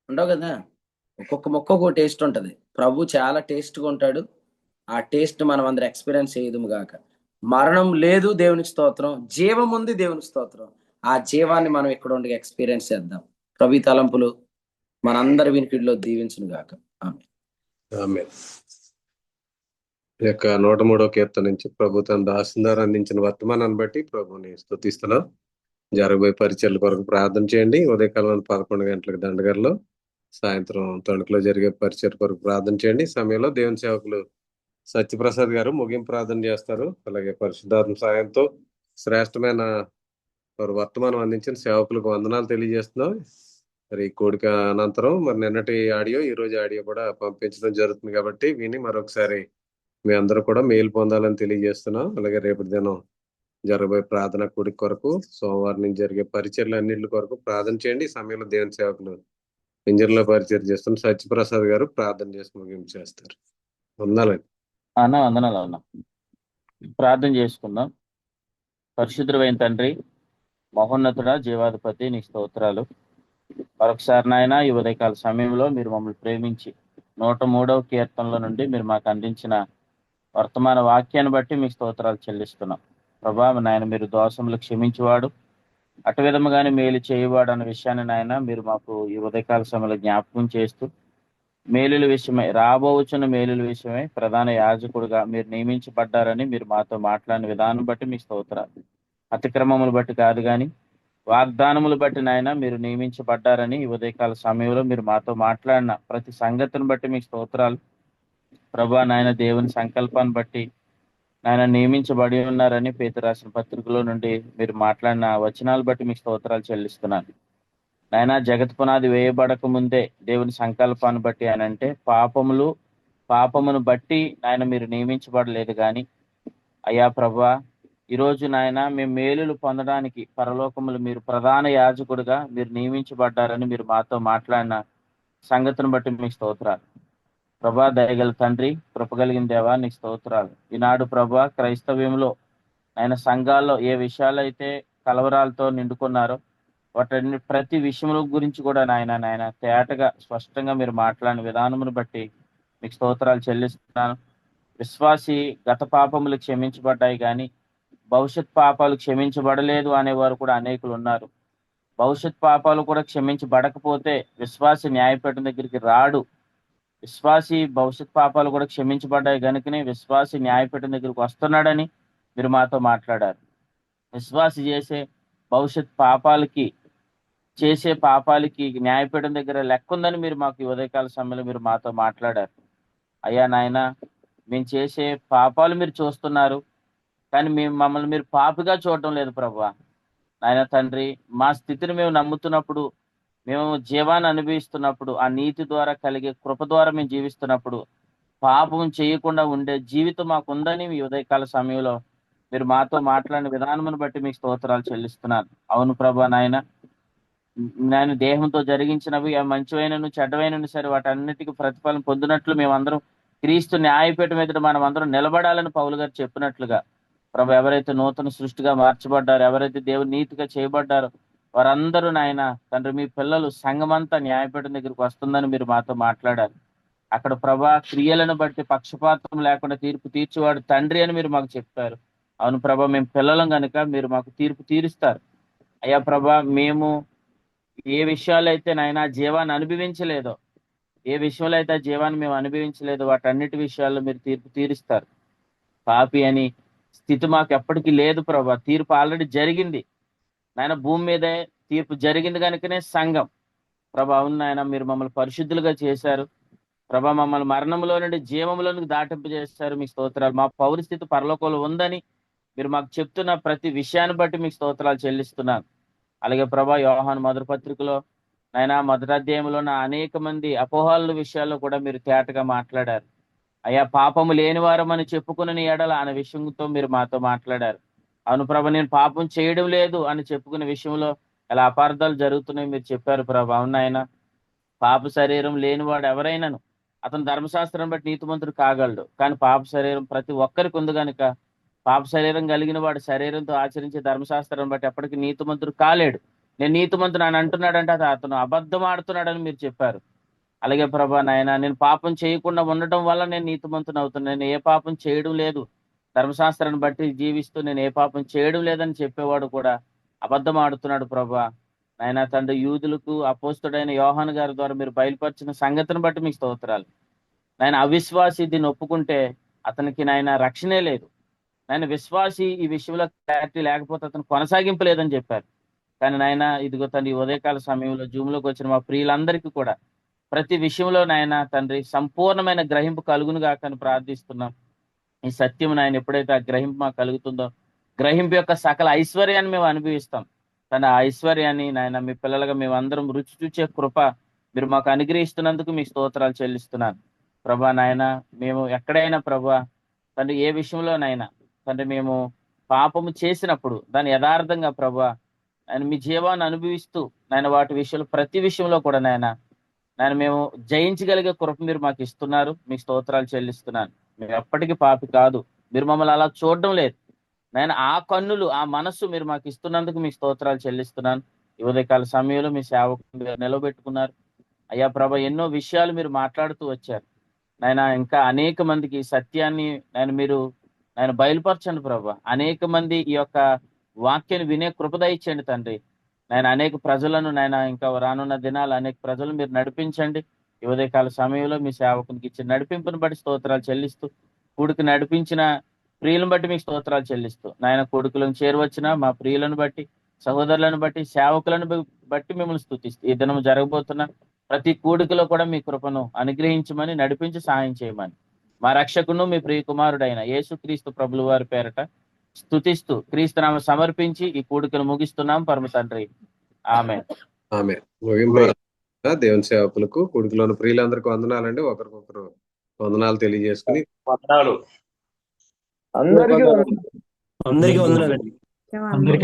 ఉండవు కదా. ఒక్కొక్క ముక్క ఒక్కొక్క టేస్ట్ ఉంటుంది. ప్రభు చాలా టేస్ట్గా ఉంటాడు. ఆ టేస్ట్ మనం అందరం ఎక్స్పీరియన్స్ చేయదుము గాక. మరణం లేదు, దేవునికి స్తోత్రం. జీవం ఉంది, దేవునికి స్తోత్రం. ఆ జీవాన్ని మనం ఇక్కడ ఉండి ఎక్స్పీరియన్స్ చేద్దాం. ప్రభు తలంపులు మనందరి వినికిడిలో దీవించును గాక. ఆమేన్. ఈ యొక్క 103వ కీర్తన నుంచి ప్రభు తన దాసుని ద్వారా అందించిన వర్తమానాన్ని బట్టి ప్రభుని స్తుతిస్తున్నాం. జరగబోయే పరిచర్ల కొరకు ప్రార్థన చేయండి. ఉదయకాలం 11 గంటలకు దండగర్లో, సాయంత్రం తణుకులో జరిగే పరిచర్ల కొరకు ప్రార్థన చేయండి. ఈ సమయంలో దేవుని సేవకులు సత్యప్రసాద్ గారు ముగింపు ప్రార్థన చేస్తారు. అలాగే పరిశుద్ధాత్మ సాయంతో శ్రేష్టమైన వారు వర్తమానం అందించిన సేవకులకు వందనాలు తెలియజేస్తున్నాం. మరి కోడిక అనంతరం మరి నిన్నటి ఆడియో, ఈ రోజు ఆడియో కూడా పంపించడం జరుగుతుంది కాబట్టి విని మరొకసారి మీ అందరూ కూడా మేలు పొందాలని తెలియజేస్తున్నాం. అలాగే రేపటి దినం జరగబోయే ప్రార్థన కూడిక కొరకు, సోమవారం నుంచి జరిగే పరిచర్లు అన్నింటి కొరకు ప్రార్థన చేయండి. ఈ సమయంలో దేవుని సేవకులు ఇంజన్లో పరిచయం చేస్తున్న సత్యప్రసాద్ గారు ప్రార్థన చేసి ముగింపు చేస్తారు. వందనాలండి. వందనాలు అన్న. ప్రార్థన చేసుకుందాం. పరిశుద్ధుడైన తండ్రి, మహోన్నతుడ, జీవాధిపతి, నీకు స్తోత్రాలు. మరొకసారి నాయన ఈ ఉదయకాల సమయంలో మీరు మమ్మల్ని ప్రేమించి 103వ కీర్తనలో నుండి మీరు మాకు అందించిన వర్తమాన వాక్యాన్ని బట్టి మీకు స్తోత్రాలు చెల్లిస్తున్నాం. ప్రభా నాయన, మీరు దోషములు క్షమించేవాడు, అటు విధముగానే మేలు చేయవాడు అన్న విషయాన్ని నాయన మీరు మాకు ఈ ఉదయకాల సమయంలో జ్ఞాపకం చేస్తూ, మేలుల విషయమై, రాబోచున్న మేలుల విషయమై ప్రధాన యాజకుడుగా మీరు నియమించబడ్డారని మీరు మాతో మాట్లాడిన విధానం బట్టి మీకు స్తోత్రాలు. అతిక్రమములు బట్టి కాదు కానీ వాగ్దానములు బట్టి నాయన మీరు నియమించబడ్డారని ఈ ఉదయకాల సమయంలో మీరు మాతో మాట్లాడిన ప్రతి సంగతిని బట్టి మీకు స్తోత్రాలు. ప్రభా నాయన, దేవుని సంకల్పాన్ని బట్టి నాయన నియమించబడి ఉన్నారని పేతురు రాసిన పత్రికలో నుండి మీరు మాట్లాడిన వచనాలు బట్టి మీకు స్తోత్రాలు చెల్లిస్తున్నాను. నాయన, జగత్ పునాది వేయబడక ముందే దేవుని సంకల్పాన్ని బట్టి అని అంటే పాపమును బట్టి నాయన మీరు నియమించబడలేదు కానీ అయ్యా ప్రభా, ఈరోజు నాయన మేము మేలులు పొందడానికి పరలోకములు మీరు ప్రధాన యాజకుడిగా మీరు నియమించబడ్డారని మీరు మాతో మాట్లాడిన సంగతిని బట్టి మీకు స్తోత్రాలు. ప్రభా, దయగల తండ్రి, కృపగలిగిన దేవా నీకు స్తోత్రాలు. ఈనాడు ప్రభా క్రైస్తవ్యంలో ఆయన సంఘాల్లో ఏ విషయాలైతే కలవరాలతో నిండుకున్నారో వాటి ప్రతి విషయం గురించి కూడా నాయన తేటగా స్పష్టంగా మీరు మాట్లాడిన విధానమును బట్టి మీకు స్తోత్రాలు చెల్లిస్తున్నాను. విశ్వాసి గత పాపములు క్షమించబడ్డాయి కానీ భవిష్యత్ పాపాలు క్షమించబడలేదు అనేవారు కూడా అనేకులు ఉన్నారు. భవిష్యత్ పాపాలు కూడా క్షమించబడకపోతే విశ్వాసి న్యాయపీఠం దగ్గరికి రాడు. విశ్వాసి భవిష్యత్ పాపాలు కూడా క్షమించబడ్డాయి కనుకనే విశ్వాసి న్యాయపీఠం దగ్గరికి వస్తున్నాడని మీరు మాతో మాట్లాడారు. విశ్వాసి చేసే పాపాలకి న్యాయపీఠం దగ్గర లెక్క ఉందని మీరు మాకు ఈ ఉదయకాల సమయంలో మీరు మాతో మాట్లాడారు. అయ్యా నాయన, మేము చేసే పాపాలు మీరు చూస్తున్నారు కానీ మమ్మల్ని మీరు పాపిగా చూడటం లేదు ప్రభువా. నాయన తండ్రి, మా స్థితిని మేము నమ్ముతున్నప్పుడు, మేము జీవాన్ని అనుభవిస్తున్నప్పుడు, ఆ నీతి ద్వారా కలిగే కృప ద్వారా మేము జీవిస్తున్నప్పుడు పాపం చేయకుండా ఉండే జీవితం మాకు ఉందని ఈ ఉదయకాల సమయంలో మీరు మాతో మాట్లాడిన విధానమును బట్టి మీకు స్తోత్రాలు చెల్లిస్తున్నాను. అవును ప్రభా నాయన, నేను దేహంతో జరిగించినవి మంచివైనను చెడ్డవైనను సరే వాటన్నిటికీ ప్రతిఫలం పొందినట్లు మేమందరం క్రీస్తు న్యాయపీఠం ఎదుట మనం అందరం నిలబడాలని పౌలు గారు చెప్పినట్లుగా ప్రభు, ఎవరైతే నూతన సృష్టిగా మార్చబడ్డారో, ఎవరైతే దేవుని నీతిగా చేయబడ్డారో వారందరూ నాయన తండ్రి మీ పిల్లలు సంఘమంతా న్యాయపీఠం దగ్గరికి వస్తుందని మీరు మాతో మాట్లాడారు. అక్కడ ప్రభా క్రియలను బట్టి పక్షపాతం లేకుండా తీర్పు తీర్చేవాడు తండ్రి అని మీరు మాకు చెప్పారు. అవును ప్రభా, మేము పిల్లలం కనుక మీరు మాకు తీర్పు తీరుస్తారు. అయ్యా ప్రభా, మేము ఏ విషయాలు అయితే నాయన జీవాన్ని అనుభవించలేదో, ఏ విషయంలో అయితే ఆ జీవాన్ని మేము అనుభవించలేదో వాటన్నిటి విషయాల్లో మీరు తీర్పు తీరుస్తారు. పాపి అని స్థితి మాకు ఎప్పటికీ లేదు ప్రభా. తీర్పు ఆల్రెడీ జరిగింది నాయన, భూమి మీదే తీర్పు జరిగింది కనుకనే సంఘం ప్రభా. అవును నాయన, మీరు మమ్మల్ని పరిశుద్ధులుగా చేశారు ప్రభా. మమ్మల్ని మరణంలో నుండి జీవంలోనికి దాటింపు చేస్తారు. మీకు స్తోత్రాలు. మా పౌరస్థితి పరలోకంలో ఉందని మీరు మాకు చెప్తున్న ప్రతి విషయాన్ని బట్టి మీకు స్తోత్రాలు చెల్లిస్తున్నాను. అలాగే ప్రభా, యోహాను మొదటి పత్రికలో నాయన మొదటి అధ్యాయంలో అనేక మంది అపోహల విషయాల్లో కూడా మీరు తేటగా మాట్లాడారు. అయ్యా, పాపము లేని వారమని చెప్పుకుని ఎడల అనే విషయంతో మీరు మాతో మాట్లాడారు. అవును ప్రభ, నేను పాపం చేయడం లేదు అని చెప్పుకునే విషయంలో ఎలా అపార్థాలు జరుగుతున్నాయి మీరు చెప్పారు ప్రభ. అవునాయన, పాప శరీరం లేనివాడు ఎవరైనాను అతను ధర్మశాస్త్రం బట్టి నీతిమంతుడు కాగలడు, కానీ పాప శరీరం ప్రతి ఒక్కరికి ఉంది కనుక పాప శరీరం కలిగిన వాడు శరీరంతో ఆచరించే ధర్మశాస్త్రం బట్టి ఎప్పటికీ నీతిమంతుడు కాలేడు. నేను నీతిమంతుడు అని అంటున్నాడంటే అది అతను అబద్ధం ఆడుతున్నాడని మీరు చెప్పారు. అలాగే ప్రభా నాయన, నేను పాపం చేయకుండా ఉండటం వల్ల నేను నీతిమంతుని అవుతున్నాను. నేను ఏ పాపం చేయడం లేదు, ధర్మశాస్త్రాన్ని బట్టి జీవిస్తూ నేను ఏ పాపం చేయడం లేదని చెప్పేవాడు కూడా అబద్ధం ఆడుతున్నాడు ప్రభా. నాయన తండ్రి, యూదులకు అపోస్తుడైన యోహాను గారి ద్వారా మీరు బయలుపరిచిన సంగతిని బట్టి మీకు స్తోత్రాలు. నాయన, అవిశ్వాసి దీన్ని ఒప్పుకుంటే అతనికి నాయన రక్షణే లేదు. నాయన, విశ్వాసి ఈ విషయంలో క్లారిటీ లేకపోతే అతను కొనసాగింపు లేదని చెప్పారు. కానీ నాయన, ఇదిగో తండ్రి, ఉదయకాల సమయంలో జూమ్లోకి వచ్చిన మా ప్రియులందరికీ కూడా ప్రతి విషయంలో నాయన తండ్రి సంపూర్ణమైన గ్రహింపు కలుగును గాకని ప్రార్థిస్తున్నాం. ఈ సత్యం నాయన ఎప్పుడైతే ఆ గ్రహింపు మాకు కలుగుతుందో, గ్రహింపు యొక్క సకల ఐశ్వర్యాన్ని మేము అనుభవిస్తాం. తన ఐశ్వర్యాన్ని నాయన మీ పిల్లలుగా మేము అందరం రుచి చూచే కృప మీరు మాకు అనుగ్రహిస్తున్నందుకు మీ స్తోత్రాలు చెల్లిస్తున్నాను ప్రభా. నాయన, మేము ఎక్కడైనా ప్రభా తండ్రి ఏ విషయంలోనైనా తండ్రి మేము పాపము చేసినప్పుడు దాన్ని యథార్థంగా ప్రభా ఆయన మీ జీవాన్ని అనుభవిస్తూ నాయన వాటి విషయంలో ప్రతి విషయంలో కూడా నాయన మేము జయించగలిగే కృప మీరు మాకు ఇస్తున్నారు. మీకు స్తోత్రాలు చెల్లిస్తున్నాను. మేము ఎప్పటికీ పాపి కాదు, మీరు మమ్మల్ని అలా చూడడం లేదు నాయన. ఆ కన్నులు, ఆ మనస్సు మీరు మాకు ఇస్తున్నందుకు మీకు స్తోత్రాలు చెల్లిస్తున్నాను. ఈ ఉదయకాల సమయంలో మీ సేవకు నిలబెట్టుకున్నారు అయ్యా ప్రభా. ఎన్నో విషయాలు మీరు మాట్లాడుతూ వచ్చారు నాయన. ఇంకా అనేక మందికి ఈ సత్యాన్ని మీరు బయలుపరచండి ప్రభా. అనేక మంది ఈ యొక్క వాక్యాన్ని వినే కృప దయచేయండి తండ్రి. అనేక ప్రజలను ఇంకా రానున్న దినాలు అనేక ప్రజలను మీరు నడిపించండి. ఈ ఉదయకాల సమయంలో మీ సేవకునికి ఇచ్చిన నడిపింపుని బట్టి స్తోత్రాలు చెల్లిస్తూ, కూడికి నడిపించిన ప్రియులను బట్టి మీకు స్తోత్రాలు చెల్లిస్తూ, కొడుకులను చేరువచ్చిన మా ప్రియులను బట్టి, సహోదరులను బట్టి, సేవకులను బట్టి మిమ్మల్ని స్తుతిస్తూ, ఈ దినం జరగబోతున్న ప్రతి కూడికలో కూడా మీ కృపను అనుగ్రహించమని, నడిపించి సహాయం చేయమని మా రక్షకును మీ ప్రియ కుమారుడైన యేసుక్రీస్తు ప్రభుల వారి పేరట స్తుతిస్తూ క్రీస్తునామ సమర్పించి ఈ కూడికను ముగిస్తున్నాం పరమ తండ్రి. ఆమేన్. ఆమేన్. దేవుని సేవకులకు, కూడికలోని ప్రియులందరికీ వందనాలండి. ఒకరికొకరు వందనాలు తెలియజేసుకుని అందరికీ వందనాలండి. అందరికీ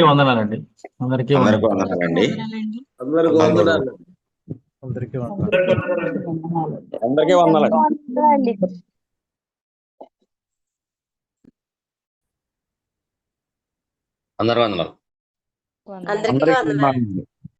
వందనాలండి. అందరికీ వందనాలండి. అందరికీ వందనాలండి. అందరూ వందనాలు. అందరికీ వందనాలు.